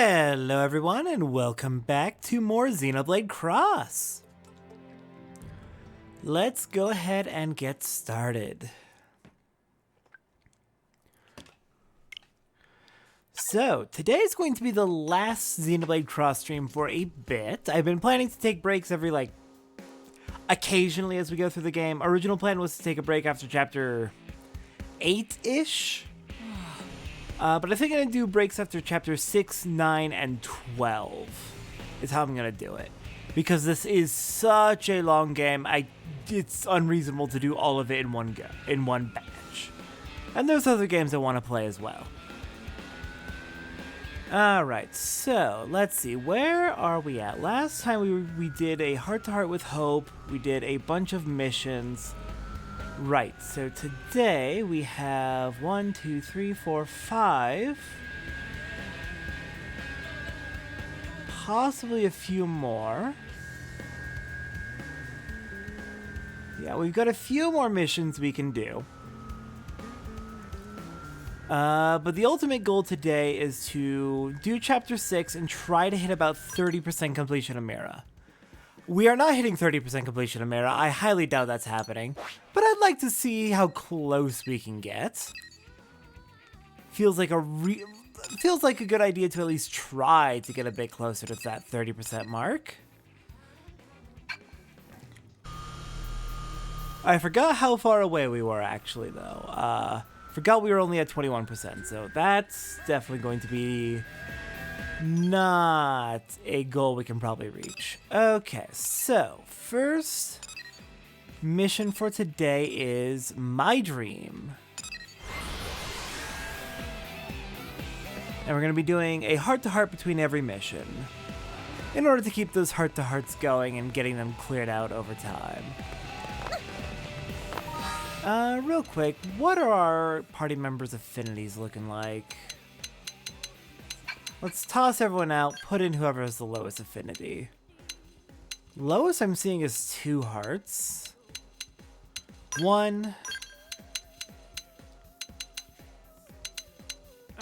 Hello everyone and welcome back to more Xenoblade Cross. Let's go ahead and get started. So, today is going to be the last Xenoblade Cross stream for a bit. I've been planning to take breaks every, occasionally as we go through the game. Original plan was to take a break after chapter 8-ish. But I think I'm going to do breaks after chapter 6, 9, and 12 is how I'm going to do it. Because this is such a long game, it's unreasonable to do all of it in one go, in one batch. And there's other games I want to play as well. Alright, so let's see, where are we at? Last time we did a heart-to-heart with Hope, we did a bunch of missions. Right, so today we have 1, 2, 3, 4, 5. Possibly a few more. Yeah, we've got a few more missions we can do. But the ultimate goal today is to do Chapter 6 and try to hit about 30% completion of Mira. We are not hitting 30% completion of Mira. I highly doubt that's happening. But I'd like to see how close we can get. Feels like a good idea to at least try to get a bit closer to that 30% mark. I forgot how far away we were actually though. Forgot we were only at 21%, so that's definitely going to be not a goal we can probably reach. Okay, so first mission for today is My Dream. And we're going to be doing a heart-to-heart between every mission in order to keep those heart-to-hearts going and getting them cleared out over time. Real quick, what are our party members' affinities looking like? Let's toss everyone out, put in whoever has the lowest affinity. Lowest I'm seeing is 2 hearts. 1.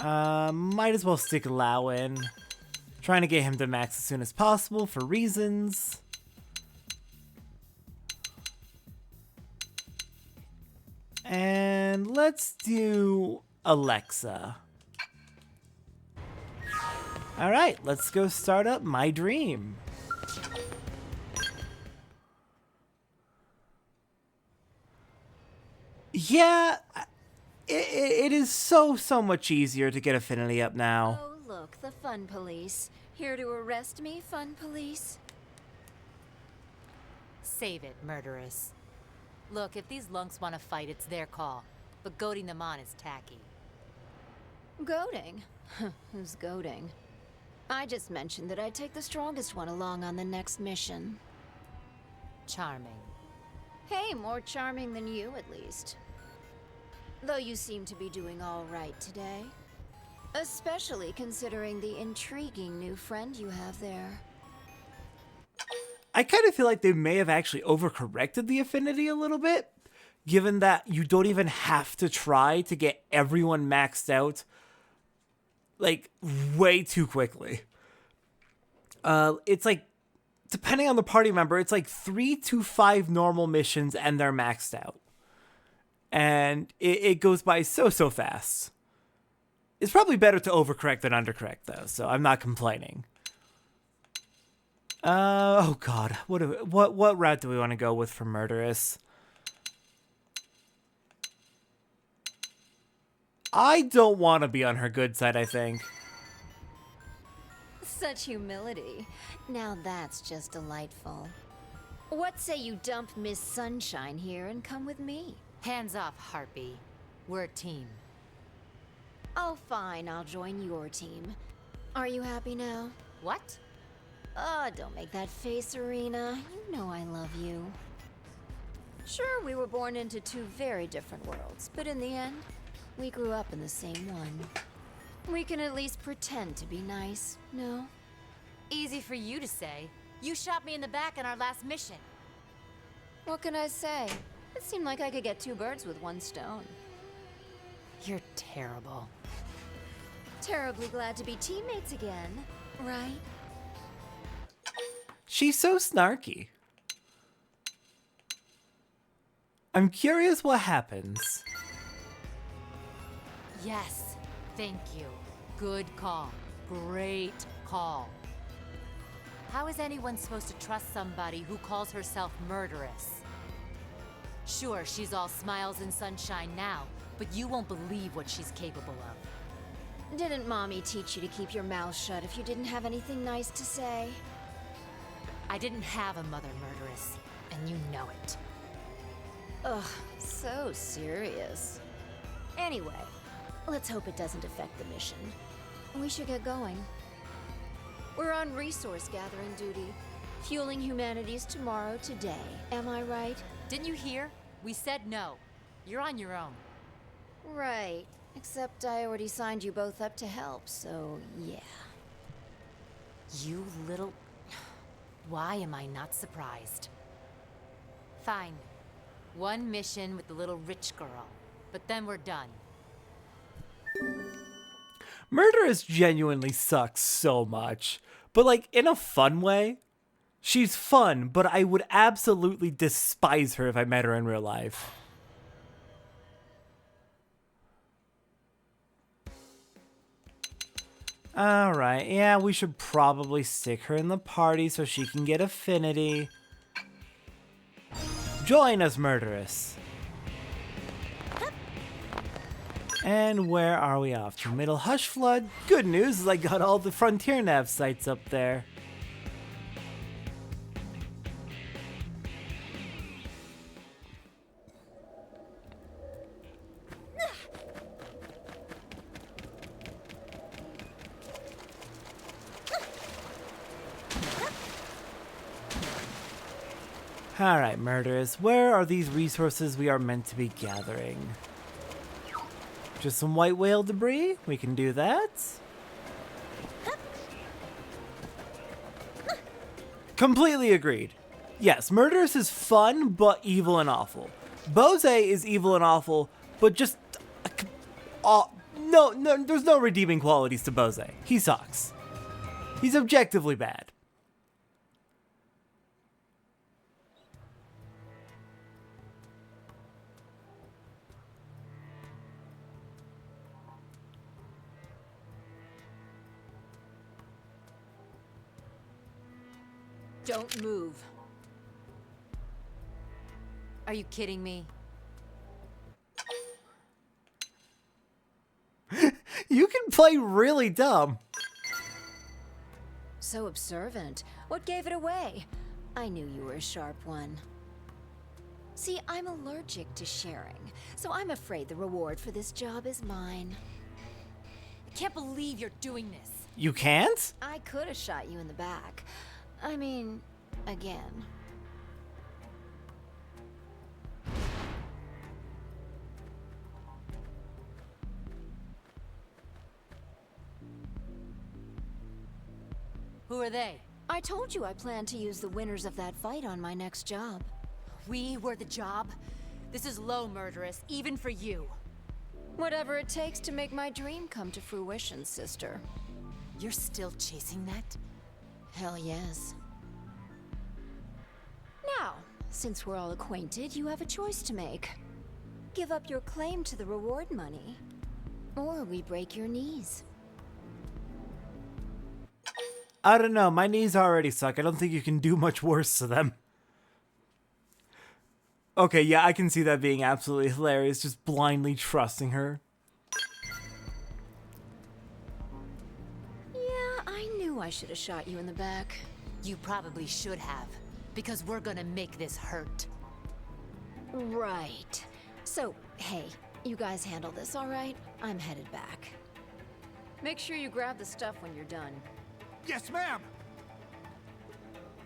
Might as well stick Lao in. Trying to get him to max as soon as possible for reasons. And let's do Alexa. Alright, let's go start up My Dream. Yeah, it is so much easier to get affinity up now. Oh, look, the fun police. Here to arrest me, fun police? Save it, murderess. Look, if these lunks want to fight, it's their call. But goading them on is tacky. Goading? Who's goading? I just mentioned that I'd take the strongest one along on the next mission. Charming. Hey, more charming than you, at least. Though you seem to be doing all right today. Especially considering the intriguing new friend you have there. I kind of feel like they may have actually overcorrected the affinity a little bit, given that you don't even have to try to get everyone maxed out, way too quickly. It's depending on the party member, it's 3 to 5 normal missions and they're maxed out. And it goes by so fast. It's probably better to overcorrect than undercorrect, though, so I'm not complaining. Oh god, what route do we want to go with for Murderous? I don't want to be on her good side, I think. Such humility. Now that's just delightful. What say you dump Miss Sunshine here and come with me? Hands off, Harpy. We're a team. Oh, fine, I'll join your team. Are you happy now? What? Oh, don't make that face, Arena. You know I love you. Sure, we were born into 2 very different worlds, but in the end, we grew up in the same one. We can at least pretend to be nice, no? Easy for you to say. You shot me in the back on our last mission. What can I say? It seemed like I could get 2 birds with 1 stone. You're terrible. Terribly glad to be teammates again, right? She's so snarky. I'm curious what happens. Yes, thank you. Good call. Great call. How is anyone supposed to trust somebody who calls herself murderess? Sure, she's all smiles and sunshine now, but you won't believe what she's capable of. Didn't Mommy teach you to keep your mouth shut if you didn't have anything nice to say? I didn't have a mother murderess, and you know it. Ugh, so serious. Anyway, let's hope it doesn't affect the mission. We should get going. We're on resource gathering duty, fueling humanity's tomorrow today. Am I right? Didn't you hear? We said no. You're on your own. Right. Except I already signed you both up to help, so yeah. You little... Why am I not surprised? Fine. One mission with the little rich girl, but then we're done. Murderess genuinely sucks so much, but like in a fun way. She's fun, but I would absolutely despise her if I met her in real life. Alright, yeah, we should probably stick her in the party so she can get affinity. Join us, Murderess. And where are we off to? Middle Hush Flood? Good news is I got all the Frontier Nav sites up there. Alright, Murderers, where are these resources we are meant to be gathering? Just some white whale debris? We can do that. Completely agreed. Yes, Murderous is fun, but evil and awful. Bose is evil and awful, but just... no, there's no redeeming qualities to Bose. He sucks. He's objectively bad. Don't move. Are you kidding me? You can play really dumb. So observant. What gave it away? I knew you were a sharp one. See, I'm allergic to sharing, so I'm afraid the reward for this job is mine. I can't believe you're doing this. You can't? I could have shot you in the back. I mean, again. Who are they? I told you I plan to use the winners of that fight on my next job. We were the job? This is low, Murderous, even for you. Whatever it takes to make my dream come to fruition, sister. You're still chasing that? Hell yes. Now, since we're all acquainted, you have a choice to make. Give up your claim to the reward money, or we break your knees. I don't know, my knees already suck. I don't think you can do much worse to them. Okay, yeah, I can see that being absolutely hilarious, just blindly trusting her. Yeah, I knew I should have shot you in the back. You probably should have, because we're gonna make this hurt. Right. So, hey, you guys handle this, all right? I'm headed back. Make sure you grab the stuff when you're done. Yes, ma'am!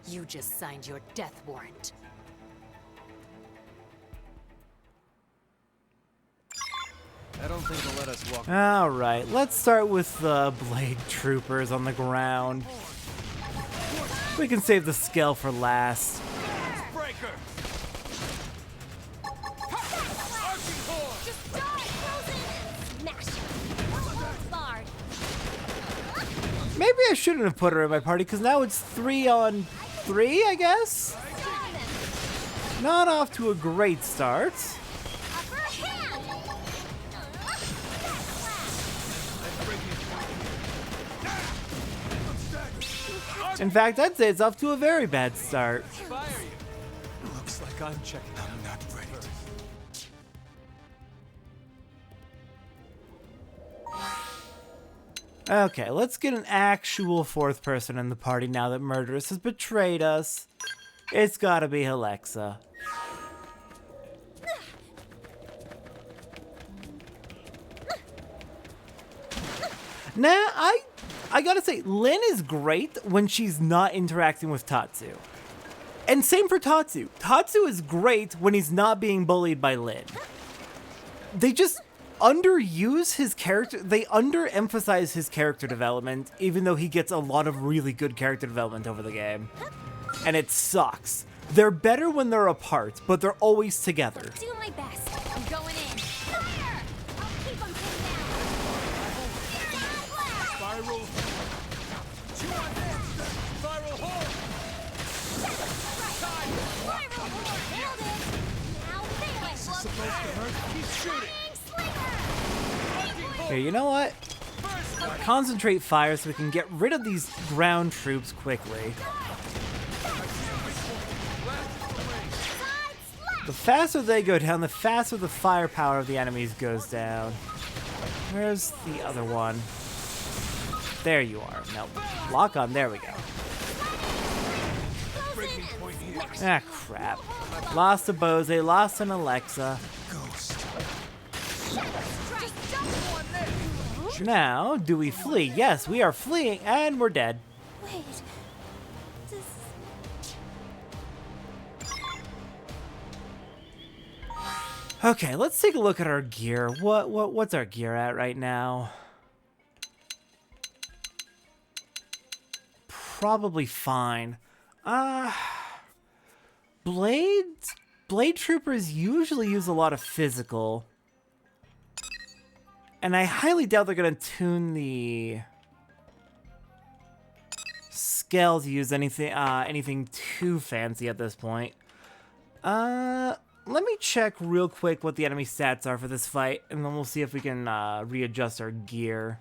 You just signed your death warrant. I don't think they'll let us walk. Alright, let's start with the Blade Troopers on the ground. We can save the scale for last. Breaker! Just die, Frozen! Smash! Barred. I shouldn't have put her in my party because now it's 3 on 3, I guess? Not off to a great start. In fact, I'd say it's off to a very bad start. Looks like I'm checking out. I'm not ready. Okay, let's get an actual 4th person in the party now that Murderous has betrayed us. It's gotta be Alexa. Nah, I gotta say, Lynn is great when she's not interacting with Tatsu. And same for Tatsu. Tatsu is great when he's not being bullied by Lynn. They just underuse his character. They underemphasize his character development, even though he gets a lot of really good character development over the game. And it sucks. They're better when they're apart, but they're always together. Do my best. I'm going in. Fire! I'll keep them pinned down. Spiral. Spiral hole. Spiral horde. Nailed it. Now finish. Supposed to hurt. Keep shooting. Okay, you know what? Concentrate fire so we can get rid of these ground troops quickly. The faster they go down, the faster the firepower of the enemies goes down. Where's the other one? There you are. No, lock on. There we go. Ah, crap. Lost to Bose, lost an Alexa. Now, do we flee? Yes, we are fleeing, and we're dead. Wait. Okay, let's take a look at our gear. What's our gear at right now? Probably fine. Blade troopers usually use a lot of physical. And I highly doubt they're gonna tune the scale to use anything too fancy at this point. Let me check real quick what the enemy stats are for this fight, and then we'll see if we can readjust our gear.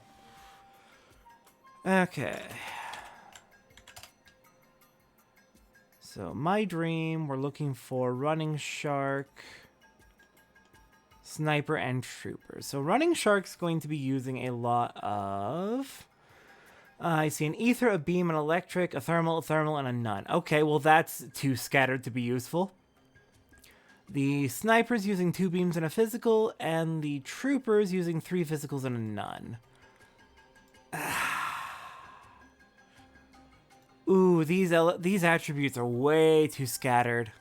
Okay. So, my dream, we're looking for Running Shark, Sniper, and Trooper. So, Running Shark's going to be using a lot of... I see an Ether, a Beam, an Electric, a Thermal, and a None. Okay, well that's too scattered to be useful. The Sniper's using 2 Beams and a Physical, and the Trooper's using 3 Physicals and a None. Ooh, these attributes are way too scattered.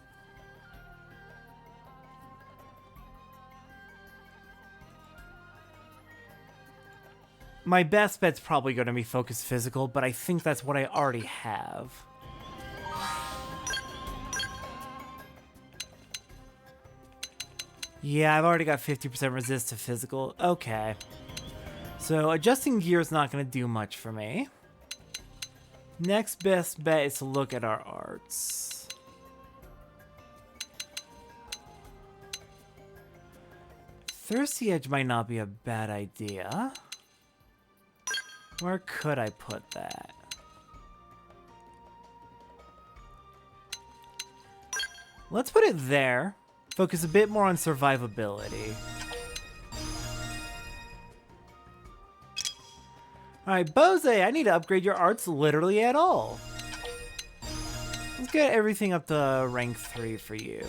My best bet's probably going to be Focus Physical, but I think that's what I already have. Yeah, I've already got 50% resist to Physical. Okay. So adjusting gear is not going to do much for me. Next best bet is to look at our arts. Thirsty Edge might not be a bad idea. Where could I put that? Let's put it there. Focus a bit more on survivability. Alright, Bose, I need to upgrade your arts literally at all. Let's get everything up to rank 3 for you.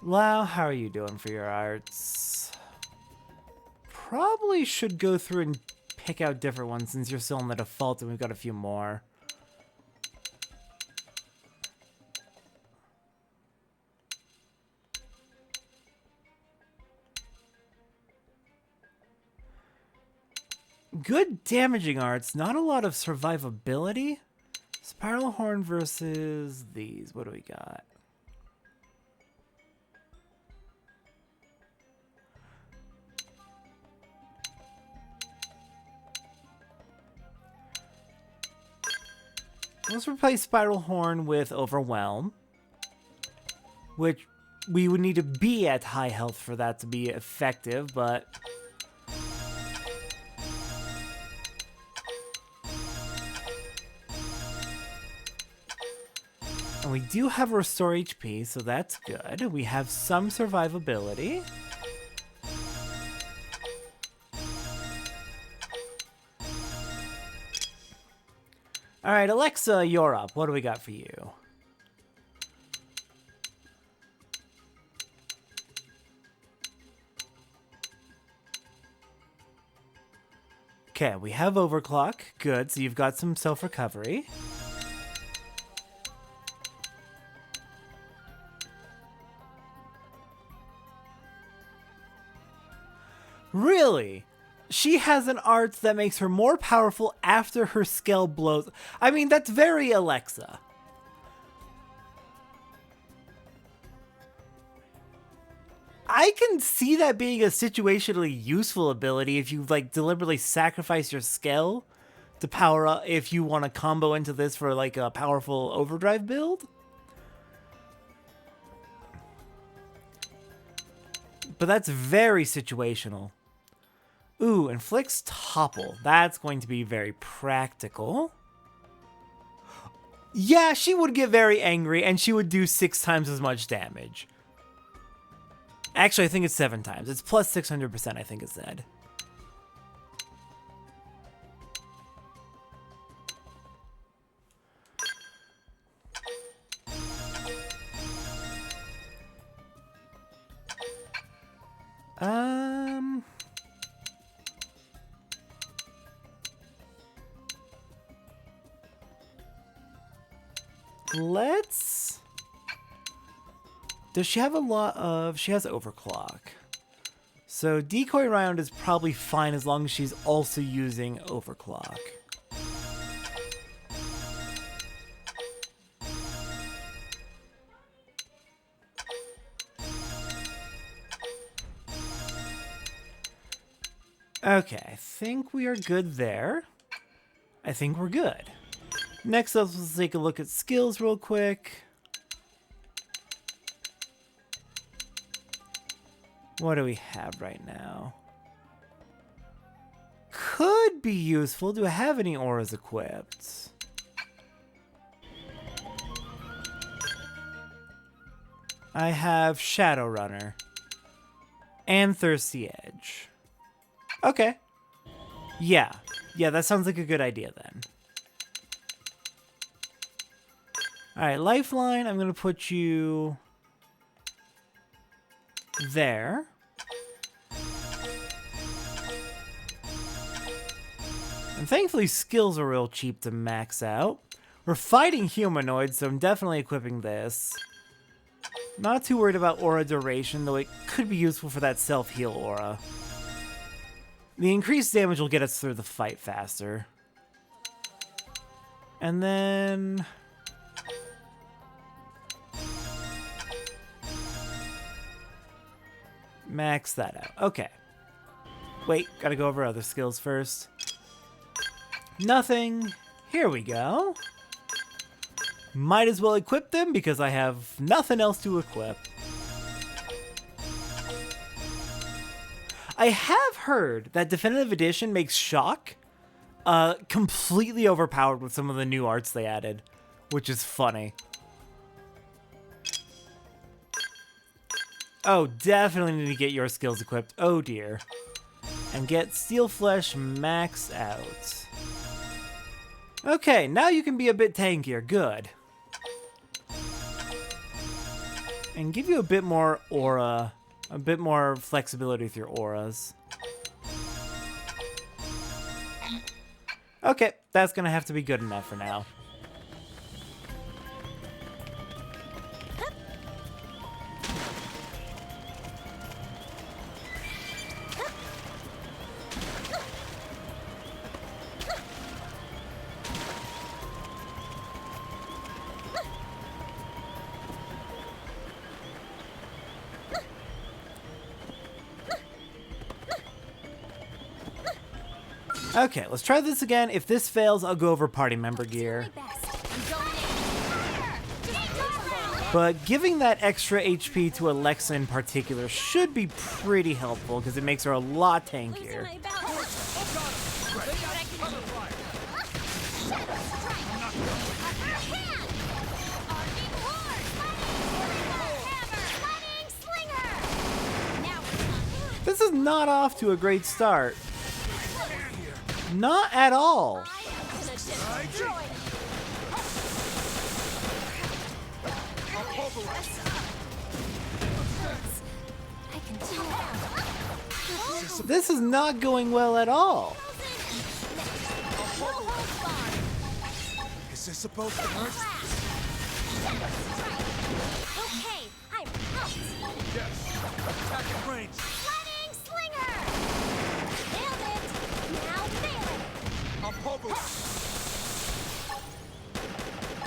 Lau, how are you doing for your arts? Probably should go through and pick out different ones since you're still in the default and we've got a few more. Good damaging arts, not a lot of survivability. Spiral Horn versus these. What do we got? Let's replace Spiral Horn with Overwhelm, which we would need to be at high health for that to be effective, but... And we do have Restore HP, so that's good. We have some survivability. Alright, Alexa, you're up. What do we got for you? Okay, we have Overclock. Good, so you've got some self-recovery. Really? She has an art that makes her more powerful after her skill blows. I mean, that's very Alexa. I can see that being a situationally useful ability if you like deliberately sacrifice your skill to power up if you want to combo into this for like a powerful overdrive build. But that's very situational. Ooh, inflicts topple. That's going to be very practical. Yeah, she would get very angry and she would do 6 times as much damage. Actually, I think it's 7 times. It's plus 600%, I think it said. Let's... Does she have a lot of... She has Overclock. So Decoy Round is probably fine as long as she's also using Overclock. Okay, I think we are good there. I think we're good. Next up, let's take a look at skills real quick. What do we have right now? Could be useful. Do I have any auras equipped? I have Shadowrunner and Thirsty Edge. Okay. Yeah, that sounds like a good idea then. Alright, Lifeline, I'm going to put you there. And thankfully, skills are real cheap to max out. We're fighting humanoids, so I'm definitely equipping this. Not too worried about aura duration, though it could be useful for that self-heal aura. The increased damage will get us through the fight faster. And then... max that out. Okay. Wait, gotta go over other skills first. Nothing. Here we go. Might as well equip them because I have nothing else to equip. I have heard that Definitive Edition makes Shock completely overpowered with some of the new arts they added, which is funny. Oh, definitely need to get your skills equipped. Oh dear. And get Steel Flesh maxed out. Okay, now you can be a bit tankier. Good. And give you a bit more aura, a bit more flexibility with your auras. Okay, that's gonna have to be good enough for now. Okay, let's try this again. If this fails, I'll go over party member gear. But giving that extra HP to Alexa in particular should be pretty helpful because it makes her a lot tankier. This is not off to a great start. Not at all. This is not going well at all. Is this supposed to hurt? Okay, I'm out. Yes. Attack range. Running slinger. Nailed it. Now fail it. I'll pulver.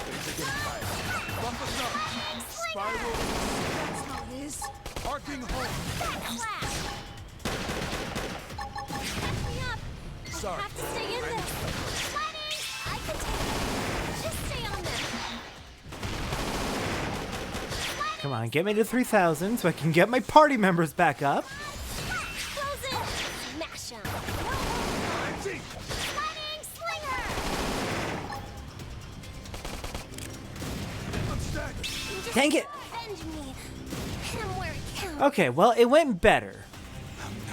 Things are getting tight. Bump us up. Spiral. That's how it is. Arcing home. Backslash. Catch me up. Sorry. I have to stay in this. Running. I can take it. Just stay on this. Come on, get me to 3,000 so I can get my party members back up. Close it. Smash 'em. Running slinger. I'm staggered. Dang it. Avenge me. Hit 'em where it counts. Okay, well, it went better.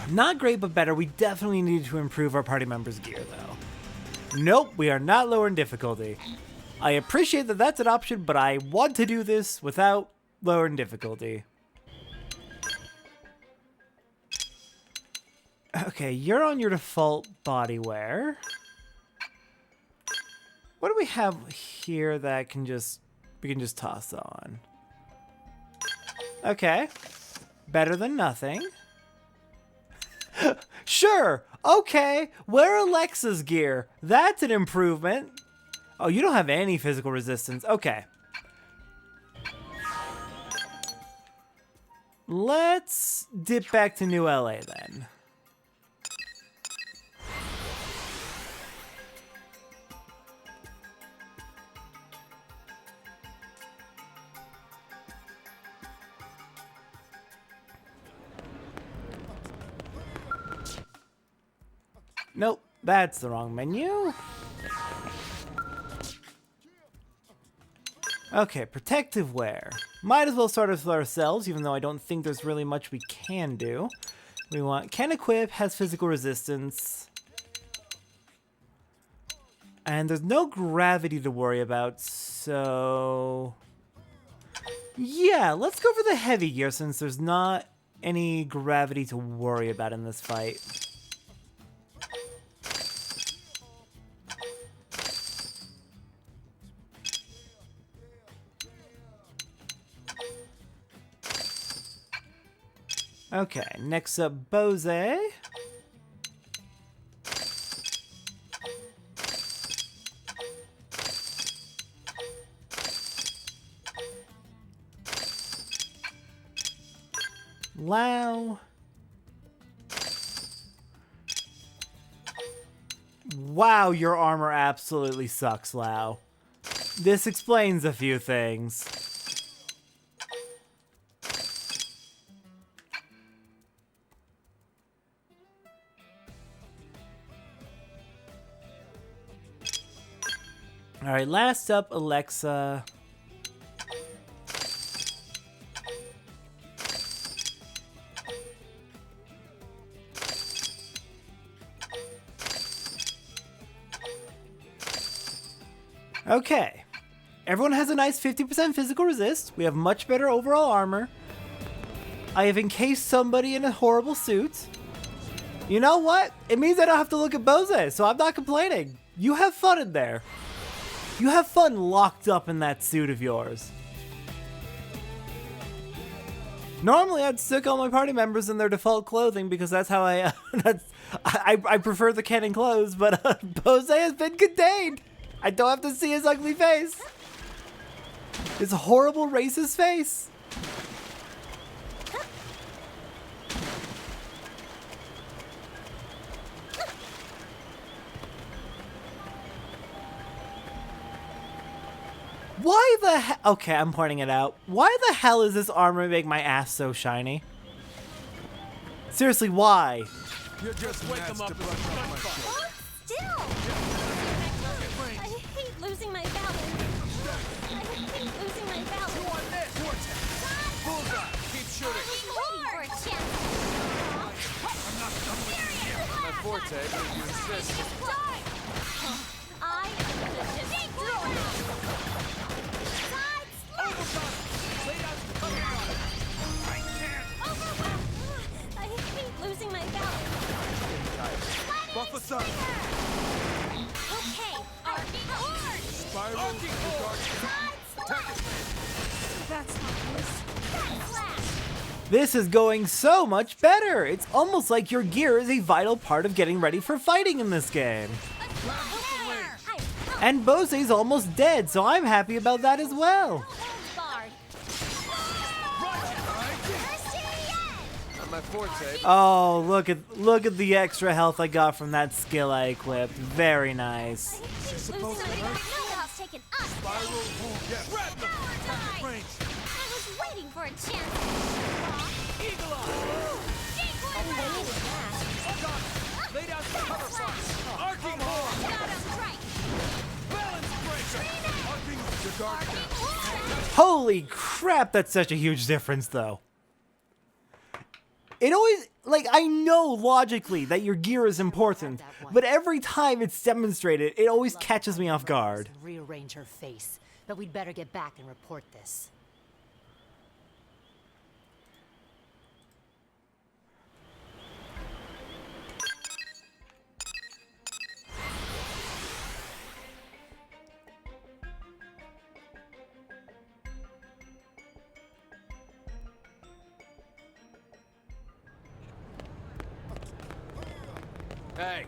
Not great, but better. We definitely need to improve our party members' gear, though. Nope, we are not lowering difficulty. I appreciate that that's an option, but I want to do this without lowering difficulty. Okay, you're on your default body wear. What do we have here that we can just toss on? Okay, better than nothing. Sure, okay, wear Alexa's gear. That's an improvement. Oh, you don't have any physical resistance. Okay. Let's dip back to New LA then. Nope, that's the wrong menu. Okay, protective wear. Might as well start with ourselves, even though I don't think there's really much we can do. We want can equip, has physical resistance. And there's no gravity to worry about, so... yeah, let's go for the heavy gear since there's not any gravity to worry about in this fight. Okay, next up, Bose. Lao. Wow, your armor absolutely sucks, Lao. This explains a few things. Alright, last up, Alexa. Okay. Everyone has a nice 50% physical resist. We have much better overall armor. I have encased somebody in a horrible suit. You know what? It means I don't have to look at Bose, so I'm not complaining. You have fun in there. You have fun locked up in that suit of yours. Normally, I'd stick all my party members in their default clothing because that's how I prefer the canon clothes, but Bose has been contained. I don't have to see his ugly face. His horrible racist face. Why the hell? Okay, I'm pointing it out. Why the hell is this armor make my ass so shiny? Seriously, why? You're just wake him up and Hold still! I hate losing my balance. I hate losing my balance. You want this? Bullseye! Keep shooting. I'm waiting for a chance. I'm not done with you. My forte, but if you insist. I am the destroyer. Side slap! Lay down some cover fire. I can't. Overwhelm! I hate losing my balance. Buff us up. Okay, arcing horn! Spiral. Side slap! That's not this. Side slap! This is going so much better. It's almost like your gear is a vital part of getting ready for fighting in this game. And Bose's almost dead, so I'm happy about that as well. Not my forte. Oh, look at the extra health I got from that skill I equipped. Very nice. Supposed to hurt. Spiral. Yeah. Grab them. Target range. I was waiting for a chance. Eagle eye. Lay down some cover fire. Arcing horn. Balance breaker. Arcing the dark. Holy crap, that's such a huge difference, though. It always, like, I know logically that your gear is important, but every time it's demonstrated, it always catches me off guard. Rearrange her face, but we'd better get back and report this. Hey.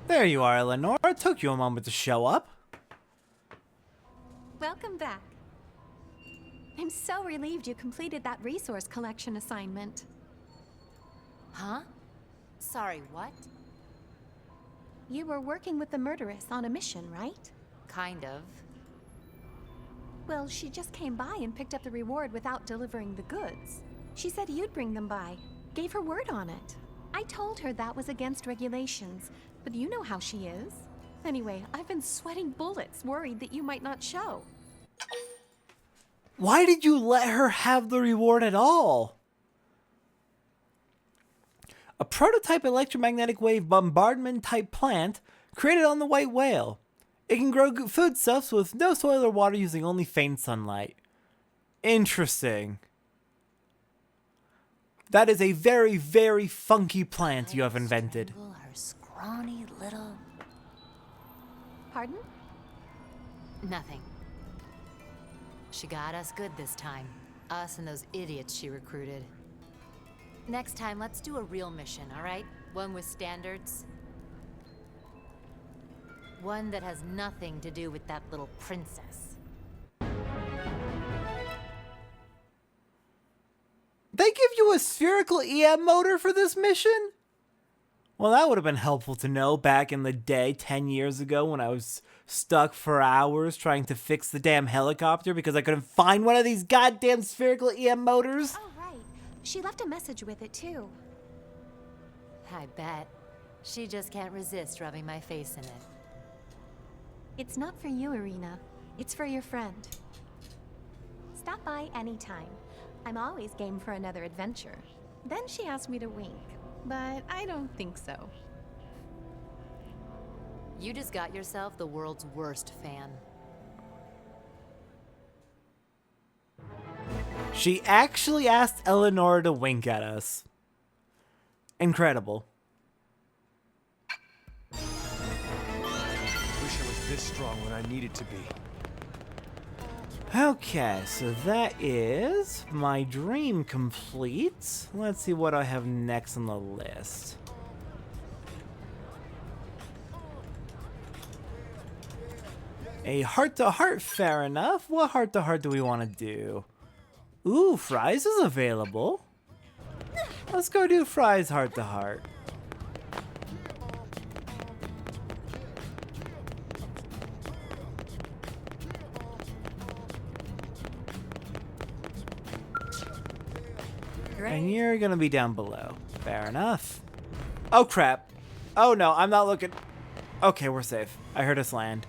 There you are, Eleanor. It took you a moment to show up. Welcome back. I'm so relieved you completed that resource collection assignment. Huh? Sorry, what? You were working with the murderess on a mission, right? Kind of. Well, she just came by and picked up the reward without delivering the goods. She said you'd bring them by. Gave her word on it. I told her that was against regulations, but you know how she is. Anyway, I've been sweating bullets, worried that you might not show. Why did you let her have the reward at all? A prototype electromagnetic wave bombardment type plant created on the white whale. It can grow foodstuffs with no soil or water using only faint sunlight. Interesting. That is a very, very funky plant you have invented. Strangle her scrawny little... Pardon? Nothing. She got us good this time. Us and those idiots she recruited. Next time, let's do a real mission, all right? One with standards. One that has nothing to do with that little princess. They give you a spherical EM motor for this mission? Well, that would have been helpful to know back in the day, 10 years ago, when I was stuck for hours trying to fix the damn helicopter because I couldn't find one of these goddamn spherical EM motors. Oh, right. She left a message with it, too. I bet. She just can't resist rubbing my face in it. It's not for you, Irina. It's for your friend. Stop by anytime. I'm always game for another adventure. Then she asked me to wink, but I don't think so. You just got yourself the world's worst fan. She actually asked Eleanor to wink at us. Incredible. Wish I was this strong when I needed to be. Okay, so that is my dream complete. Let's see what I have next on the list. A heart-to-heart, fair enough. What heart-to-heart do we want to do? Ooh, Fries is available. Let's go do Fries heart-to-heart. And you're gonna be down below. Fair enough. Oh crap. Oh no, I'm not looking. Okay, we're safe. I heard us land.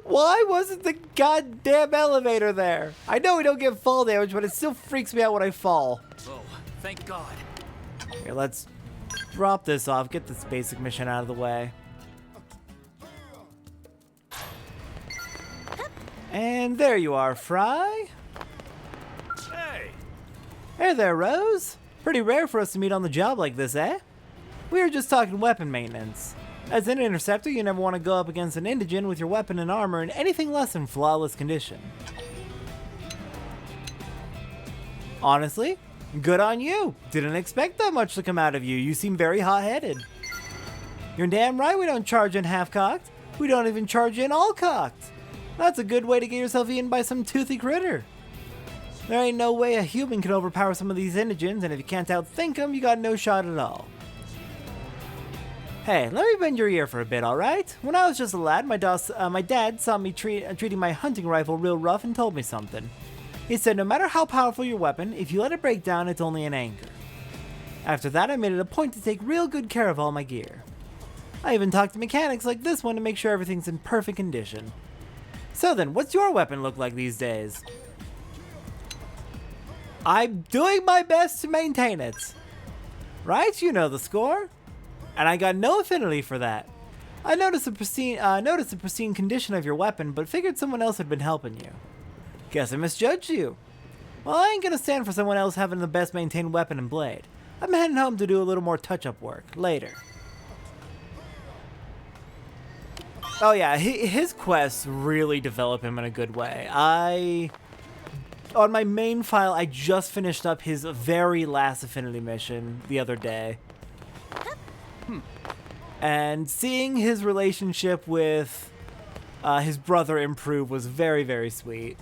Why wasn't the goddamn elevator there? I know we don't get fall damage, but it still freaks me out when I fall. Oh, thank God. Here, let's drop this off, get this basic mission out of the way. And there you are, Fry. Hey! Hey there, Rose. Pretty rare for us to meet on the job like this, eh? We were just talking weapon maintenance. As an interceptor, you never want to go up against an indigent with your weapon and armor in anything less than flawless condition. Honestly, good on you. Didn't expect that much to come out of you. You seem very hot-headed. You're damn right we don't charge in half-cocked. We don't even charge in all-cocked. That's a good way to get yourself eaten by some toothy critter. There ain't no way a human can overpower some of these indigents, and if you can't outthink them, you got no shot at all. Hey, let me bend your ear for a bit, alright? When I was just a lad, my dad saw me treating my hunting rifle real rough and told me something. He said no matter how powerful your weapon, if you let it break down, it's only an anger. After that, I made it a point to take real good care of all my gear. I even talked to mechanics like this one to make sure everything's in perfect condition. So then, what's your weapon look like these days? I'm doing my best to maintain it. Right? You know the score. And I got no affinity for that. I noticed the pristine condition of your weapon, but figured someone else had been helping you. Guess I misjudged you. Well, I ain't gonna stand for someone else having the best maintained weapon and blade. I'm heading home to do a little more touch-up work later. Oh yeah, his quests really develop him in a good way. On my main file, I just finished up his very last affinity mission the other day. And seeing his relationship with his brother improve was very, very sweet.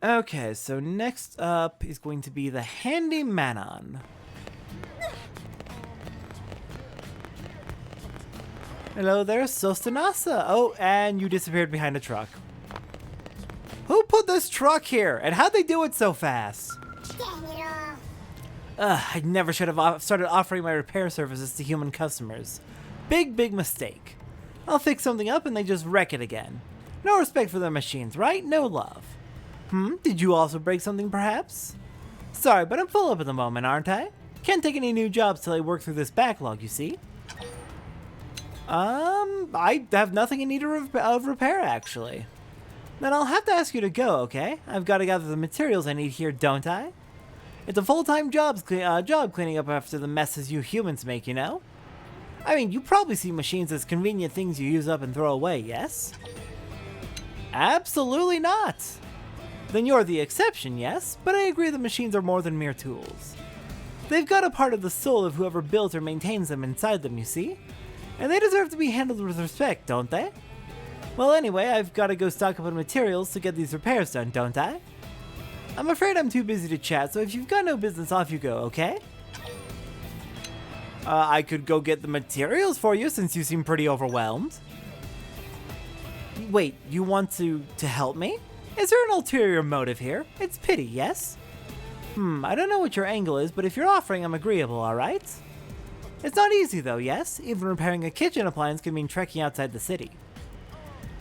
Okay, so next up is going to be the Handy Manon. Hello there, Sostanasa. Oh, and you disappeared behind a truck. Who put this truck here? And how'd they do it so fast? I never should have started offering my repair services to human customers. Big, big mistake. I'll fix something up and they just wreck it again. No respect for their machines, right? No love. Did you also break something perhaps? Sorry, but I'm full up at the moment, aren't I? Can't take any new jobs till I work through this backlog, you see. I have nothing in need of repair, actually. Then I'll have to ask you to go, okay? I've got to gather the materials I need here, don't I? It's a full-time job cleaning up after the messes you humans make, you know? I mean, you probably see machines as convenient things you use up and throw away, yes? Absolutely not! Then you're the exception, yes? But I agree the machines are more than mere tools. They've got a part of the soul of whoever built or maintains them inside them, you see? And they deserve to be handled with respect, don't they? Well, anyway, I've got to go stock up on materials to get these repairs done, don't I? I'm afraid I'm too busy to chat, so if you've got no business, off you go, okay? I could go get the materials for you since you seem pretty overwhelmed. Wait, you want to help me? Is there an ulterior motive here? It's pity, yes? I don't know what your angle is, but if you're offering, I'm agreeable, alright? It's not easy though, yes? Even repairing a kitchen appliance can mean trekking outside the city.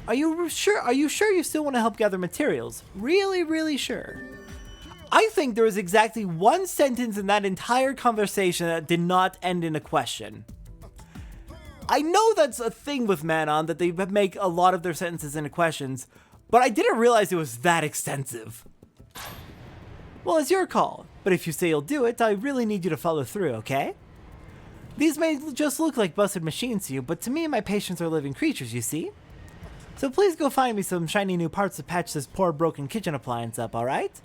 Are you sure you still want to help gather materials? Really, really sure? I think there was exactly one sentence in that entire conversation that did not end in a question. I know that's a thing with Manon, that they make a lot of their sentences into questions, but I didn't realize it was that extensive. Well, it's your call, but if you say you'll do it, I really need you to follow through, okay? These may just look like busted machines to you, but to me, my patients are living creatures, you see? So please go find me some shiny new parts to patch this poor broken kitchen appliance up, alright?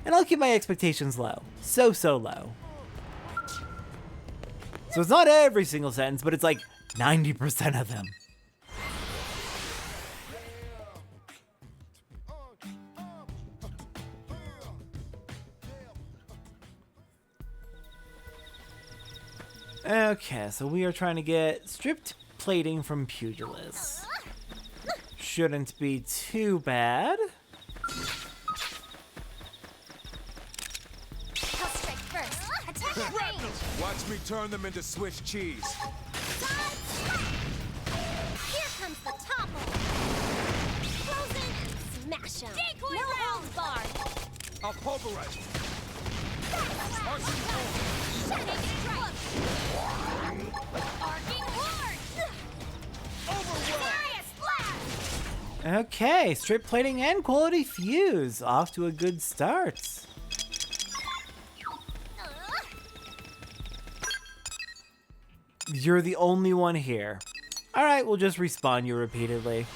And I'll keep my expectations low. So low. So it's not every single sentence, but it's like 90% of them. Okay, so we are trying to get stripped plating from Pugilist. Shouldn't be too bad. Watch me turn them into Swiss cheese. Here comes the topple. Frozen and smash 'em. Decoy no holds barred. I'll pulverize them. Arcing strike. Arcing horde. Serious blast. Okay, strip plating and quality fuse. Off to a good start. You're the only one here. Alright, we'll just respawn you repeatedly.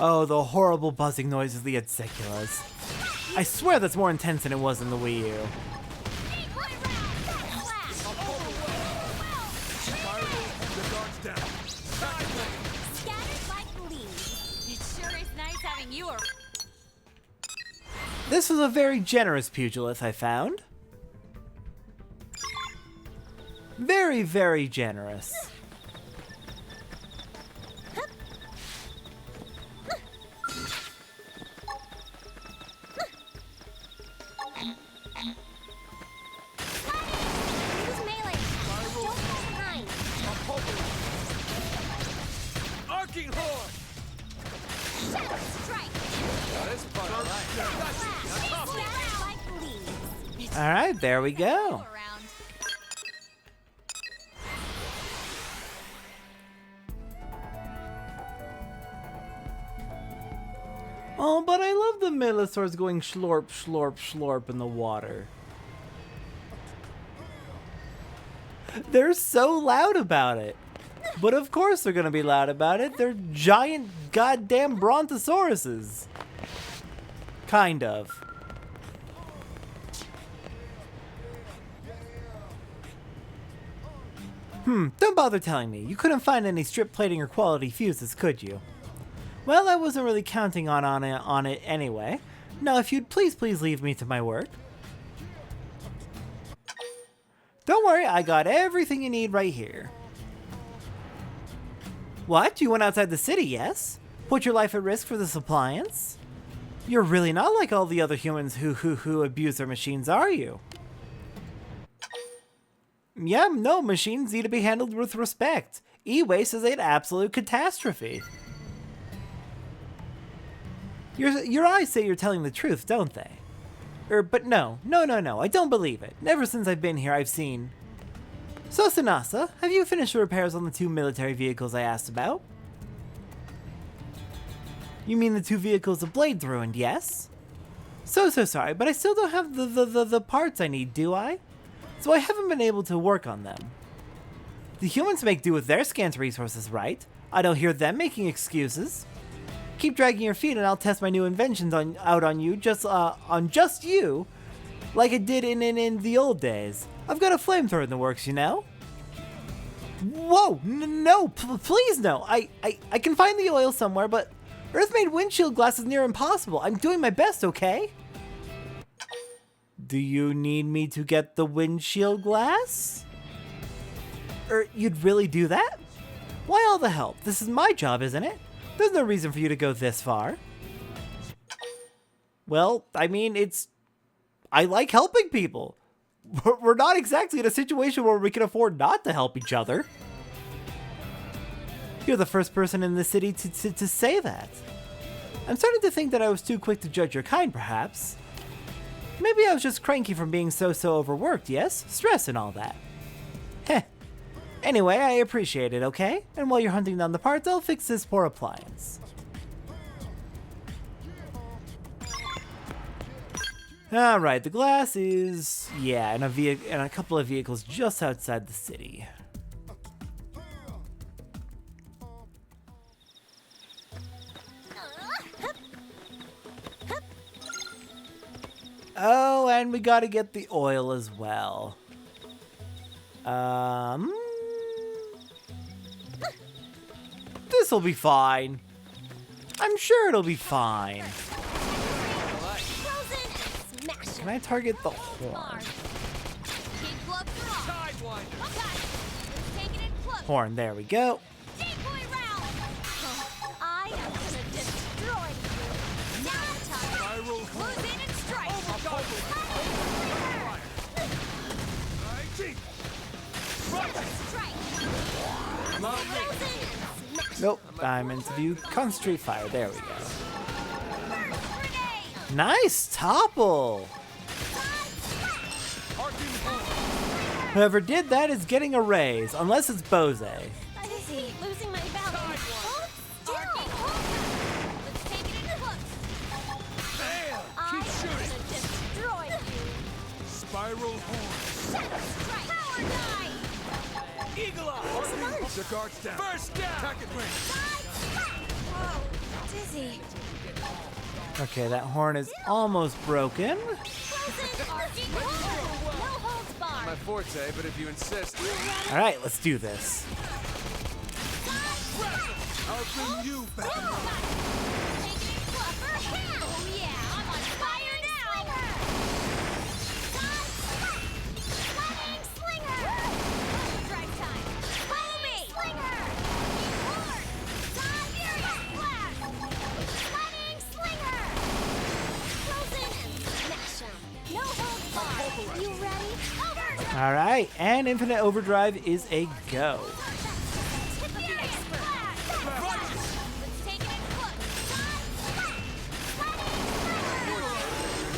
Oh, the horrible buzzing noise of the Adsiculas. I swear that's more intense than it was in the Wii U. This was a very generous pugilist, I found. Very, very generous. Use melee. Don't fall behind. Arcing horde! Shadow strike. This part I like. Scatter like leaves. Alright, there we go. Oh, but I love the Millosaurs going schlorp, schlorp, schlorp in the water. They're so loud about it. But of course they're gonna be loud about it. They're giant goddamn brontosauruses. Kind of. Don't bother telling me. You couldn't find any strip plating or quality fuses, could you? Well, I wasn't really counting on it anyway. Now, if you'd please leave me to my work. Don't worry, I got everything you need right here. What? You went outside the city, yes? Put your life at risk for this appliance? You're really not like all the other humans who abuse their machines, are you? Yeah, no, machines need to be handled with respect. E-waste is an absolute catastrophe. Your eyes say you're telling the truth, don't they? But no, I don't believe it. Ever since I've been here, I've seen... So, Sanasa, have you finished the repairs on the 2 military vehicles I asked about? You mean the 2 vehicles the blade ruined, yes? So sorry, but I still don't have the parts I need, do I? So I haven't been able to work on them. The humans make do with their scant resources, right? I don't hear them making excuses. Keep dragging your feet and I'll test my new inventions out on you, just you, like I did in the old days. I've got a flamethrower in the works, you know? Whoa, no, please no. I can find the oil somewhere, but Earth-made windshield glass is near impossible. I'm doing my best, okay? Do you need me to get the windshield glass? You'd really do that? Why all the help? This is my job, isn't it? There's no reason for you to go this far. Well, I mean, I like helping people. We're not exactly in a situation where we can afford not to help each other. You're the first person in the city to say that. I'm starting to think that I was too quick to judge your kind, perhaps. Maybe I was just cranky from being so overworked, yes? Stress and all that. Heh. Anyway, I appreciate it, okay? And while you're hunting down the parts, I'll fix this poor appliance. Alright, the glass is... yeah, in a couple of vehicles just outside the city. Oh, and we gotta get the oil as well. This'll be fine. I'm sure it'll be fine. Frozen and smash 'em. Can I target the horn? Kid gloves are off. Sidewinder. Okay. Let's take it in close. Horn, there we go. Decoy round. I am gonna destroy you. Now time. Spiral Close in and strike. Cheat. Strike. Love Close in and smash. Nope, I'm into view. Concentrate fire, there we go. Grenade. Nice topple! Arcing horn. Whoever did that is getting a raise, unless it's Bose. I hate losing my balance. Hold Sidewinder. still. Let's take it in close. Bam. I Keep am shooting. gonna destroy you. Spiral horn. Shadow strike. Power die. Eagle eye. Arcing. The guard's down. First down. Attack it ring. Whoa. Dizzy. Okay, that horn is almost broken. Close in. Arcing horn. No holds barred. My forte, but if you insist, Alright, let's do this. I'll bring you back. Oh yeah, I'm on fire now! Lightning slinger! Drive time! Follow me! Slinger! Horn! Furious blast! Lightning slinger! Close in and smash 'em. No holds barred. You ready? Overdrive! Alright, and Infinite Overdrive is a go. Furious blast! Let's take it in close.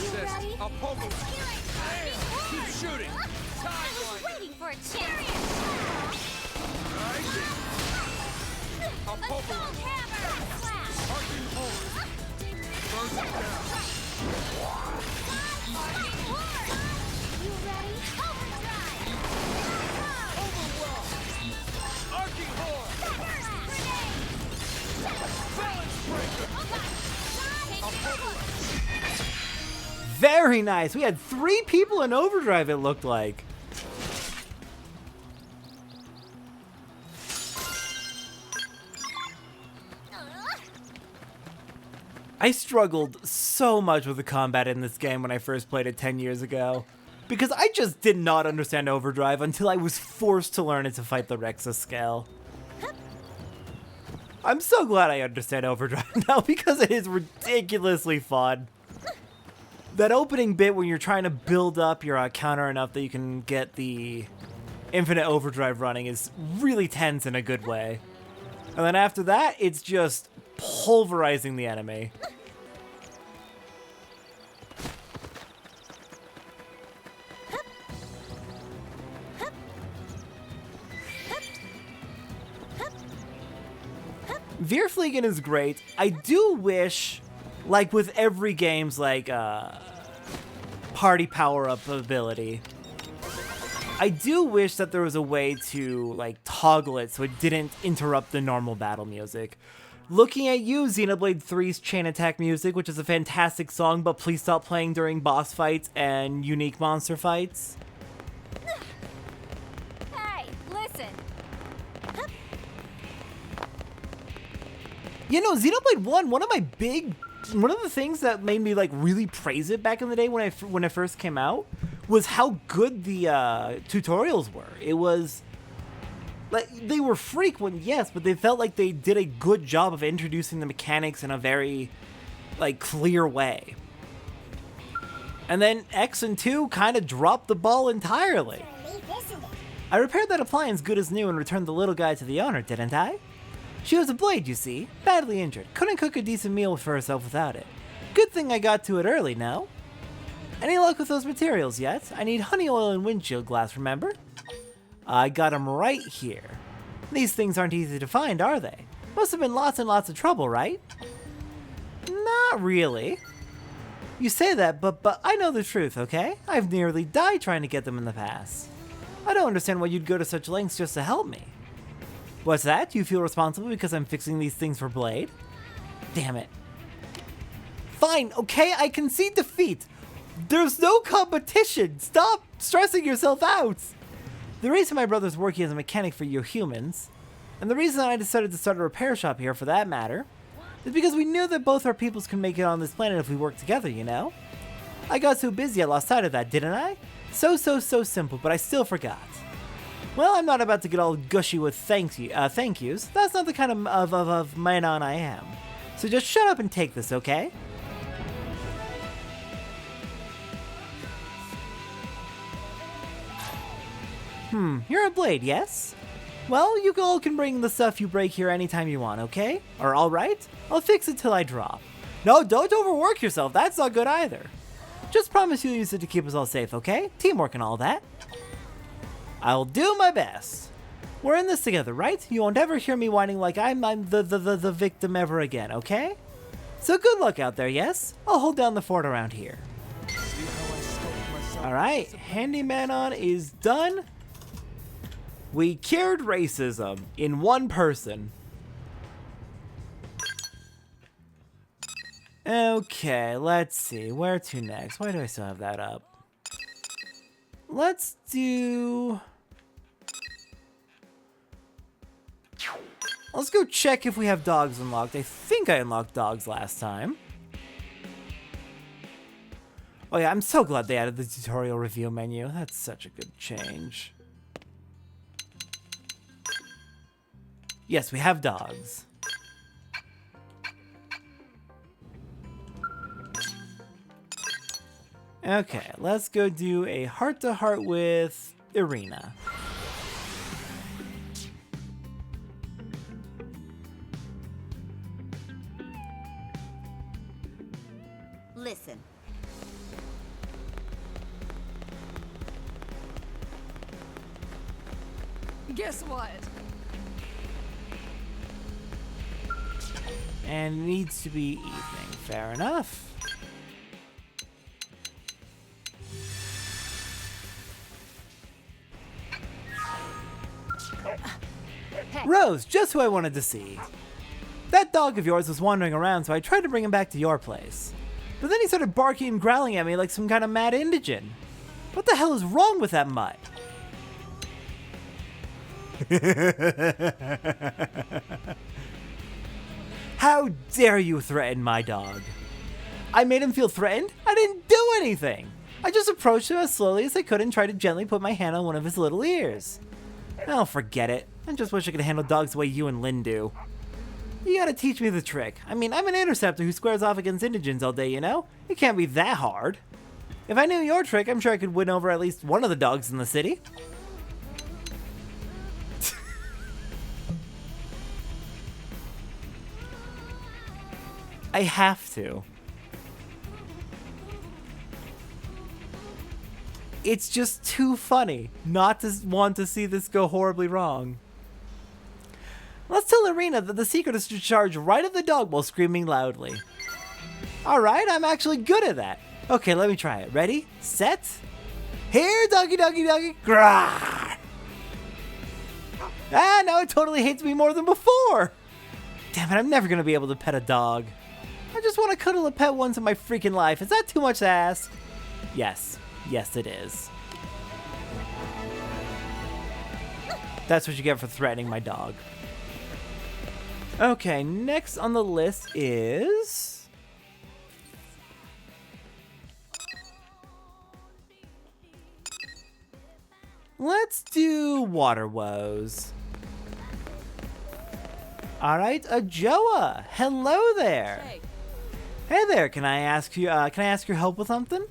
You ready? I'll poke him. Keep shooting. I was waiting for a chance. I'll poke him. Assault hammer! Slash! Arcing horn. Burns it down. Arcing horn! You ready? Overdrive! Overwhelm. Arcing horn. Balance breaker. Very nice. We had 3 people in Overdrive, it looked like. I struggled so much with the combat in this game when I first played it 10 years ago. Because I just did not understand Overdrive until I was forced to learn it to fight the Rexa scale. I'm so glad I understand Overdrive now because it is ridiculously fun. That opening bit when you're trying to build up your counter enough that you can get the Infinite Overdrive running is really tense in a good way. And then after that, it's just pulverizing the enemy. Veerfliegen is great. I do wish, like with every game's like party power-up ability, I do wish that there was a way to like toggle it so it didn't interrupt the normal battle music. Looking at you, Xenoblade 3's Chain Attack music, which is a fantastic song, but please stop playing during boss fights and unique monster fights. Hey, listen. You know, Xenoblade 1, one of the things that made me like really praise it back in the day when it first came out was how good the tutorials were. It was like they were frequent, yes, but they felt like they did a good job of introducing the mechanics in a very like clear way. And then X and 2 kind of dropped the ball entirely. I repaired that appliance good as new and returned the little guy to the owner, didn't I? She was a blade, you see, badly injured. Couldn't cook a decent meal for herself without it. Good thing I got to it early, no? Any luck with those materials yet? I need honey oil and windshield glass, remember? I got them right here. These things aren't easy to find, are they? Must have been lots and lots of trouble, right? Not really. You say that, but I know the truth, okay? I've nearly died trying to get them in the past. I don't understand why you'd go to such lengths just to help me. What's that? Do you feel responsible because I'm fixing these things for Blade? Damn it. Fine, okay, I concede defeat. There's no competition. Stop stressing yourself out. The reason my brother's working as a mechanic for you humans, and the reason I decided to start a repair shop here for that matter, is because we knew that both our peoples can make it on this planet if we work together, you know? I got so busy I lost sight of that, didn't I? So simple, but I still forgot. Well, I'm not about to get all gushy with thank yous. That's not the kind of man I am. So just shut up and take this, okay? You're a blade, yes? Well, you all can bring the stuff you break here anytime you want, okay? Or alright? I'll fix it till I drop. No, don't overwork yourself, that's not good either. Just promise you'll use it to keep us all safe, okay? Teamwork and all that. I'll do my best. We're in this together, right? You won't ever hear me whining like I'm the victim ever again, okay? So good luck out there, yes? I'll hold down the fort around here. Alright, Handyman on is done. We cured racism in one person. Okay, let's see. Where to next? Why do I still have that up? Let's do... Let's go check if we have dogs unlocked. I think I unlocked dogs last time. Oh yeah, I'm so glad they added the tutorial review menu. That's such a good change. Yes, we have dogs. Okay, let's go do a heart-to-heart with Irina. Listen. Guess what? And it needs to be evening. Fair enough. Rose, just who I wanted to see. That dog of yours was wandering around, so I tried to bring him back to your place. But then he started barking and growling at me like some kind of mad indigene. What the hell is wrong with that mutt? How dare you threaten my dog? I made him feel threatened? I didn't do anything. I just approached him as slowly as I could and tried to gently put my hand on one of his little ears. Oh, forget it. I just wish I could handle dogs the way you and Lynn do. You gotta teach me the trick. I mean, I'm an interceptor who squares off against indigens all day, you know? It can't be that hard. If I knew your trick, I'm sure I could win over at least one of the dogs in the city. I have to. It's just too funny not to want to see this go horribly wrong. Let's tell Irina that the secret is to charge right at the dog while screaming loudly. Alright, I'm actually good at that. Okay, let me try it. Ready? Set? Here, doggy, doggy, doggy. Grah! Ah, now it totally hates me more than before. Damn it, I'm never going to be able to pet a dog. I just want to cuddle a pet once in my freaking life. Is that too much to ask? Yes. Yes, it is. That's what you get for threatening my dog. Okay, next on the list is... let's do Water Woes. Alright, Ajoa! Hello there! Hey there, can I ask your help with something?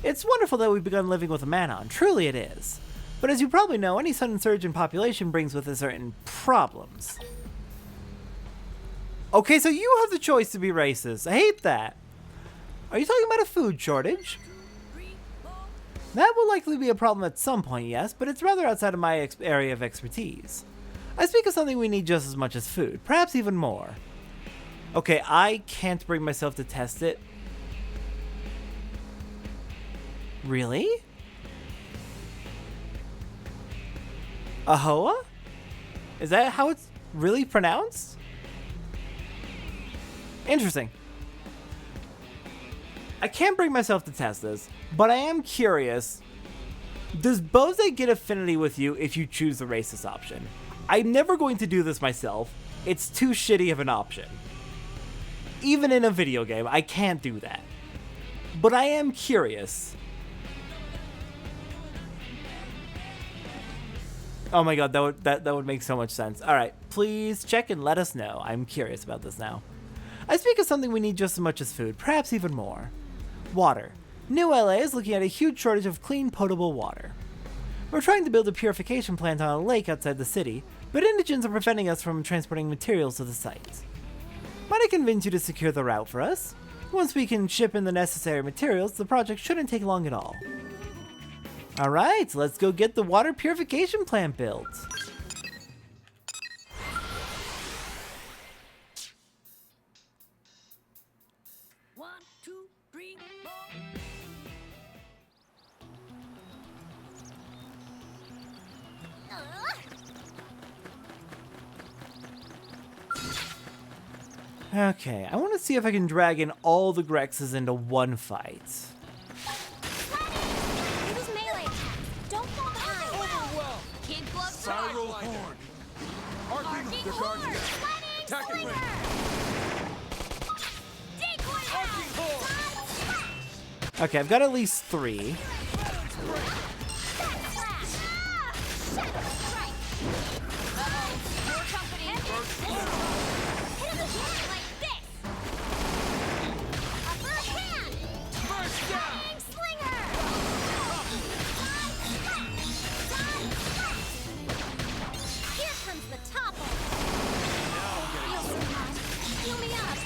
It's wonderful that we've begun living with a Manon, truly it is. But as you probably know, any sudden surge in population brings with it certain problems. Okay, so you have the choice to be racist. I hate that. Are you talking about a food shortage? That will likely be a problem at some point, yes, but it's rather outside of my area of expertise. I speak of something we need just as much as food, perhaps even more. Okay, I can't bring myself to test it. Really? Ahoa? Is that how it's really pronounced? Interesting. I can't bring myself to test this, but I am curious. Does Bose get affinity with you if you choose the racist option? I'm never going to do this myself. It's too shitty of an option. Even in a video game, I can't do that. but I am curious. Oh my god, that would make so much sense. Alright, please check and let us know. I'm curious about this now. I speak of something we need just as much as food, perhaps even more. Water. New LA is looking at a huge shortage of clean, potable water. We're trying to build a purification plant on a lake outside the city, but indigents are preventing us from transporting materials to the site. Might I convince you to secure the route for us? Once we can ship in the necessary materials, the project shouldn't take long at all. Alright, let's go get the water purification plant built. One, two, three, four. Okay, I want to see if I can drag in all the Grexes into one fight. Use melee attacks. Don't fall behind. Overwhelm. Kid glove Spiral charge. horn. Arcing the Horn. guardian. Sliding Attack and slinger. Decoy Arcing round. horn. Okay, I've got at least 3. Back slash. Shadow strike. Uh-oh. More company. Hit him again like this. Upper hand. First down. Sliding slinger. Here comes the topple. Heal me up.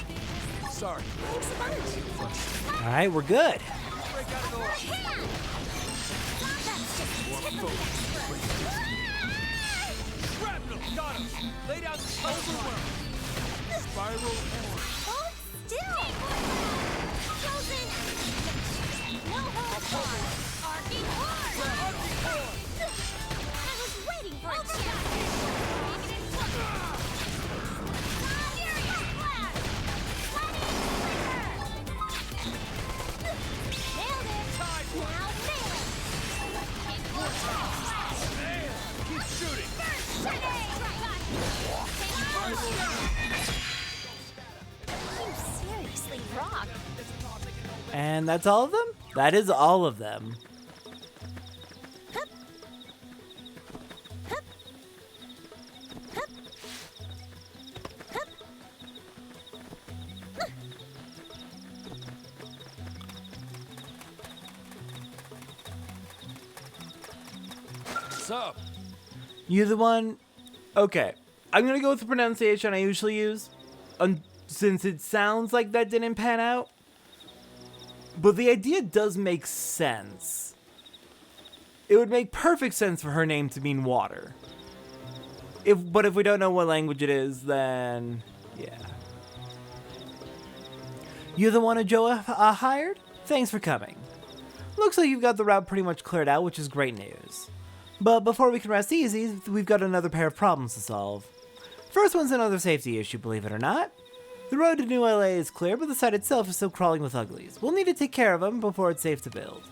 Sorry. Thanks a bunch. Alright, we're good. Break out of the Upper way. hand. That's just the tip of the iceberg. Shrapnel. Got him. Lay down the overwhelm. Spiral horn. Hold still. Frozen. No hold barred. Arcing horn. Arcing horn. I was waiting for a chance. Negative flux. Furious blast. Sliding slinger. Nailed it. Now melee. Kid glove slash. Keep shooting. First shooting. You seriously rock. And that's all of them? That is all of them. What's up? You the one? Okay. I'm gonna go with the pronunciation I usually use. Since it sounds like that didn't pan out. But the idea does make sense. It would make perfect sense for her name to mean water. But if we don't know what language it is, then yeah. You the one Joa hired? Thanks for coming. Looks like you've got the route pretty much cleared out, which is great news. But before we can rest easy, we've got another pair of problems to solve. First one's another safety issue, believe it or not. The road to New LA is clear, but the site itself is still crawling with uglies. We'll need to take care of them before it's safe to build.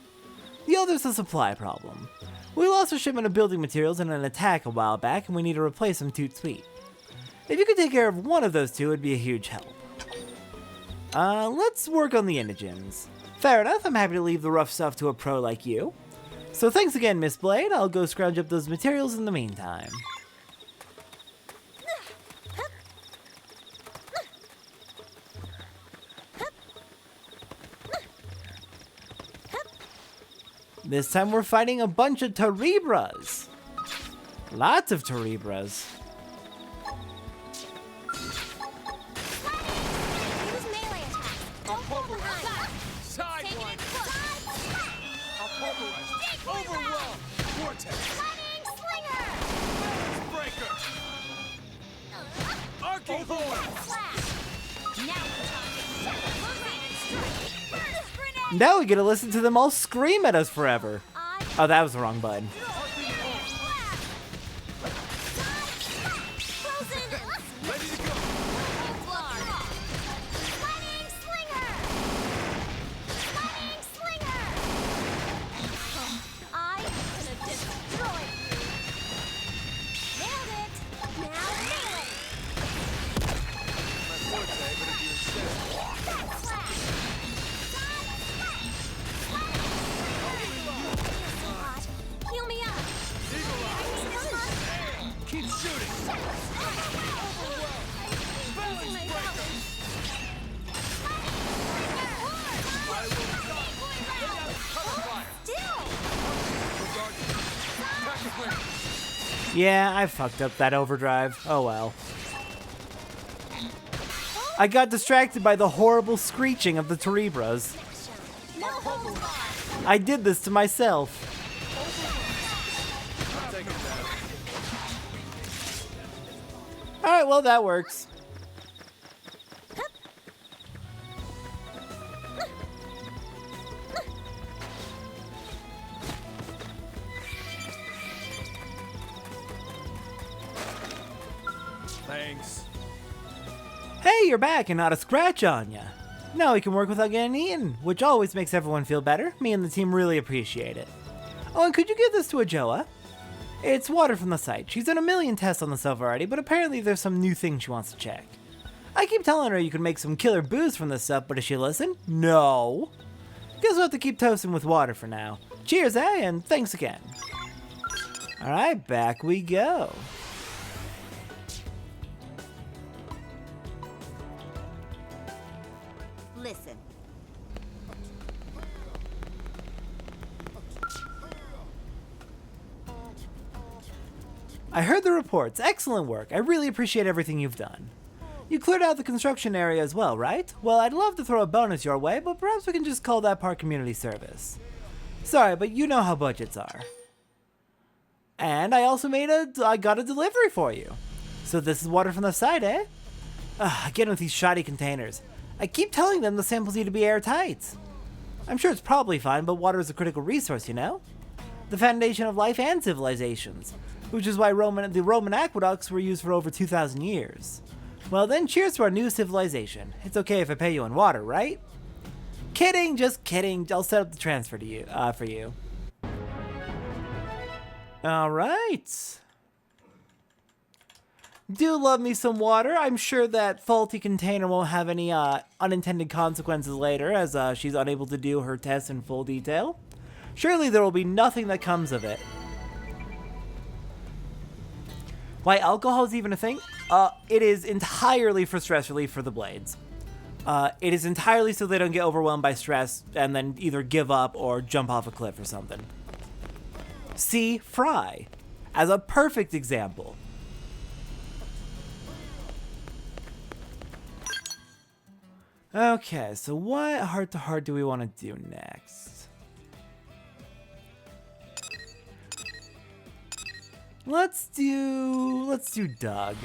The other's a supply problem. We lost a shipment of building materials in an attack a while back, and we need to replace them toot sweet. If you could take care of one of those two, it'd be a huge help. Let's work on the indigents. Fair enough, I'm happy to leave the rough stuff to a pro like you. So thanks again, Miss Blade. I'll go scrounge up those materials in the meantime. This time we're fighting a bunch of Terebras. Lots of Terebras. Use melee attacks. Don't fall behind. Sideline. I'll pulverize. Decoy Overwhelm. Vortex. Sliding slinger. Breaker. Arcing horn. Slash. Now we're talking. Losing strike. Burst grenade. Now we get to listen to them all scream at us forever. Oh, that was the wrong button. Frozen. Ready to go. Sliding slinger. Sliding slinger. I'm gonna destroy you. Nailed it. Now melee. My forte, but if you insist. Backslash. Yeah, I fucked up that overdrive. Oh well. I got distracted by the horrible screeching of the Cerebras. I did this to myself. I'll take it down. Alright, well that works. Thanks. Hey, you're back and not a scratch on ya. Now we can work without getting eaten, which always makes everyone feel better. Me and the team really appreciate it. Oh, and could you give this to Ajoa? It's water from the site. She's done a million tests on the stuff already, but apparently there's some new thing she wants to check. I keep telling her you can make some killer booze from this stuff, but does she listen? No. Guess we'll have to keep toasting with water for now. Cheers, eh? And thanks again. Alright, back we go. Listen. I heard the reports. Excellent work. I really appreciate everything you've done. You cleared out the construction area as well, right? Well, I'd love to throw a bonus your way, but perhaps we can just call that part community service. Sorry, but you know how budgets are. And I also I got a delivery for you. So this is water from the site, eh? Again with these shoddy containers. I keep telling them the samples need to be airtight. I'm sure it's probably fine, but water is a critical resource, you know? The foundation of life and civilizations, which is why the Roman aqueducts were used for over 2,000 years. Well then, cheers to our new civilization. It's okay if I pay you in water, right? Kidding, just kidding. I'll set up the transfer to you, for you. Alright. Do love me some water. I'm sure that faulty container won't have any unintended consequences later, as she's unable to do her tests in full detail. Surely there will be nothing that comes of it. Why alcohol is even a thing? It is entirely for stress relief for the blades. It is entirely so they don't get overwhelmed by stress and then either give up or jump off a cliff or something. See Fry as a perfect example. Okay, so what heart-to-heart do we want to do next? Let's do Doug.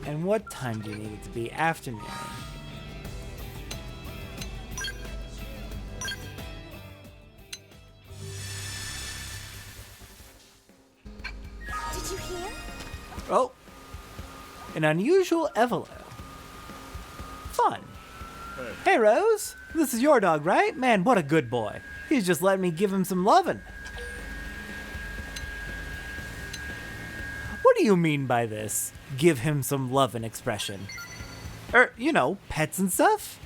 And what time do you need it to be? Afternoon. Did you hear? Oh, an unusual Evelo. Fun. Hey, Rose. This is your dog, right? Man, what a good boy. He's just letting me give him some lovin'. What do you mean by this? Give him some lovin' expression. You know, pets and stuff?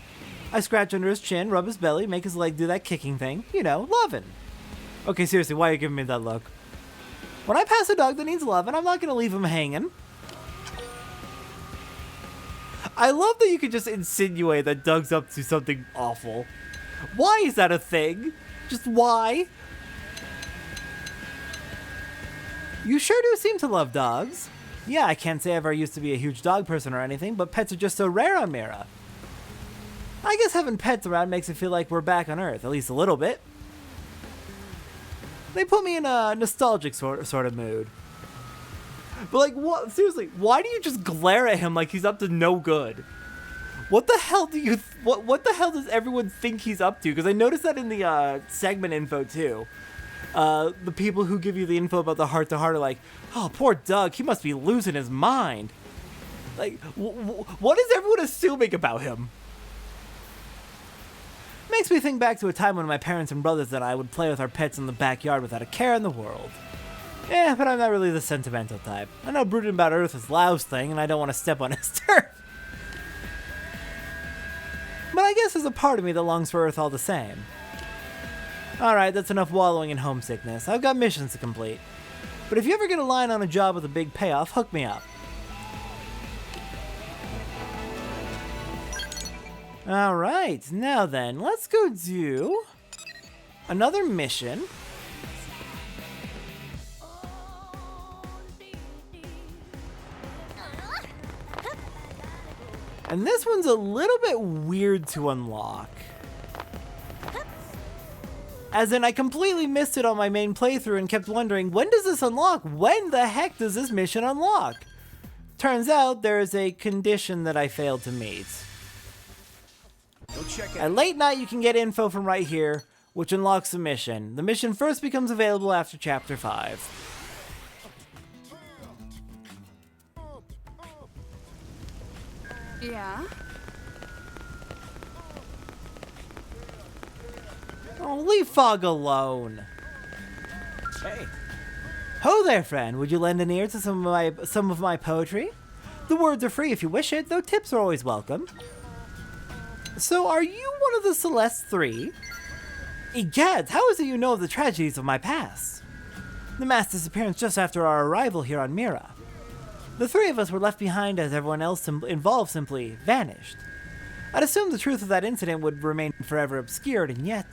I scratch under his chin, rub his belly, make his leg do that kicking thing. You know, lovin'. Okay, seriously, why are you giving me that look? When I pass a dog that needs lovin', I'm not gonna leave him hanging. I love that you could just insinuate that Doug's up to something awful. Why is that a thing? Just why? You sure do seem to love dogs. Yeah, I can't say I ever used to be a huge dog person or anything, but pets are just so rare on Mira. I guess having pets around makes it feel like we're back on Earth, at least a little bit. They put me in a nostalgic sort of mood. But like, what? Seriously, why do you just glare at him like he's up to no good? What the hell do you? What the hell does everyone think he's up to? Because I noticed that in the segment info too. The people who give you the info about the heart-to-heart are like, oh, poor Doug, he must be losing his mind. Like, what is everyone assuming about him? Makes me think back to a time when my parents and brothers and I would play with our pets in the backyard without a care in the world. Yeah, but I'm not really the sentimental type. I know brooding about Earth is Lau's thing, and I don't want to step on his turf. But I guess there's a part of me that longs for Earth all the same. Alright, that's enough wallowing in homesickness. I've got missions to complete. But if you ever get a line on a job with a big payoff, hook me up. Alright, now then, let's go do another mission. And this one's a little bit weird to unlock. As in, I completely missed it on my main playthrough and kept wondering, when does this unlock? When the heck does this mission unlock? Turns out there is a condition that I failed to meet. Go check it. At late night, you can get info from right here, which unlocks the mission. The mission first becomes available after Chapter 5. Yeah? Oh, leave Fog alone. Hey, Ho there, friend. Would you lend an ear to some of my poetry? The words are free if you wish it, though tips are always welcome. So, are you one of the Celeste Three? Egad, how is it you know of the tragedies of my past? The mass disappearance just after our arrival here on Mira. The three of us were left behind as everyone else involved simply vanished. I'd assumed the truth of that incident would remain forever obscured, and yet...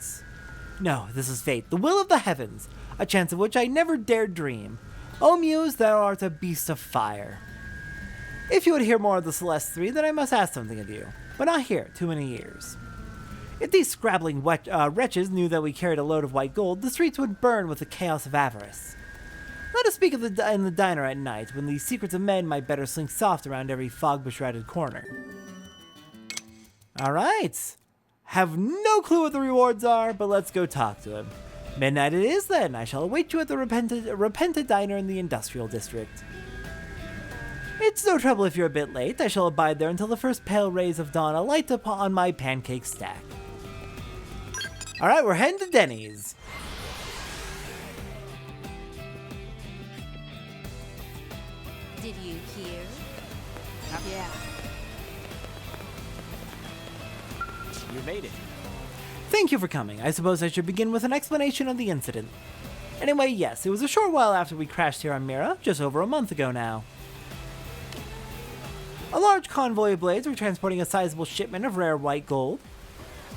No, this is fate, the will of the heavens, a chance of which I never dared dream. O Muse, thou art a beast of fire. If you would hear more of the Celeste Three, then I must ask something of you, but not here, too many years. If these scrabbling wretches knew that we carried a load of white gold, the streets would burn with the chaos of avarice. Let us speak of in the diner at night, when the secrets of men might better slink soft around every fog-beshrouded corner. Alright. Have no clue what the rewards are, but let's go talk to him. Midnight it is then. I shall await you at the repented diner in the industrial district. It's no trouble if you're a bit late. I shall abide there until the first pale rays of dawn alight upon my pancake stack. Alright, we're heading to Denny's. Did you hear? Yeah. you made it. Thank you for coming. I suppose I should begin with an explanation of the incident. Anyway, yes, it was a short while after we crashed here on Mira, just over a month ago now. A large convoy of blades were transporting a sizable shipment of rare white gold,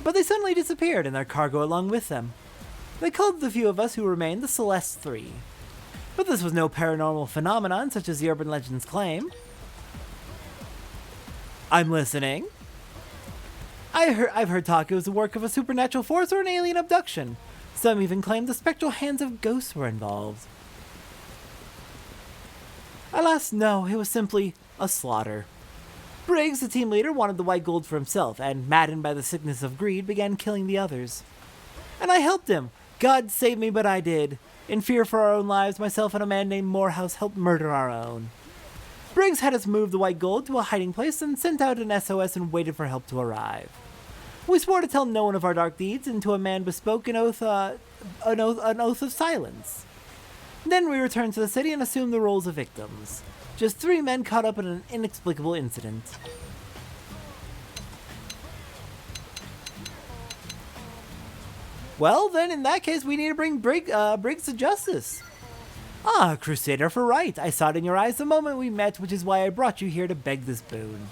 but they suddenly disappeared and their cargo along with them. They called the few of us who remained the Celeste Three. But this was no paranormal phenomenon such as the urban legends claim. I'm listening. I've heard talk it was the work of a supernatural force or an alien abduction. Some even claimed the spectral hands of ghosts were involved. Alas, no, it was simply a slaughter. Briggs, the team leader, wanted the white gold for himself, and maddened by the sickness of greed, began killing the others. And I helped him. God save me, but I did. In fear for our own lives, myself and a man named Morehouse helped murder our own. Briggs had us move the white gold to a hiding place and sent out an SOS and waited for help to arrive. We swore to tell no one of our dark deeds, and to a man bespoke an oath of silence. Then we returned to the city and assumed the roles of victims. Just 3 men caught up in an inexplicable incident. Well, then, in that case, we need to bring Briggs to justice. Ah, Crusader for right. I saw it in your eyes the moment we met, which is why I brought you here to beg this boon.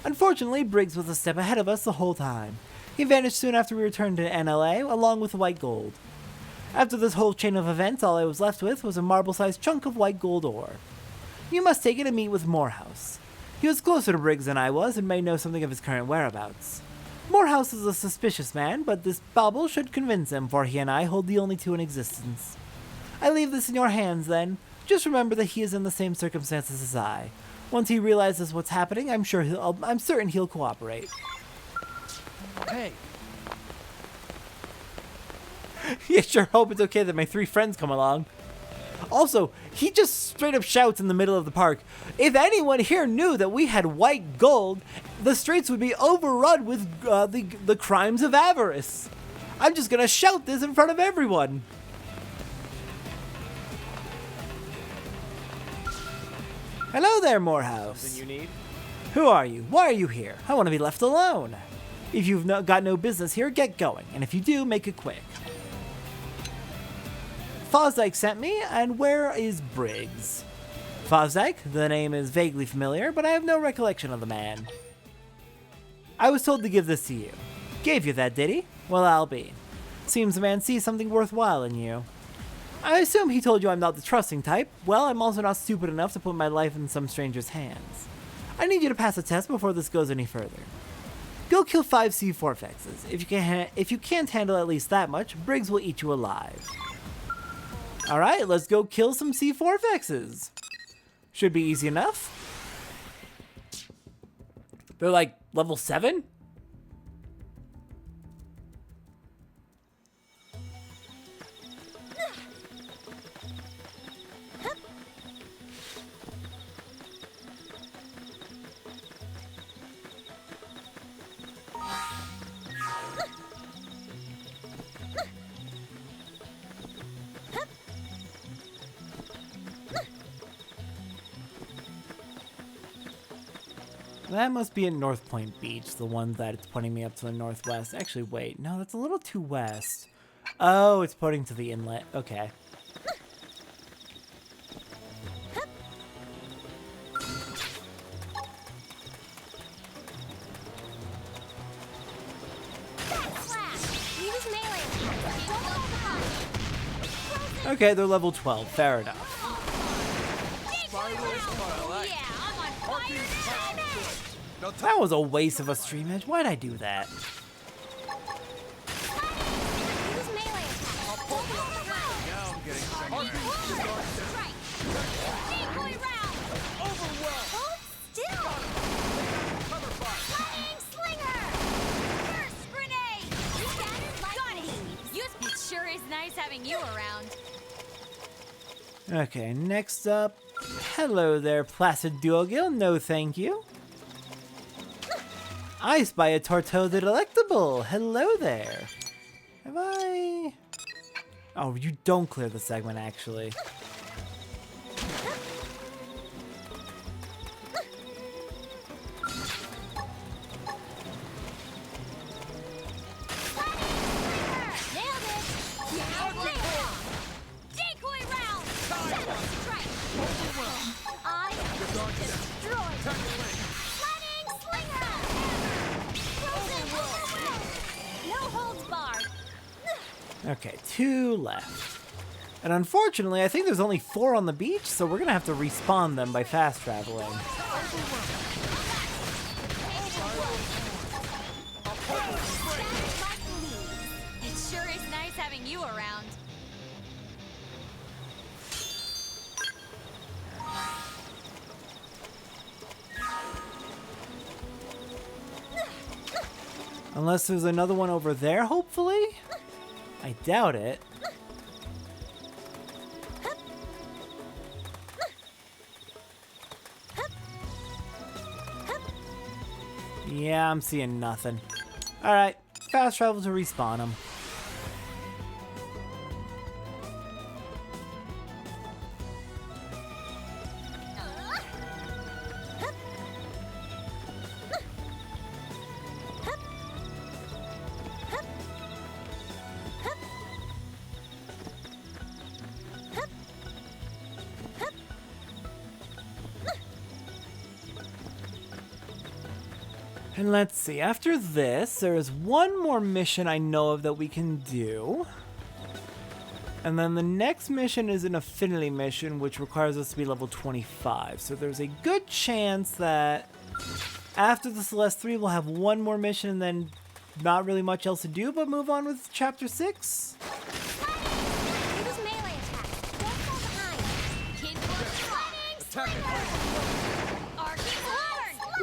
Unfortunately, Briggs was a step ahead of us the whole time. He vanished soon after we returned to NLA, along with the white gold. After this whole chain of events, all I was left with was a marble-sized chunk of white gold ore. You must take it and meet with Morehouse. He was closer to Briggs than I was, and may know something of his current whereabouts. Morehouse is a suspicious man, but this bauble should convince him, for he and I hold the only two in existence. I leave this in your hands, then. Just remember that he is in the same circumstances as I. Once he realizes what's happening, I'm certain he'll cooperate. Hey, You sure hope it's okay that my 3 friends come along. Also, he just straight up shouts in the middle of the park, if anyone here knew that we had white gold, the streets would be overrun with the crimes of avarice. I'm just gonna shout this in front of everyone. Hello there, Morehouse. something you need? Who are you? Why are you here? I want to be left alone. If you've got no business here, get going. And if you do, make it quick. Fosdyke sent me, and where is Briggs? Fosdyke? The name is vaguely familiar, but I have no recollection of the man. I was told to give this to you. Gave you that, did he? Well, I'll be. Seems the man sees something worthwhile in you. I assume he told you I'm not the trusting type. Well, I'm also not stupid enough to put my life in some stranger's hands. I need you to pass a test before this goes any further. Go kill 5 C4Fexes. If you can't handle at least that much, Briggs will eat you alive. Alright, let's go kill some C4Fexes. Should be easy enough. They're like level 7? That must be at North Point Beach, the one that it's pointing me up to the northwest. Actually, wait, no, that's a little too west. Oh, it's pointing to the inlet. Okay. Okay, they're level 12. Fair enough. That was a waste of a stream edge. Why'd I do that? It sure is nice having you around. Okay, next up. Hello there, Placid Duogill. No thank you. I spy a Torteau the Delectable. Hello there. Have I... Oh, you don't clear the segment, actually. Okay, 2 left. And unfortunately, I think there's only 4 on the beach, so we're gonna have to respawn them by fast traveling. It sure is nice having you around. Unless there's another one over there, hopefully? I doubt it. Yeah, I'm seeing nothing. Alright, fast travel to respawn them. And let's see, after this, there is one more mission I know of that we can do. And then the next mission is an affinity mission, which requires us to be level 25. So there's a good chance that after the Celeste 3, we'll have one more mission and then not really much else to do, but move on with Chapter 6.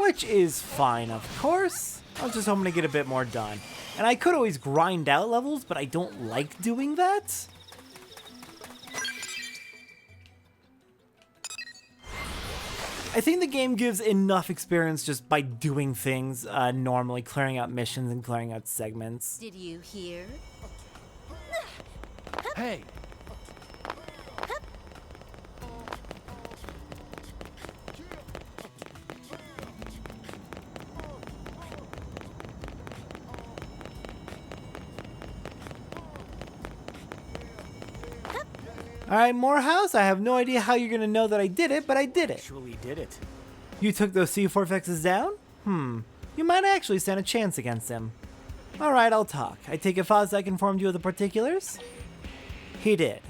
Which is fine, of course. I was just hoping to get a bit more done. And I could always grind out levels, but I don't like doing that. I think the game gives enough experience just by doing things normally, clearing out missions and clearing out segments. Did you hear? Hey, Alright, Morehouse, I have no idea how you're gonna know that I did it, but I did it. actually did it. You took those C4Fexes down? you might actually stand a chance against him. Alright, I'll talk. I take it Fosdyke informed you of the particulars? He did.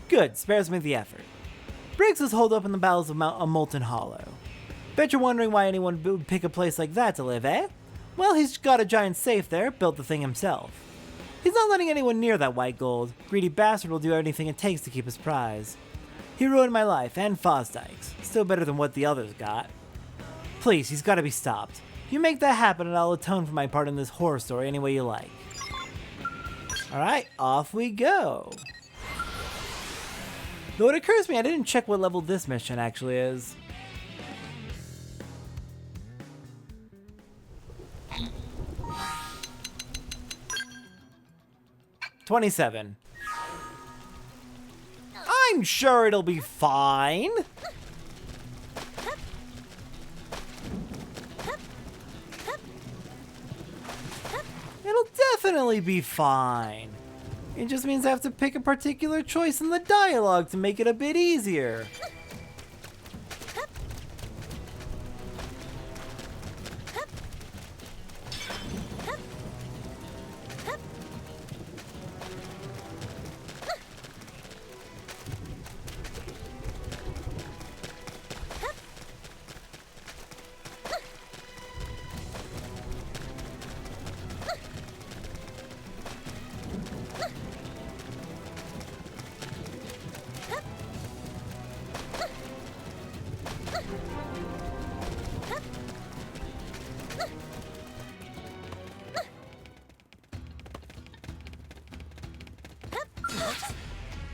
Good, spares me the effort. Briggs was holed up in the bowels of a molten hollow. Bet you're wondering why anyone would pick a place like that to live, eh? Well, he's got a giant safe there, built the thing himself. He's not letting anyone near that white gold. Greedy bastard will do anything it takes to keep his prize. He ruined my life, and Fosdyke's. Still better than what the others got. Please, he's gotta be stopped. You make that happen and I'll atone for my part in this horror story any way you like. Alright, off we go. Though it occurs to me I didn't check what level this mission actually is. $27. I'm sure it'll be fine. It'll definitely be fine. It just means I have to pick a particular choice in the dialogue to make it a bit easier.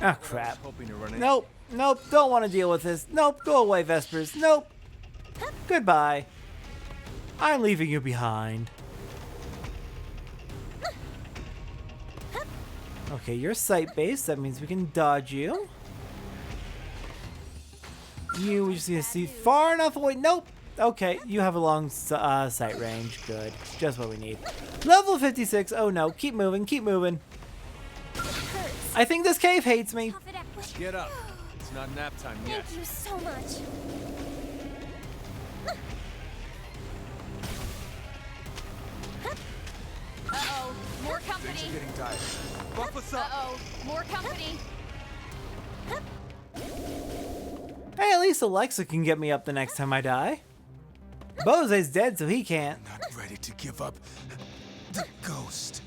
Oh crap. Nope, nope, don't want to deal with this. Nope, go away, Vespers. Nope. Goodbye. I'm leaving you behind. Okay, you're sight-based. That means we can dodge you. You just need to see far enough away. Nope. Okay, you have a long sight range. Good. Just what we need. Level 56. Oh no, keep moving, keep moving. I think this cave hates me. Get up. It's not nap time yet. Thank you so much. Uh-oh, more company. Things are getting dire. Buff us up. Uh-oh, more company. Hey, at least Alexa can get me up the next time I die. Boze's dead, so he can't. Not ready to give up the ghost.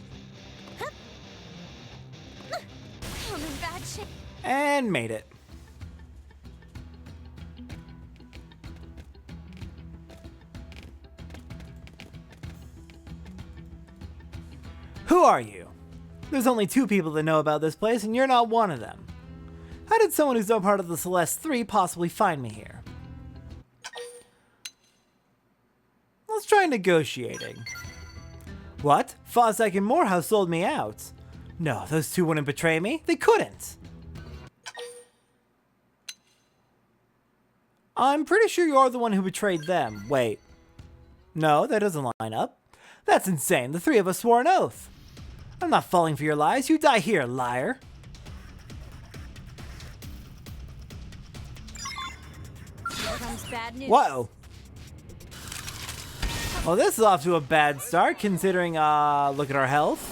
I'm in bad shape. And made it. Who are you? There's only 2 people that know about this place, and you're not one of them. How did someone who's no part of the Celeste 3 possibly find me here? Let's try negotiating. What? Fosdyke and Morehouse sold me out. No, those 2 wouldn't betray me. They couldn't. I'm pretty sure you're the one who betrayed them. Wait. No, that doesn't line up. That's insane. The 3 of us swore an oath. I'm not falling for your lies. You die here, liar. Here comes bad news. Whoa. Well, this is off to a bad start, considering, look at our health.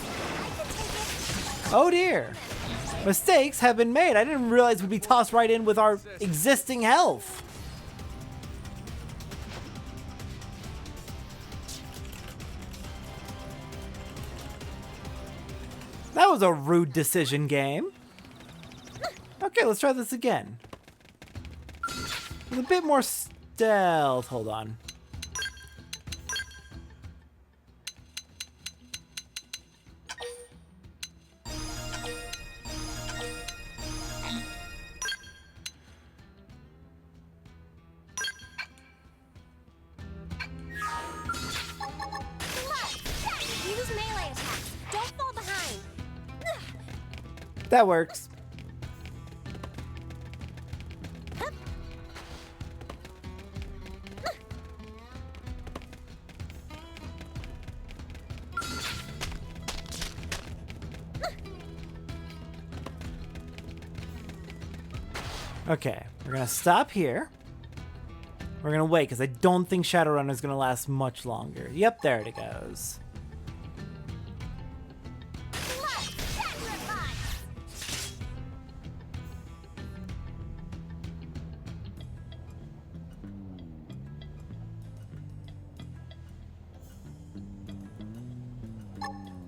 Oh dear. Mistakes have been made. I didn't realize we'd be tossed right in with our existing health. That was a rude decision, game. Okay, let's try this again. With a bit more stealth. Hold on. Use melee attacks. Don't fall behind. That works. Okay, we're gonna stop here. We're gonna wait, because I don't think Shadowrun is gonna last much longer. Yep, there it goes.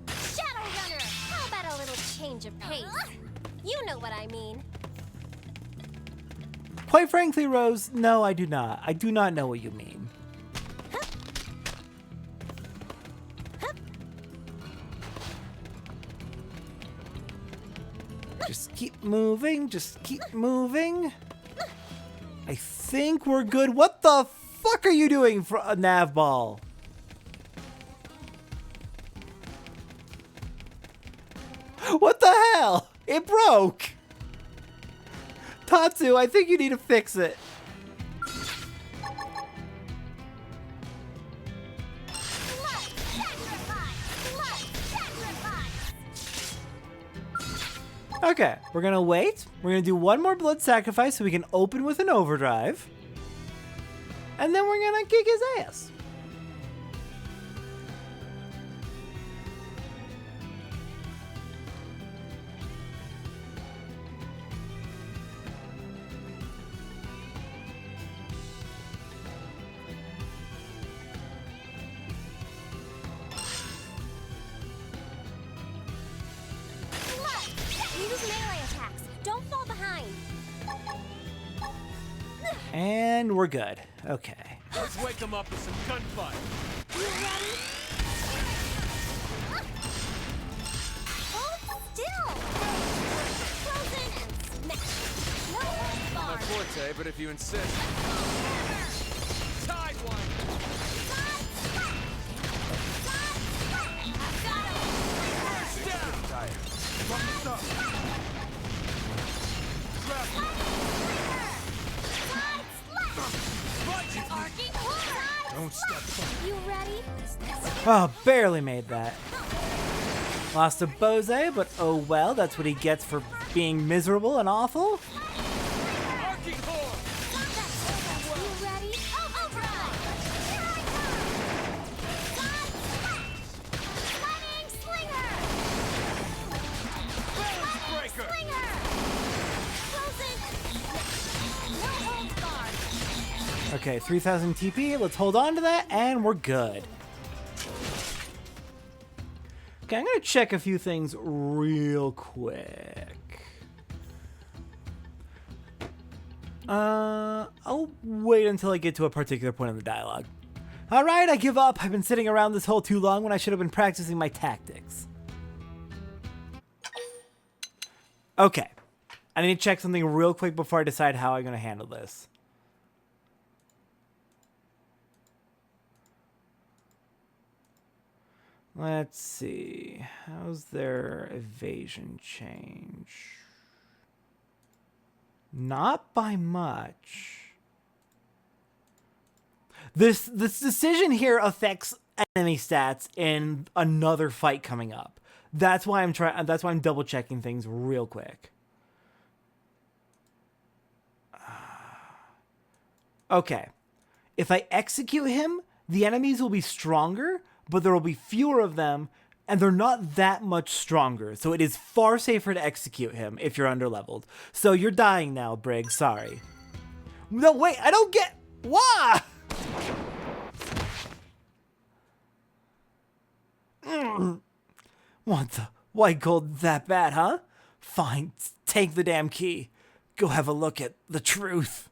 Shadowrunner! How about a little change of pace? You know what I mean. Quite frankly, Rose, no, I do not. I do not know what you mean. Just keep moving, just keep moving. I think we're good. What the fuck are you doing for a nav ball? What the hell? It broke. Tatsu, I think you need to fix it. Okay, we're gonna wait. We're gonna do one more blood sacrifice so we can open with an overdrive. And then we're gonna kick his ass. Use melee attacks. Don't fall behind. And we're good. Okay. Let's wake them up with some gunfire. You ready? Hold still. Frozen and smash. No holds My barred. forte, but if you insist. Tide one. Down. Bumped up. Grab him. Don't step back. You ready? Oh, barely made that. Lost to Bose, but oh well, that's what he gets for being miserable and awful. Arcing horn. You ready? Overdrive! Here I come! Lightning Slinger! Balance breaker. Slinger! Frozen! No holds barred. Okay, 3,000 TP. Let's hold on to that, and we're good. Okay, I'm gonna check a few things real quick. I'll wait until I get to a particular point in the dialogue. Alright, I give up. I've been sitting around this hole too long when I should have been practicing my tactics. Okay. I need to check something real quick before I decide how I'm gonna handle this. Let's see. How's their evasion change? Not by much. This decision here affects enemy stats in another fight coming up. That's why I'm double checking things real quick. Okay. If I execute him, the enemies will be stronger, but there will be fewer of them, and they're not that much stronger. So it is far safer to execute him if you're underleveled. So you're dying now, Briggs. Sorry. No, wait, I don't get... Why? Want the white gold that bad, huh? Fine, take the damn key. Go have a look at the truth.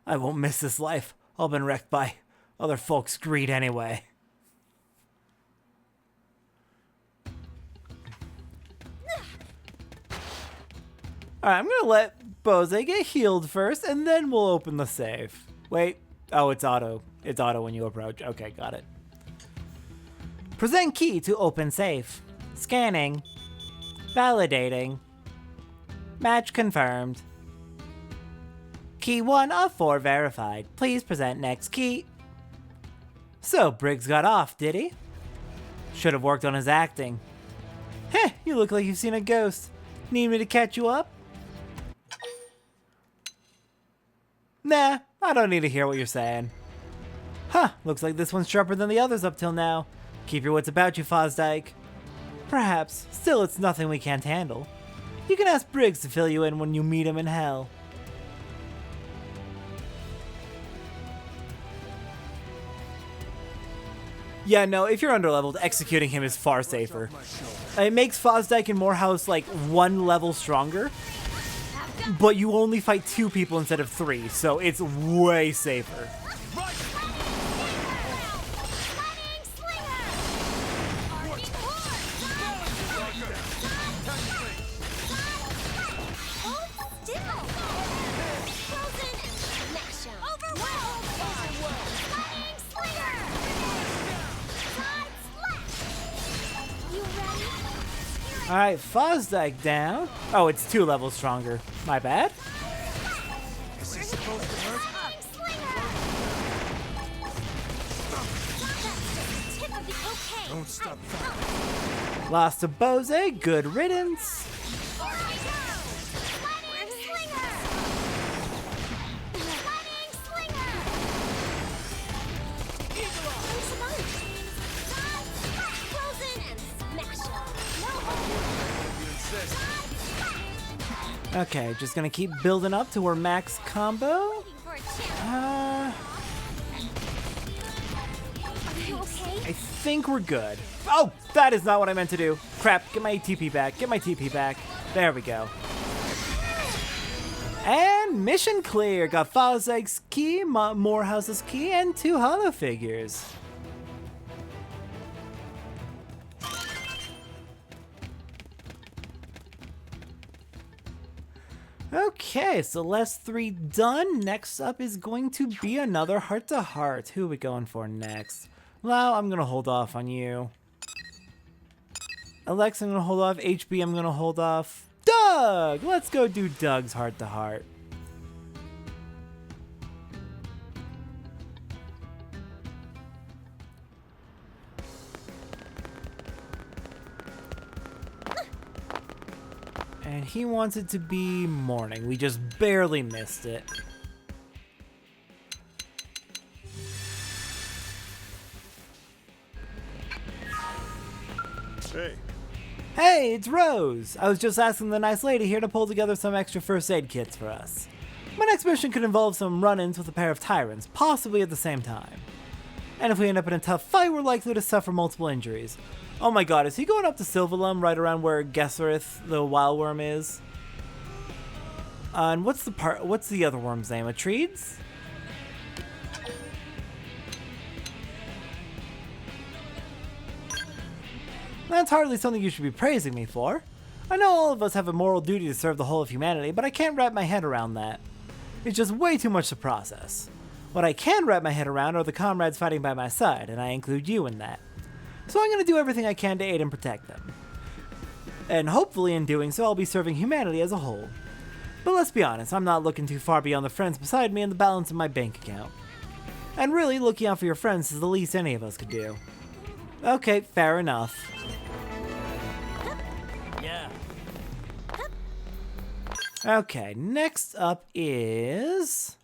I won't miss this life. I've been wrecked by other folks' greed anyway. Alright, I'm gonna let Bose get healed first, and then we'll open the safe. Wait. Oh, it's auto. It's auto when you approach. Okay, got it. Present key to open safe. Scanning. Validating. Match confirmed. Key 1 of 4 verified. Please present next key. So, Briggs got off, did he? Should have worked on his acting. Heh, you look like you've seen a ghost. Need me to catch you up? Nah, I don't need to hear what you're saying. Huh, looks like this one's sharper than the others up till now. Keep your wits about you, Fosdyke. Perhaps, still it's nothing we can't handle. You can ask Briggs to fill you in when you meet him in hell. Yeah, no, if you're underleveled, executing him is far safer. It makes Fosdyke and Morehouse like 1 level stronger, but you only fight 2 people instead of 3, so it's way safer. Alright, Fosdyke down. Oh, it's 2 levels stronger. My bad. Is this supposed to hurt? Don't stop fighting. Lost to Bose, good riddance. Okay, just gonna keep building up to our max combo. I think we're good. Oh, that is not what I meant to do. Crap, get my TP back, get my TP back. There we go. And mission clear. Got Fosdyke's key, Morehouse's key, and 2 holo figures. Okay, so last 3 done. Next up is going to be another heart-to-heart. Who are we going for next? Well, I'm going to hold off on you. Alex, I'm going to hold off. HB, I'm going to hold off. Doug! Let's go do Doug's heart-to-heart. And he wants it to be morning. We just barely missed it. Hey. Hey, it's Rose! I was just asking the nice lady here to pull together some extra first aid kits for us. My next mission could involve some run-ins with a pair of tyrants, possibly at the same time. And if we end up in a tough fight, we're likely to suffer multiple injuries. Oh my god, is he going up to Sylvalum right around where Gesserith, the wild worm, is? And what's the other worm's name? Atreides? That's hardly something you should be praising me for. I know all of us have a moral duty to serve the whole of humanity, but I can't wrap my head around that. It's just way too much to process. What I can wrap my head around are the comrades fighting by my side, and I include you in that. So I'm going to do everything I can to aid and protect them. And hopefully in doing so, I'll be serving humanity as a whole. But let's be honest, I'm not looking too far beyond the friends beside me and the balance in my bank account. And really, looking out for your friends is the least any of us could do. Okay, fair enough. Yeah. Okay, next up is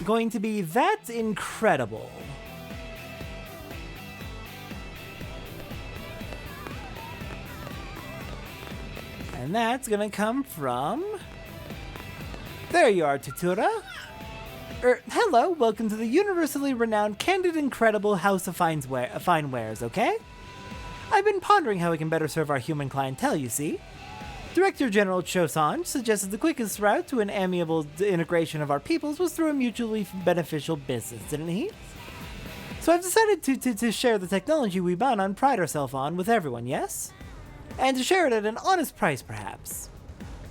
going to be That's Incredible. And that's gonna come from... There you are, Tutura. Hello, welcome to the universally renowned Candid Incredible House of Fine Wares, okay? I've been pondering how we can better serve our human clientele, you see. Director General Chosan suggested the quickest route to an amiable integration of our peoples was through a mutually beneficial business, didn't he? So I've decided to share the technology we Banan pride ourselves on with everyone, yes? And to share it at an honest price, perhaps.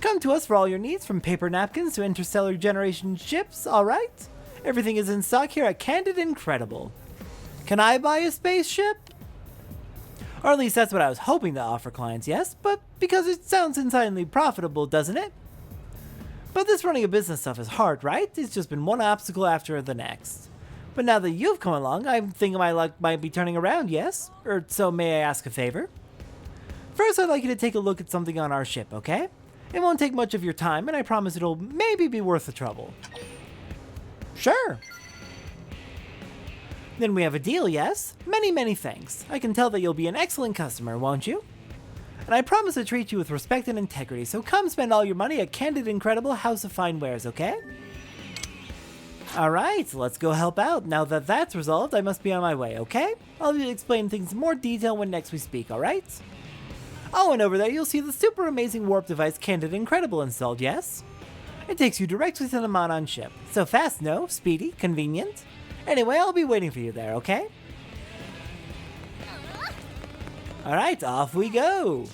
Come to us for all your needs, from paper napkins to interstellar generation ships, alright? Everything is in stock here at Candid Incredible. Can I buy a spaceship? Or at least that's what I was hoping to offer clients, yes? But because it sounds insanely profitable, doesn't it? But this running a business stuff is hard, right? It's just been one obstacle after the next. But now that you've come along, I'm thinking my luck might be turning around, yes? Or so may I ask a favor? First, I'd like you to take a look at something on our ship, okay? It won't take much of your time, and I promise it'll maybe be worth the trouble. Sure. Then we have a deal, yes? Many, many thanks. I can tell that you'll be an excellent customer, won't you? And I promise to treat you with respect and integrity, so come spend all your money at Candid Incredible House of Fine Wares, okay? Alright, let's go help out. Now that that's resolved, I must be on my way, okay? I'll explain things in more detail when next we speak, alright? Oh, and over there you'll see the super amazing warp device Candid Incredible installed, yes? It takes you directly to the Monon ship. So fast, no? Speedy? Convenient? Anyway, I'll be waiting for you there, okay? Alright, off we go!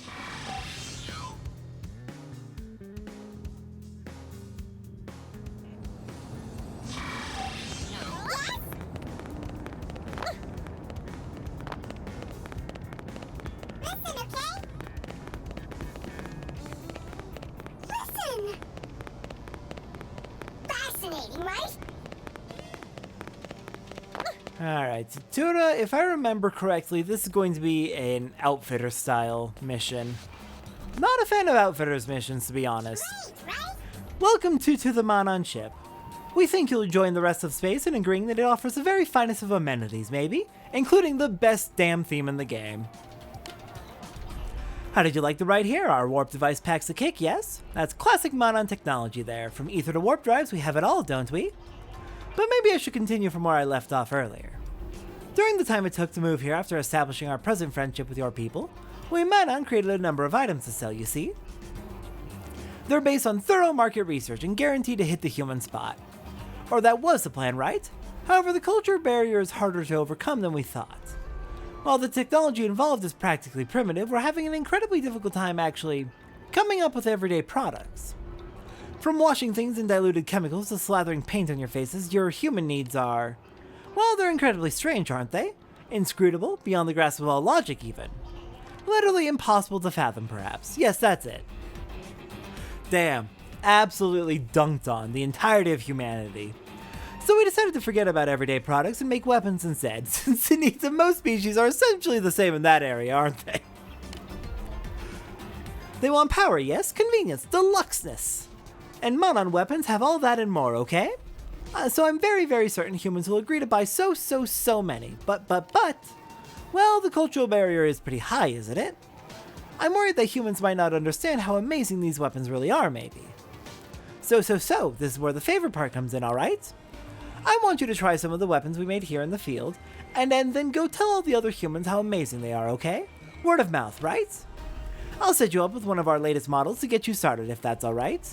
Alright, so Tuna, if I remember correctly, this is going to be an Outfitter style mission. Not a fan of Outfitters missions, to be honest. Welcome to the Monon ship. We think you'll join the rest of space in agreeing that it offers the very finest of amenities, maybe, including the best damn theme in the game. How did you like the ride here? Our warp device packs a kick, yes? That's classic Monon technology there. From ether to warp drives, we have it all, don't we? But maybe I should continue from where I left off earlier. During the time it took to move here after establishing our present friendship with your people, we Monon created a number of items to sell, you see? They're based on thorough market research and guaranteed to hit the human spot. Or that was the plan, right? However, the culture barrier is harder to overcome than we thought. While the technology involved is practically primitive, we're having an incredibly difficult time actually coming up with everyday products. From washing things in diluted chemicals to slathering paint on your faces, your human needs are... well, they're incredibly strange, aren't they? Inscrutable, beyond the grasp of all logic even. Literally impossible to fathom, perhaps. Yes, that's it. Damn, absolutely dunked on the entirety of humanity. So we decided to forget about everyday products and make weapons instead, since the needs of most species are essentially the same in that area, aren't they? They want power, yes? Convenience, deluxeness. And Monon weapons have all that and more, okay? So I'm very, very certain humans will agree to buy so many. But, well, the cultural barrier is pretty high, isn't it? I'm worried that humans might not understand how amazing these weapons really are, maybe. So, this is where the favorite part comes in, alright? I want you to try some of the weapons we made here in the field, and then go tell all the other humans how amazing they are, okay? Word of mouth, right? I'll set you up with one of our latest models to get you started, if that's alright.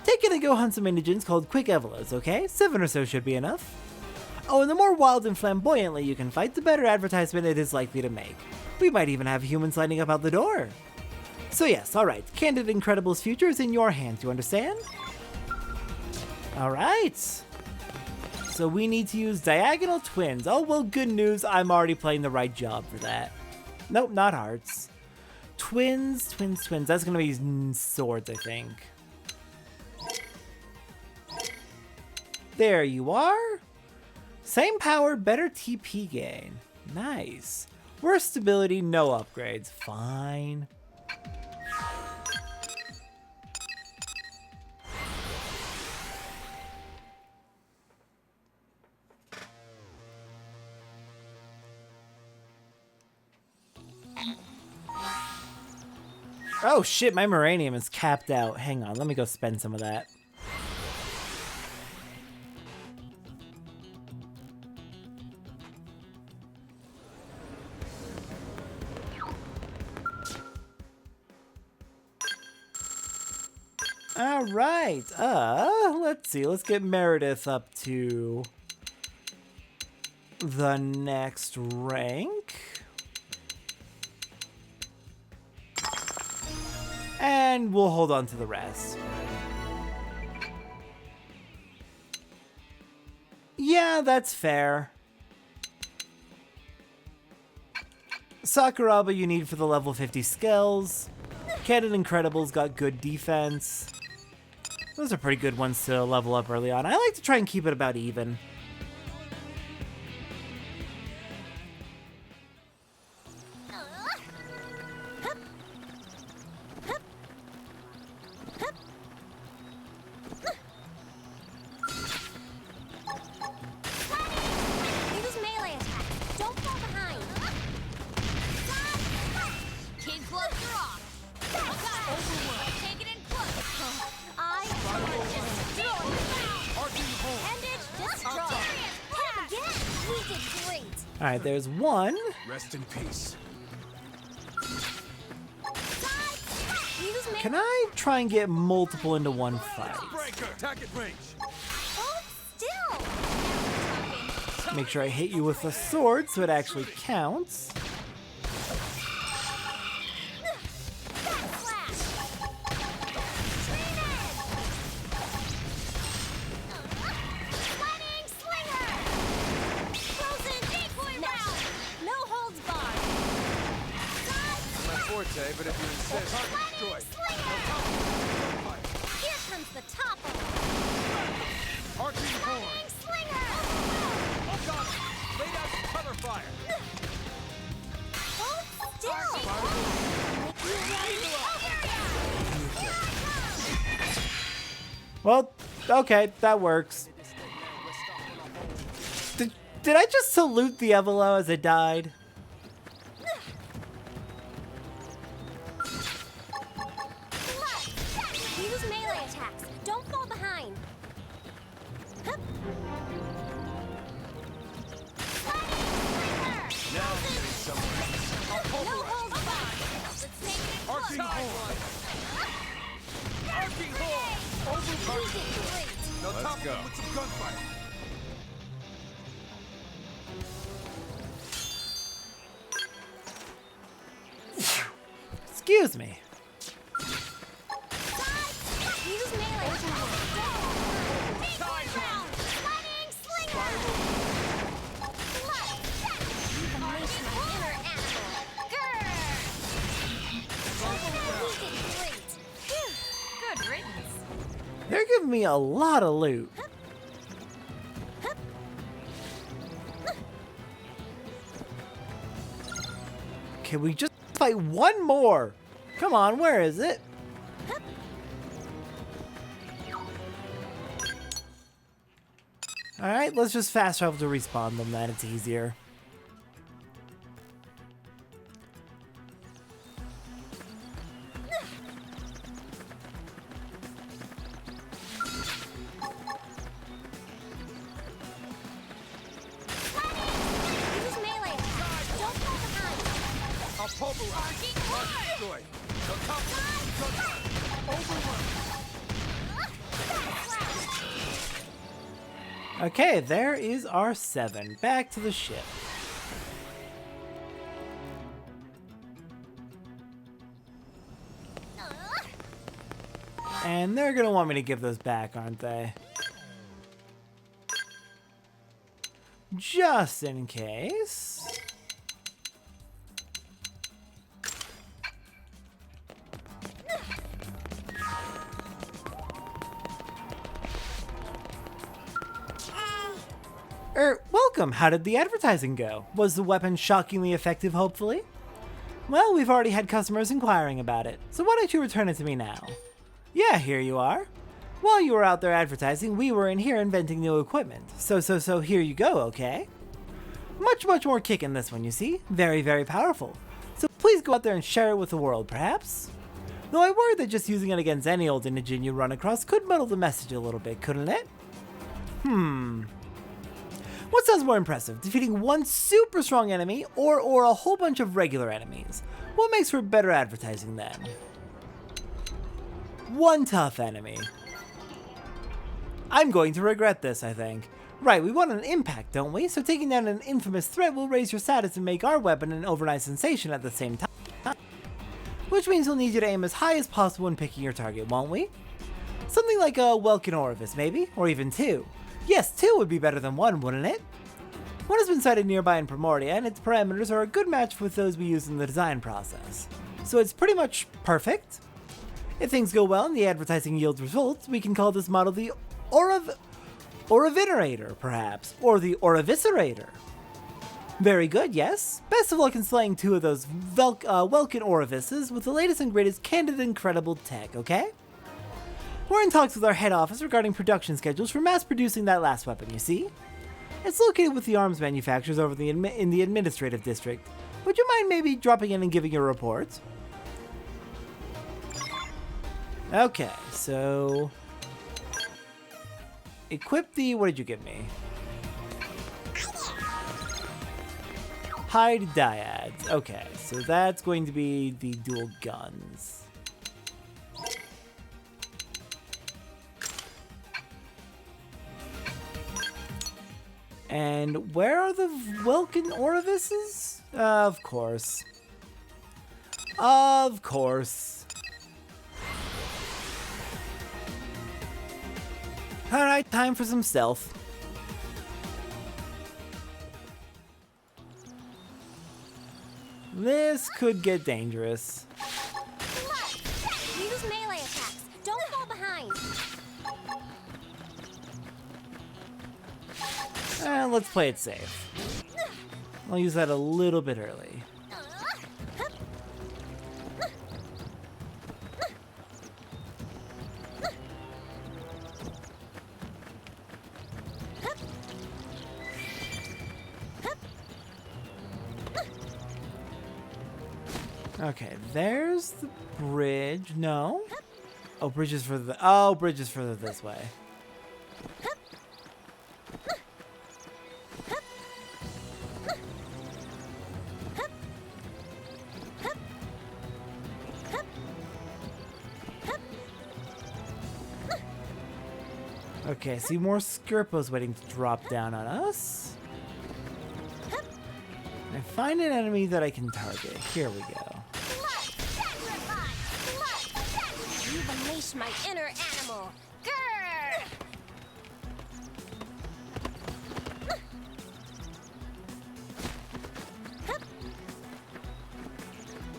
Take it and go hunt some indigents called Quick Evolas, okay? 7 or so should be enough. Oh, and the more wild and flamboyantly you can fight, the better advertisement it is likely to make. We might even have humans lining up out the door. So yes, alright, Candid Incredible's future is in your hands, you understand? Alright. So we need to use Diagonal Twins. Oh, well, good news, I'm already playing the right job for that. Nope, not hearts. Twins. That's gonna be swords, I think. There you are. Same power, better TP gain. Nice. Worse stability, no upgrades. Fine. Oh shit, my Moranium is capped out. Hang on, let me go spend some of that. Alright, let's see, let's get Meredith up to the next rank. And we'll hold on to the rest. Yeah, that's fair. Sakuraba you need for the level 50 skills. Candid Incredible's got good defense. Those are pretty good ones to level up early on. I like to try and keep it about even. Alright, there's one. Rest in peace. Use me. Can I try and get multiple into one fight? Breaker. Attack at range. Hold still. Make sure I hit you with a sword so it actually counts. Backslash. Sliding slinger. Frozen decoy round. No holds barred. My forte, but if you insist, destroy. Here comes the topper. Arcing horn. Sliding slinger. Oh God! Lay down some cover fire. Hold still. Well, okay, that works. Did I just salute the Evelo as it died? Use melee attacks. Don't fall behind. Hup. Now I'm getting somewhere. No holds barred. Let's take it Arcing horn. Arcing horn. Overcharging. Now top them with some gunfire. Excuse me. Use melee attacks. Decoy round. Sliding slinger. Blood. Unleash my inner animal. Grr. Great. Phew. Good riddance. They're giving me a lot of loot. Can we just fight one more? Come on, where is it? Alright, let's just fast travel to respawn them then, it's easier. Use melee attacks. Don't fall behind. I'll pulverize. Launch destroy. Now top them with some gunfire. Overrun. Backslash. Okay, there is our 7. Back to the ship. And they're gonna want me to give those back, aren't they? Just in case. Welcome. How did the advertising go? Was the weapon shockingly effective, hopefully? Well, we've already had customers inquiring about it, so why don't you return it to me now? Yeah, here you are. While you were out there advertising, we were in here inventing new equipment. So here you go, okay? Much more kick in this one, you see? Very, very powerful. So please go out there and share it with the world, perhaps? Though I worry that just using it against any old Indigen you run across could muddle the message a little bit, couldn't it? What sounds more impressive, defeating one super strong enemy or a whole bunch of regular enemies? What makes for better advertising then? One tough enemy. I'm going to regret this, I think. Right, we want an impact, don't we? So taking down an infamous threat will raise your status and make our weapon an overnight sensation at the same time. Which means we'll need you to aim as high as possible when picking your target, won't we? Something like a Welkin Orifice, maybe? Or even 2. Yes, 2 would be better than 1, wouldn't it? One has been sighted nearby in Primordia, and its parameters are a good match with those we use in the design process. So it's pretty much perfect. If things go well and the advertising yields results, we can call this model the Oravinerator, perhaps, or the Oraviscerator. Very good, yes. Best of luck in slaying 2 of those Welkin Orifices with the latest and greatest candid incredible tech, okay? We're in talks with our head office regarding production schedules for mass producing that last weapon, you see? It's located with the arms manufacturers over in the administrative district. Would you mind maybe dropping in and giving your report? Okay, so... equip the... what did you give me? Hide dyads. Okay, so that's going to be the dual guns. And where are the Welkin orifices? Of course. Of course. Alright, time for some stealth. This could get dangerous. Use melee attacks. Don't fall behind. Let's play it safe. I'll use that a little bit early. Okay, there's the bridge. No. Oh, bridge is further. Oh, bridge is further this way. Okay, see more Skirpos waiting to drop down on us. I find an enemy that I can target. Here we go. You've unleashed my inner animal. Grr!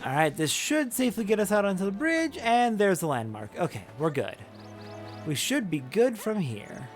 Alright, this should safely get us out onto the bridge, and there's the landmark. Okay, we're good. We should be good from here.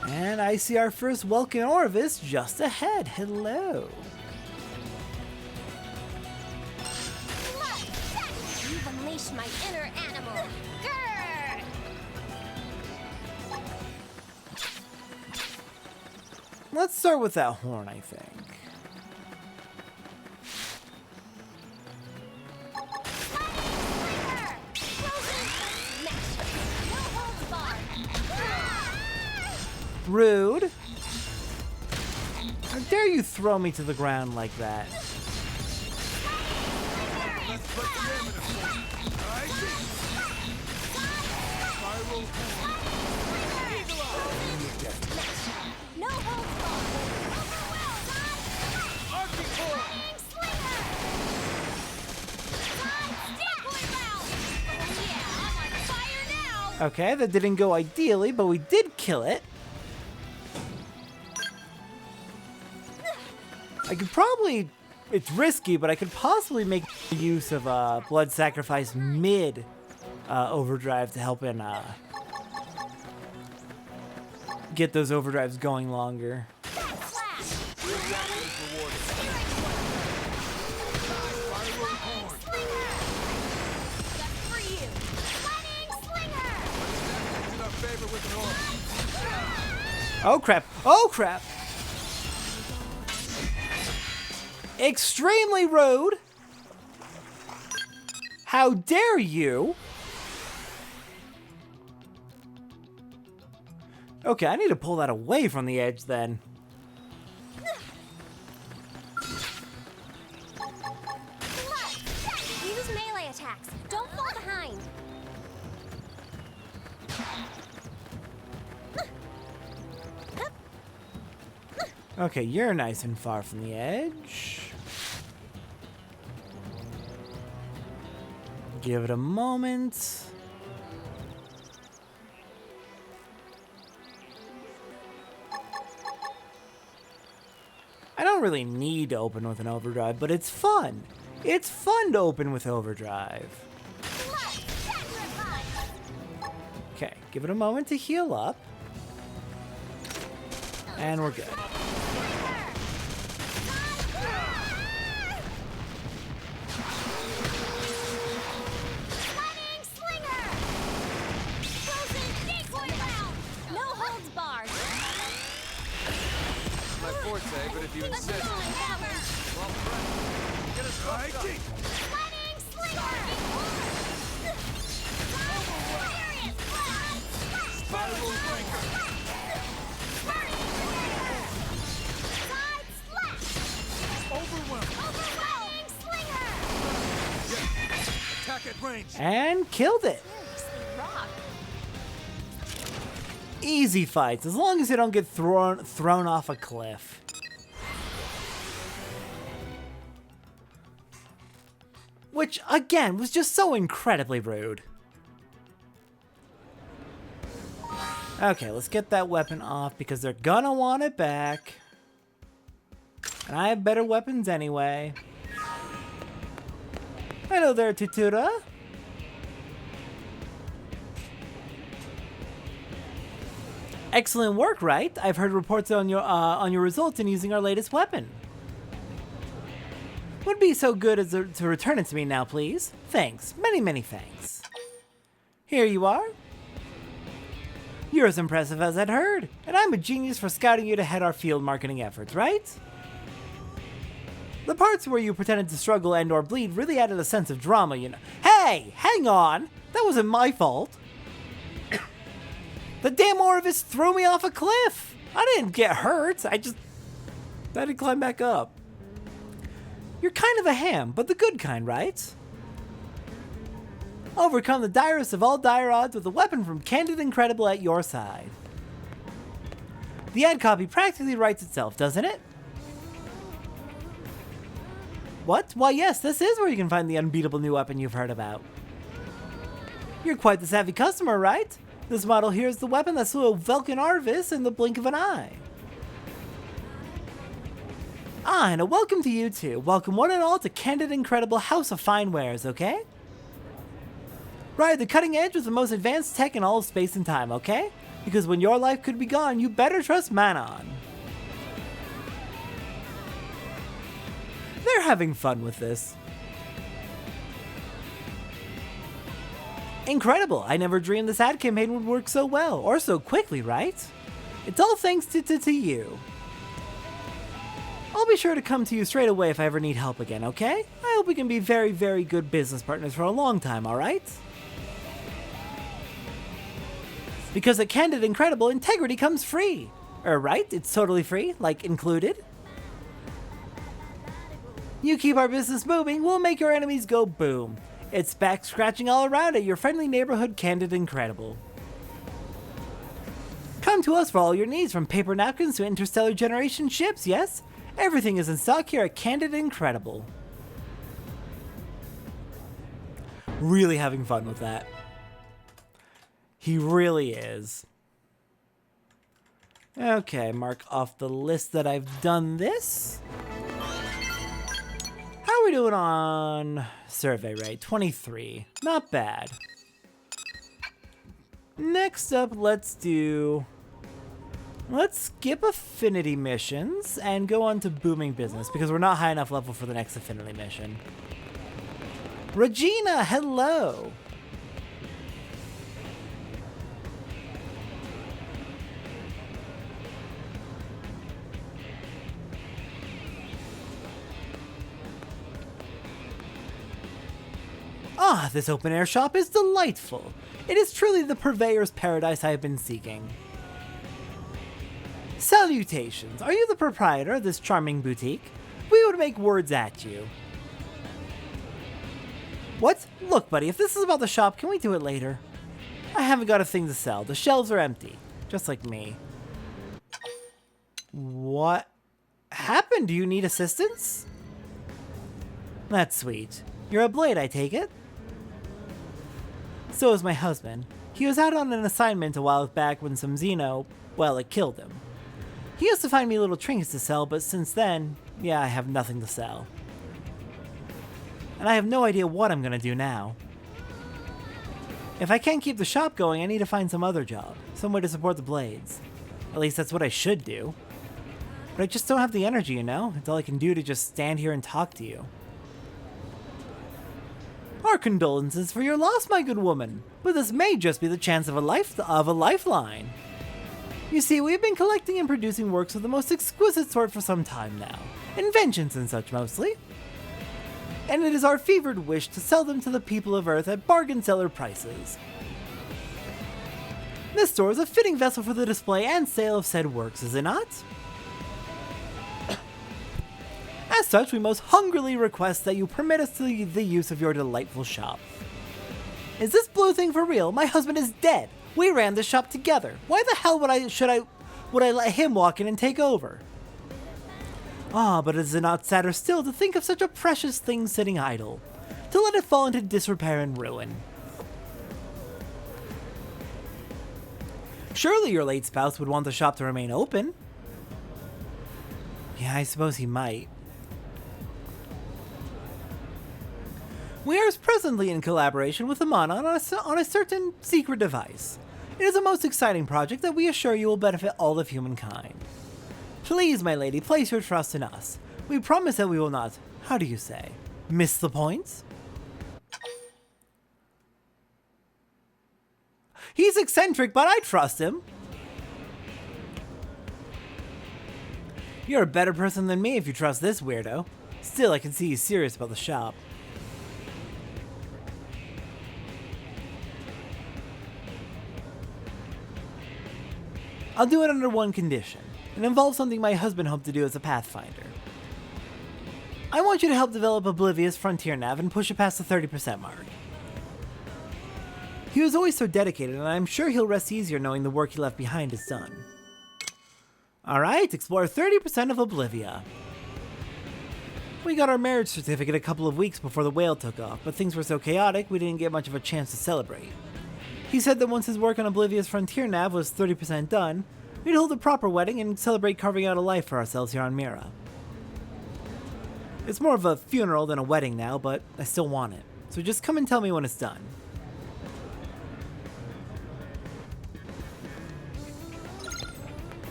And I see our first Welkin orifice just ahead. Hello. You've unleashed my inner animal. Grr! Let's start with that horn, I think. Rude. How dare you throw me to the ground like that? Let's put the name in it for you. Alright? Spiral horn. Eagle eye. No holds barred. Arctic horn. Okay, that didn't go ideally, but we did kill it. I could probably, it's risky, but I could possibly make use of blood sacrifice mid overdrive to help in get those overdrives going longer. Oh crap! Oh crap! Extremely rude! How dare you! Okay, I need to pull that away from the edge then. Use melee attacks. Don't fall behind. Okay, you're nice and far from the edge. Give it a moment. I don't really need to open with an overdrive, but it's fun. It's fun to open with overdrive. Okay, give it a moment to heal up. And we're good. say, but if you insist. Well, friend, get us hooked up. Sliding slinger! Serious Spiral breaker. Side slash! Overwhelm. Overwhelming slinger! Yeah. Attack at range. And killed it. Seriously, rock. Easy fights, as long as you don't get thrown off a cliff. Which, again, was just so incredibly rude. Okay, let's get that weapon off because they're gonna want it back. And I have better weapons anyway. Hello there, Tutura. Excellent work, right? I've heard reports on your results in using our latest weapon. Would be so good as to return it to me now, please. Thanks. Many, many thanks. Here you are. You're as impressive as I'd heard, and I'm a genius for scouting you to head our field marketing efforts, right? The parts where you pretended to struggle and or bleed really added a sense of drama, you know. Hey, hang on! That wasn't my fault. The damn orifice threw me off a cliff! I didn't get hurt, I had to climb back up. You're kind of a ham, but the good kind, right? Overcome the direst of all dire odds with a weapon from Candid Incredible at your side. The ad copy practically writes itself, doesn't it? What? Why yes, this is where you can find the unbeatable new weapon you've heard about. You're quite the savvy customer, right? This model here is the weapon that slew a Vulcan Arvis in the blink of an eye. Ah, and a welcome to you too. Welcome one and all to Candid Incredible House of Fine Wares, okay? Ride the cutting edge with the most advanced tech in all of space and time, okay? Because when your life could be gone, you better trust Manon. They're having fun with this. Incredible! I never dreamed this ad campaign would work so well, or so quickly, right? It's all thanks to you. I'll be sure to come to you straight away if I ever need help again, okay? I hope we can be very, very good business partners for a long time, alright? Because at Candid Incredible, integrity comes free. Right? It's totally free, like included. You keep our business moving, we'll make your enemies go boom. It's back scratching all around at your friendly neighborhood Candid Incredible. Come to us for all your needs, from paper napkins to interstellar generation ships, yes? Everything is in stock here at Candid Incredible. Really having fun with that. He really is. Okay, mark off the list that I've done this. How are we doing on survey rate? 23. Not bad. Next up, let's skip affinity missions and go on to booming business because we're not high enough level for the next affinity mission. Regina, hello! Ah, this open-air shop is delightful. It is truly the purveyor's paradise I have been seeking. Salutations. Are you the proprietor of this charming boutique? We would make words at you. What? Look, buddy, if this is about the shop, can we do it later? I haven't got a thing to sell. The shelves are empty. Just like me. What happened? Do you need assistance? That's sweet. You're a blade, I take it? So is my husband. He was out on an assignment a while back when some Xeno, well, it killed him. He used to find me little trinkets to sell, but since then, yeah, I have nothing to sell. And I have no idea what I'm gonna do now. If I can't keep the shop going, I need to find some other job. Some way to support the blades. At least that's what I should do. But I just don't have the energy, you know? It's all I can do to just stand here and talk to you. Our condolences for your loss, my good woman. But this may just be the chance of a lifeline. You see, we've been collecting and producing works of the most exquisite sort for some time now. Inventions and such mostly. And it is our fevered wish to sell them to the people of Earth at bargain seller prices. This store is a fitting vessel for the display and sale of said works, is it not? As such, we most hungrily request that you permit us the use of your delightful shop. Is this blue thing for real? My husband is dead. We ran the shop together. Why the hell would I let him walk in and take over? Ah, but is it not sadder still to think of such a precious thing sitting idle? To let it fall into disrepair and ruin? Surely your late spouse would want the shop to remain open. Yeah, I suppose he might. We are presently in collaboration with Amana on a certain secret device. It is a most exciting project that we assure you will benefit all of humankind. Please, my lady, place your trust in us. We promise that we will not, how do you say, miss the point? He's eccentric, but I trust him. You're a better person than me if you trust this weirdo. Still, I can see he's serious about the shop. I'll do it under one condition. It involves something my husband hoped to do as a Pathfinder. I want you to help develop Oblivia's Frontier Nav and push it past the 30% mark. He was always so dedicated, and I'm sure he'll rest easier knowing the work he left behind is done. Alright, explore 30% of Oblivia. We got our marriage certificate a couple of weeks before the whale took off, but things were so chaotic we didn't get much of a chance to celebrate. He said that once his work on Oblivia's Frontier Nav was 30% done, we'd hold a proper wedding and celebrate carving out a life for ourselves here on Mira. It's more of a funeral than a wedding now, but I still want it. So just come and tell me when it's done.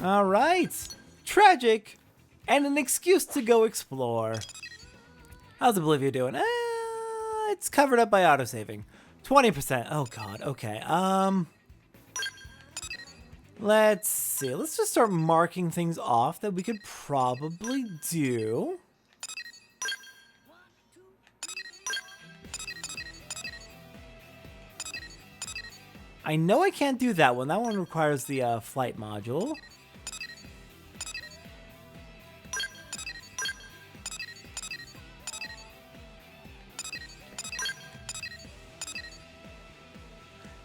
Alright! Tragic! And an excuse to go explore. How's Oblivia doing? It's covered up by autosaving. 20%. Oh god, okay. Let's see. Let's just start marking things off that we could probably do. I know I can't do that one. That one requires the flight module.